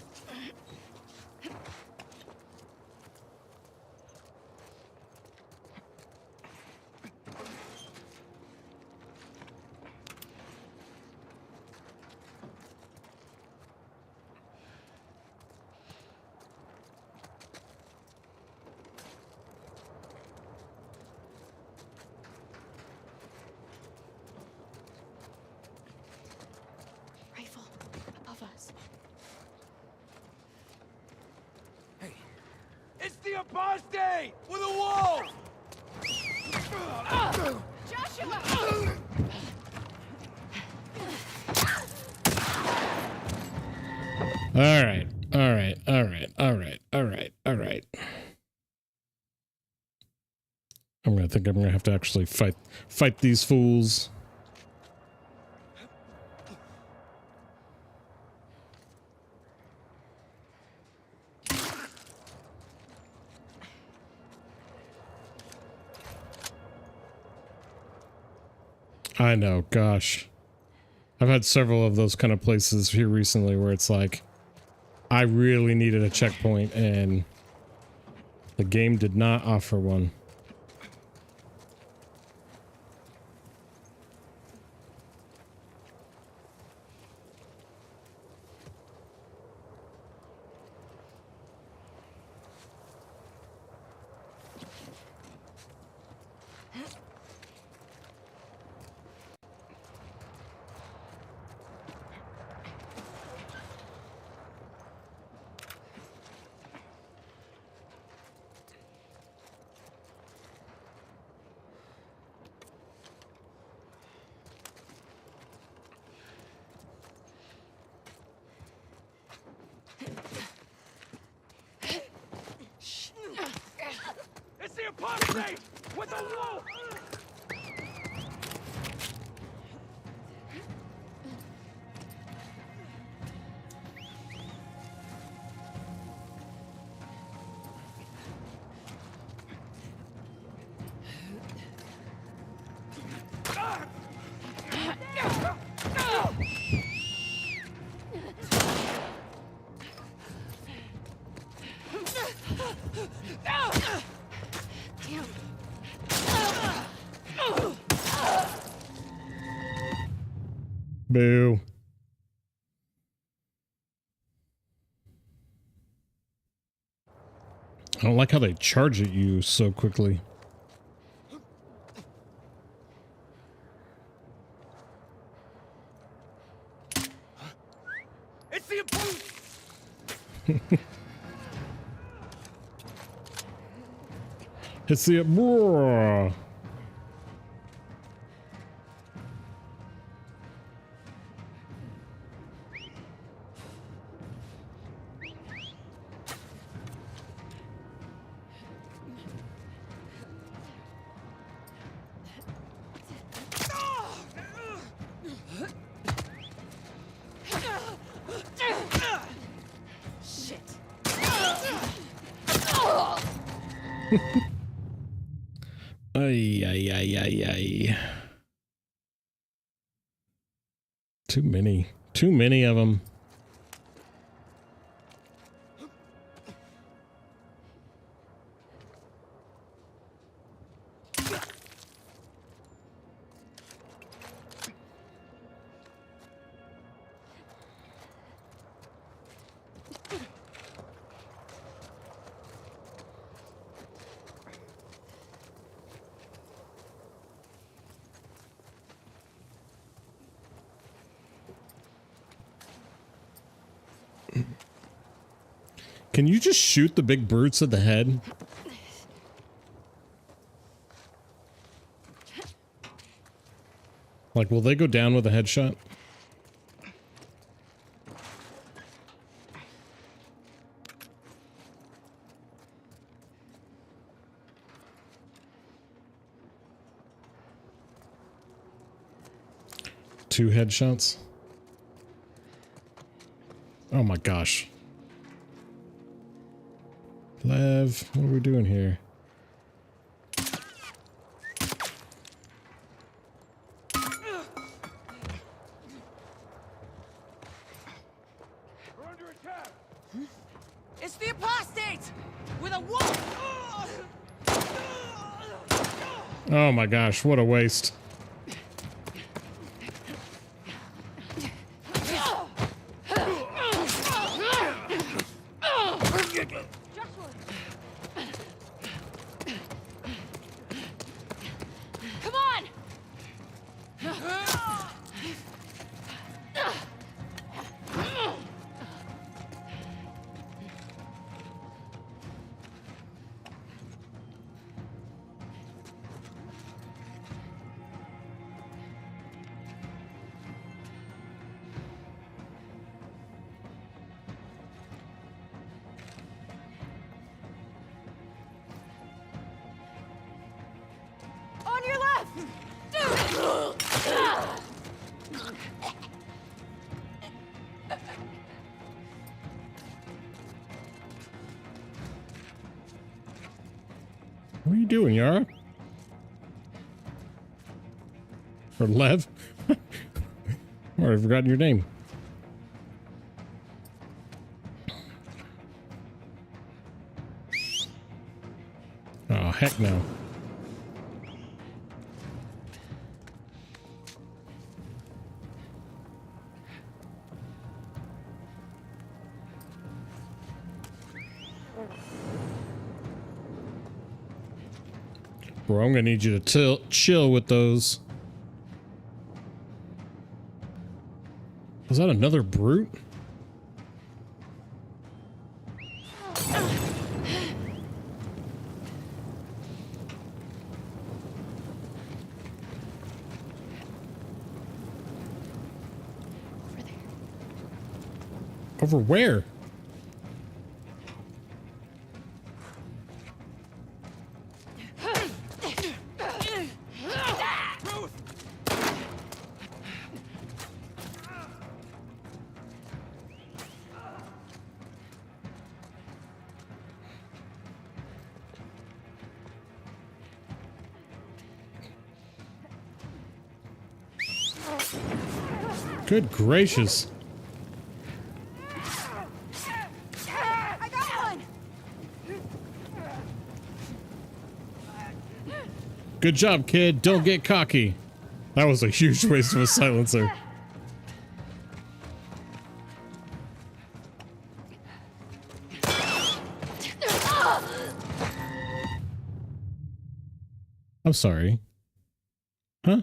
S7: Rifle above us.
S9: Hey, it's the apostate with a wall!
S7: Joshua!
S1: All right. All right. All right. All right. All right. All right. I'm gonna have to actually fight these fools. I know, gosh. I've had several of those kind of places here recently where it's like, I really needed a checkpoint and the game did not offer one.
S9: It's the apostate with a wall!
S1: Boo. I don't like how they charge at you so quickly.
S9: It's the apostate!
S1: It's the Bruh.
S7: Shit.
S1: Ay, ay, ay, ay, ay. Too many. Too many of them. Can you just shoot the big brutes at the head? Like, will they go down with a headshot? Two headshots? Oh my gosh. Lev, what are we doing here?
S9: We're under attack!
S10: It's the apostate! With a wolf!
S1: Oh my gosh, what a waste.
S10: Come on! On your left!
S1: What are you doing, Yara? Or Lev? I've already forgotten your name. Oh, heck no. Bro, I'm gonna need you to chill with those. Was that another brute? Over where? Good gracious.
S10: I got one!
S1: Good job, kid. Don't get cocky. That was a huge waste of a silencer. I'm sorry. Huh?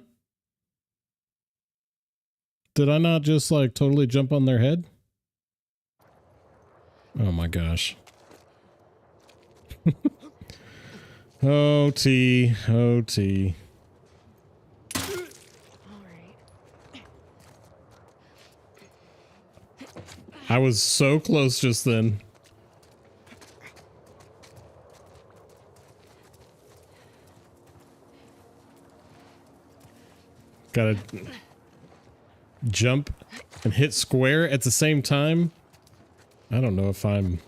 S1: Did I not just like totally jump on their head? Oh my gosh. OT, OT. I was so close just then. Gotta jump and hit square at the same time. I don't know if I'm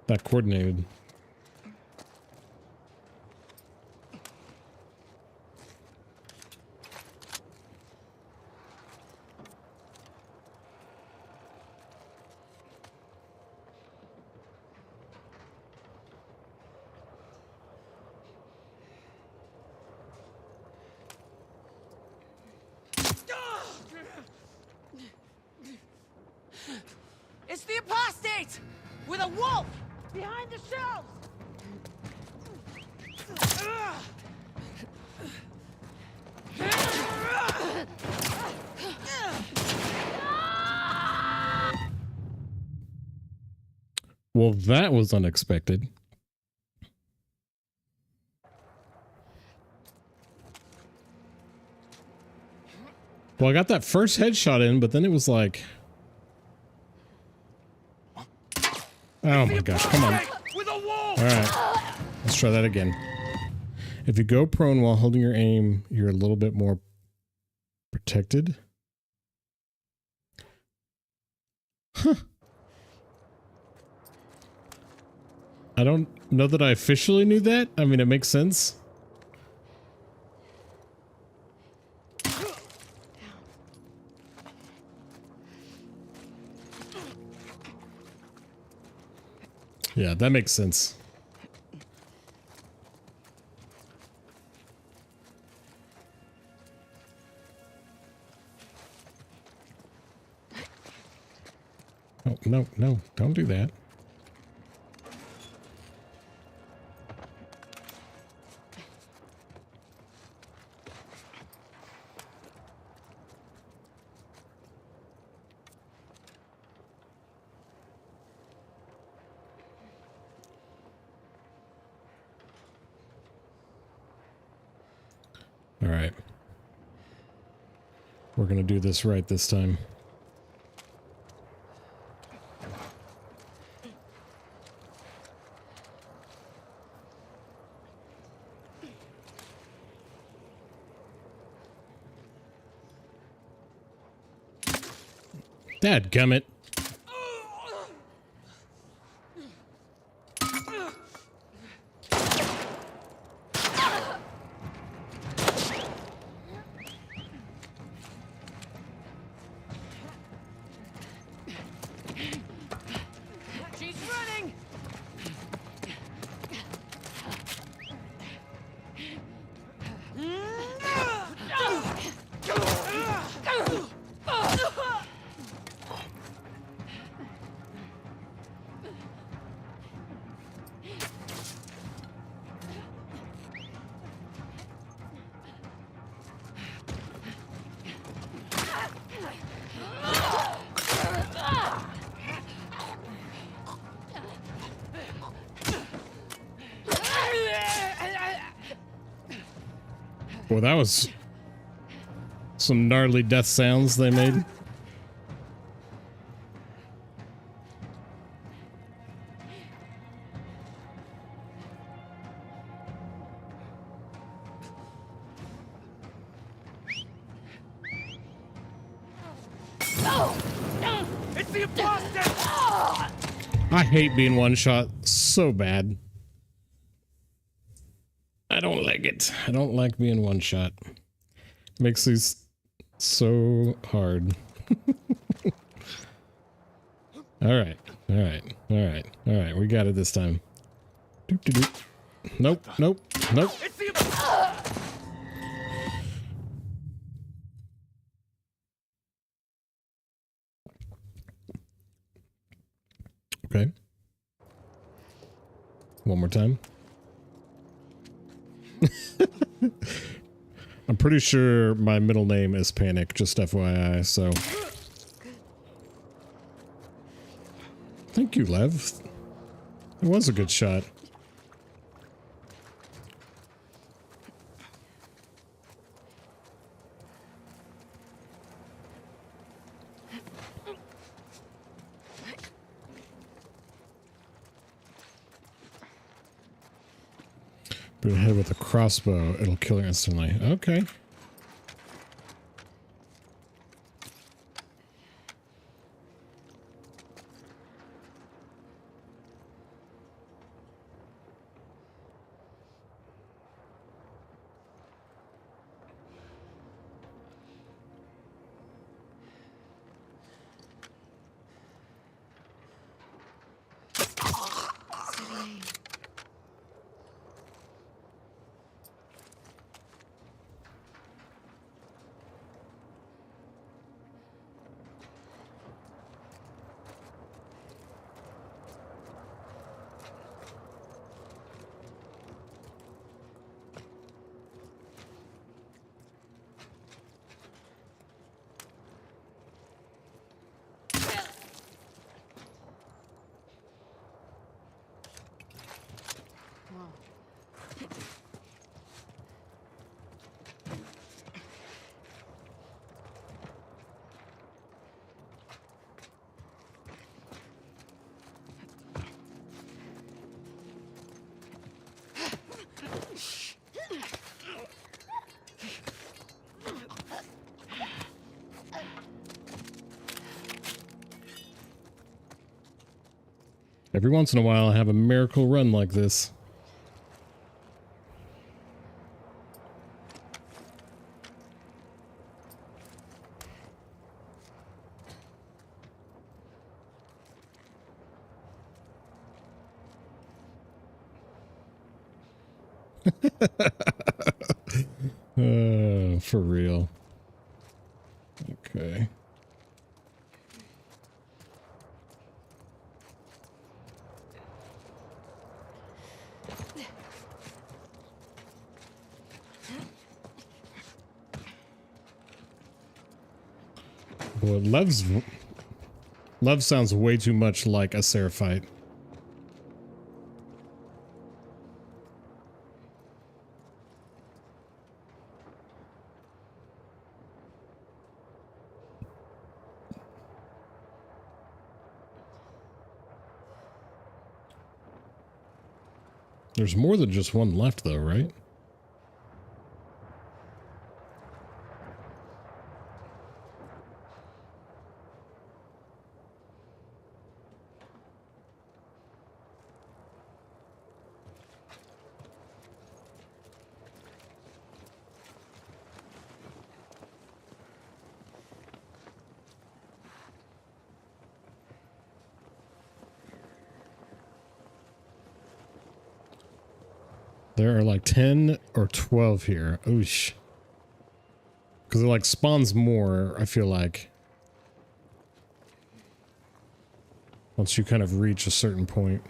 S1: that coordinated.
S10: It's the apostate! With a wolf! Behind the shelves!
S1: Well, that was unexpected. Well, I got that first headshot in, but then it was like... Oh my gosh, come on. Alright, let's try that again. If you go prone while holding your aim, you're a little bit more protected. Huh. I don't know that I officially knew that. I mean, it makes sense. Yeah, that makes sense. Oh, no, no, don't do that. All right. We're going to do this right this time. Dadgummit.
S10: She's running!
S1: Well, that was some gnarly death sounds they made.
S9: It's the imposter!
S1: I hate being one shot so bad. I don't like it. I don't like being one shot. Makes these so hard. All right. All right. All right. All right. We got it this time. Doop, doop, doop. Nope. Nope. Nope.
S9: It's the
S1: Okay. One more time. I'm pretty sure my middle name is Panic, just FYI, so. Thank you, Lev. It was a good shot. But hit with a crossbow, it'll kill her instantly. Okay. Every once in a while, I have a miracle run like this. For real. Okay. Boy, Lev sounds way too much like a Seraphite. There's more than just one left, though, right? There are like 10 or 12 here. Oosh. Because it like spawns more, I feel like. Once you kind of reach a certain point.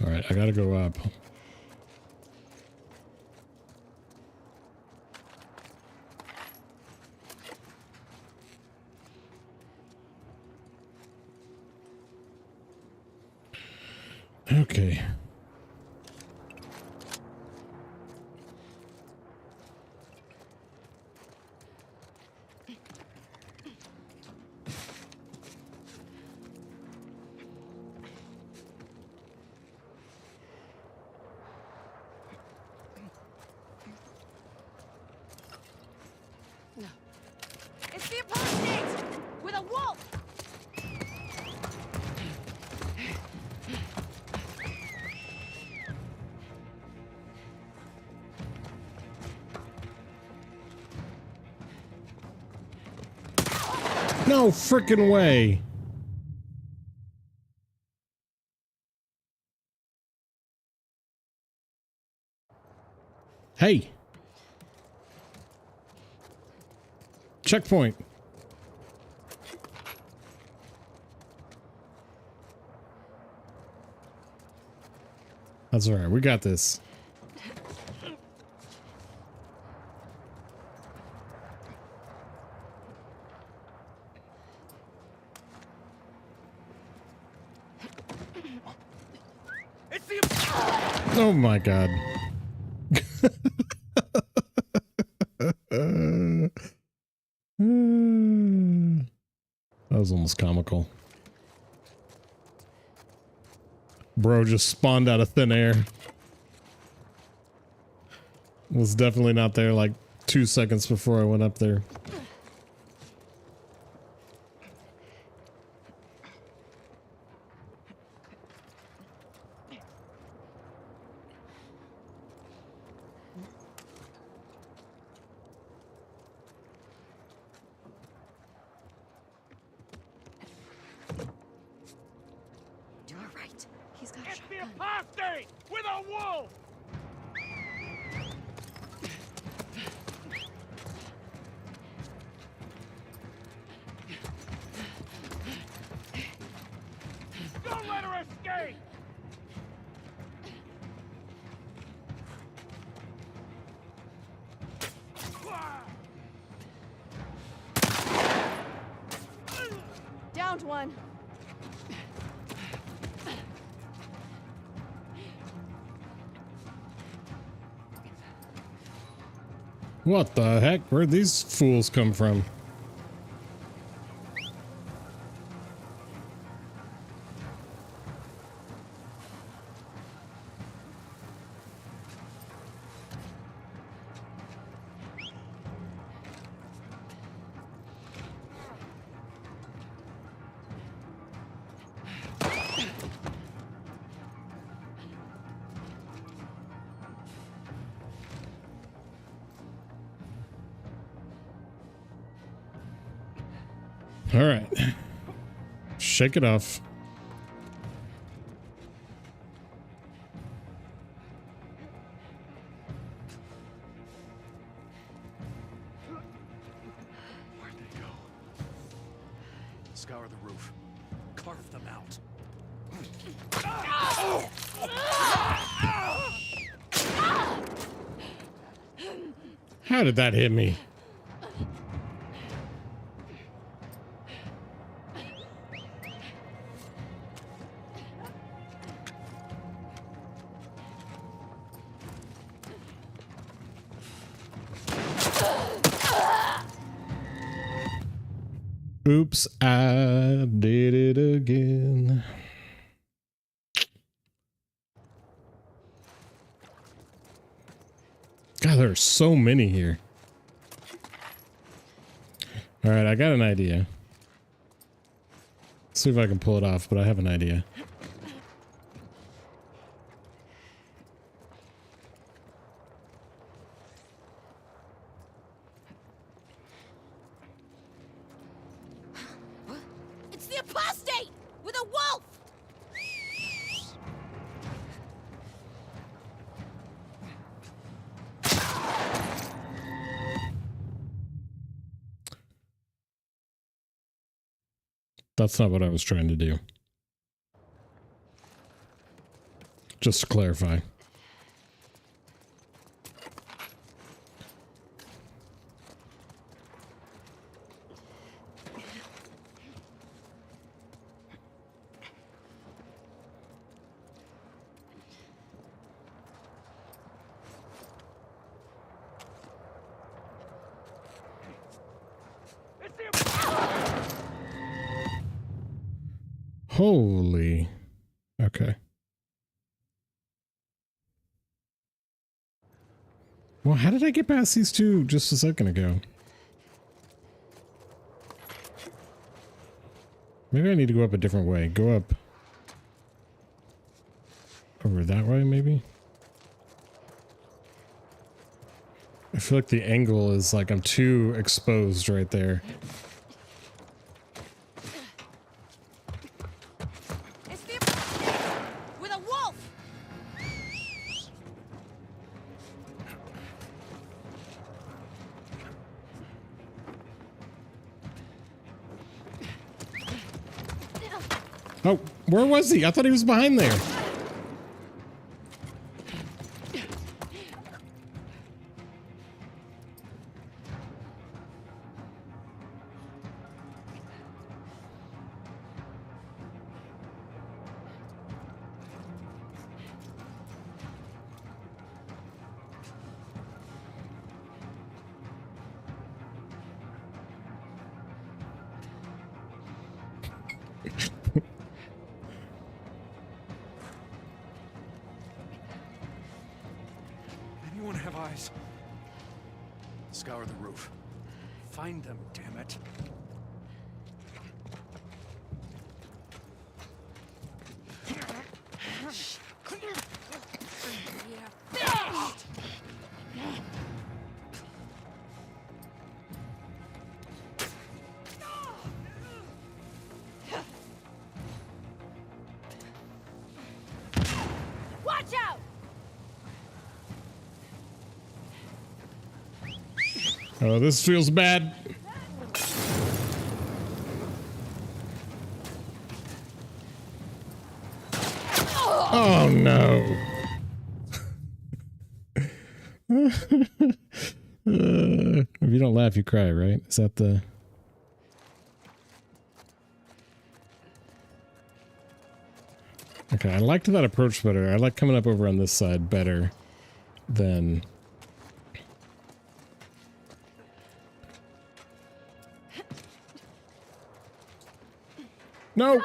S1: All right, I gotta go up. Okay.
S10: It's the apostate! With a wolf!
S1: No frickin' way. Hey. Checkpoint. That's all right. We got this. Oh my god. That was almost comical. Bro just spawned out of thin air. Was definitely not there like 2 seconds before I went up there.
S5: You're right. He's got a
S9: It's the
S5: shotgun.
S9: apostate! With a wolf! Don't let her escape!
S5: Found one.
S1: What the heck? Where'd these fools come from? All right. Shake it off.
S8: Where'd they go? Scour the roof. Carve them out.
S1: How did that hit me? Oops, I did it again. God, there are so many here. All right, I got an idea. Let's see if I can pull it off, but I have an idea.
S10: It's the apostate with a wolf!
S1: That's not what I was trying to do. Just to clarify. Holy. Okay. Well, how did I get past these two just a second ago? Maybe I need to go up a different way. Go up over that way, maybe? I feel like the angle is like I'm too exposed right there.
S10: It's the apostate with a wolf!
S1: Oh, where was he? I thought he was behind there.
S8: Anyone have eyes? Scour the roof. Find them, damn it.
S10: Watch out!
S1: Oh, this feels bad. Oh no. If you don't laugh, you cry, right? Is that the... Okay, I liked that approach better. I like coming up over on this side better than... No!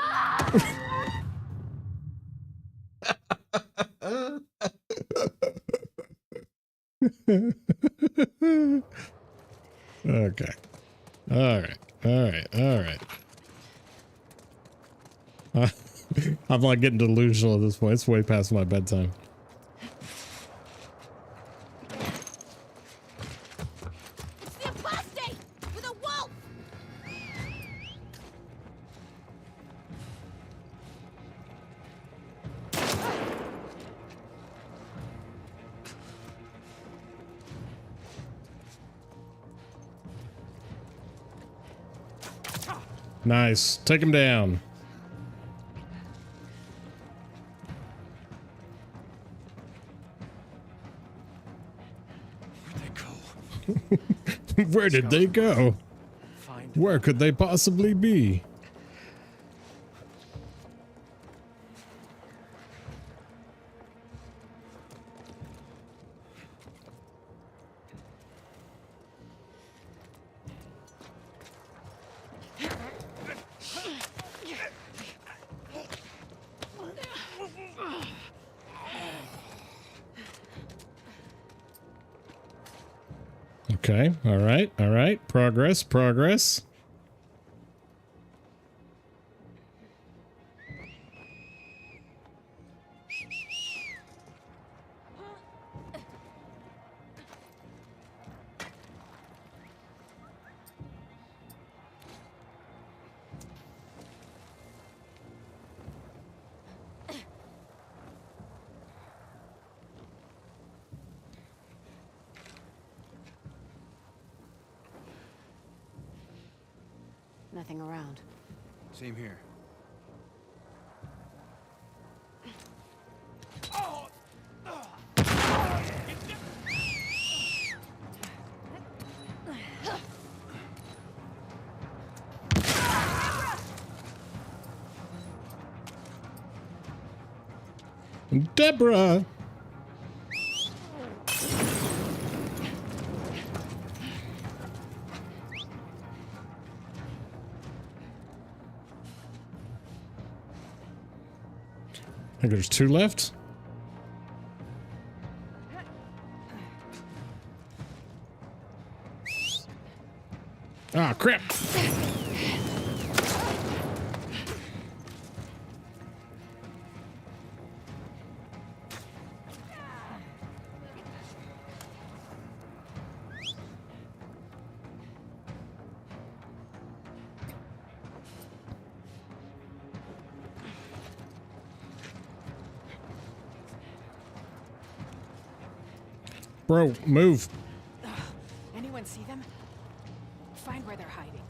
S1: Okay. Alright. Alright. Alright. I'm like getting delusional at this point. It's way past my bedtime.
S10: It's the apostate with a wolf.
S1: Nice. Take him down. Where did they go? Where could they possibly be? Okay, all right. Progress, progress.
S2: Nothing around.
S9: Same here.
S1: Deborah! I think there's 2 left. Ah, crap! Bro, move.
S10: Anyone see them? Find where they're hiding.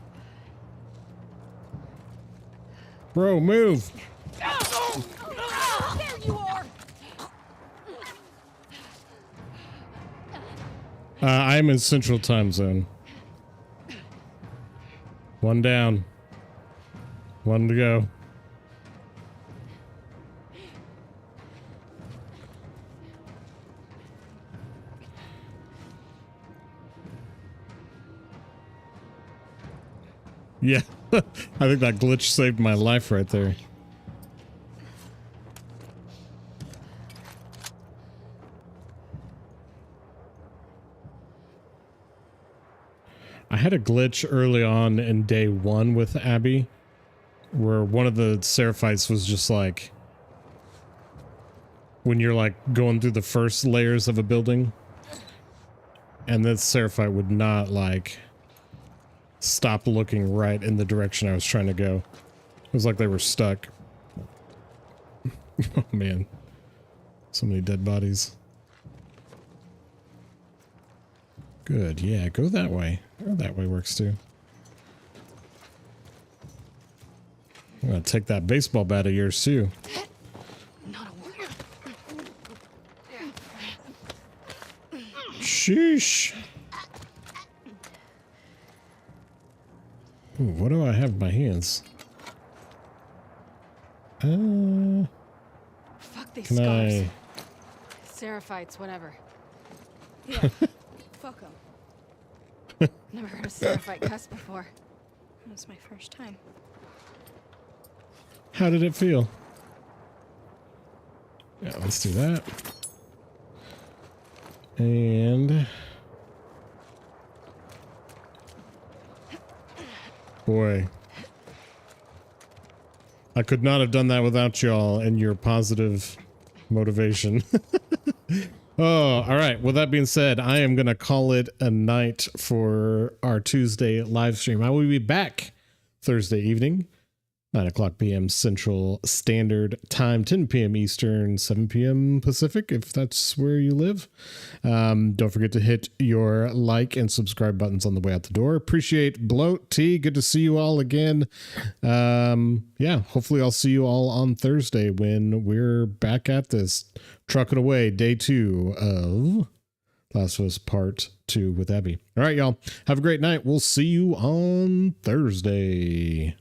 S1: Bro, move.
S10: There you are!
S1: I'm in Central Time Zone. 1 down. 1 to go. Yeah, I think that glitch saved my life right there. I had a glitch early on in day 1 with Abby, where one of the Seraphites was just like, when you're like going through the first layers of a building, and this Seraphite would not like stop looking right in the direction I was trying to go. It was like they were stuck. Oh man. So many dead bodies. Good, yeah, go that way. Oh, that way works too. I'm gonna take that baseball bat of yours too. Sheesh. Ooh, what do I have in my hands?
S2: Fuck these
S1: Can
S2: scars.
S1: I?
S2: Seraphites, whatever.
S7: Yeah. Fuck 'em.
S2: Never heard a seraphite cuss before.
S7: That was my first time.
S1: How did it feel? Yeah, let's do that. And boy, I could not have done that without y'all and your positive motivation. Oh, all right. With that being said, I am going to call it a night for our Tuesday live stream. I will be back Thursday evening, 9:00 p.m. Central Standard Time, 10 p.m. Eastern, 7 p.m. Pacific, if that's where you live. Don't forget to hit your like and subscribe buttons on the way out the door. Appreciate Bloat T. Good to see you all again. Yeah, hopefully I'll see you all on Thursday when we're back at this. Trucking away, day 2 of Last of Us Part 2 with Abby. All right, y'all. Have a great night. We'll see you on Thursday.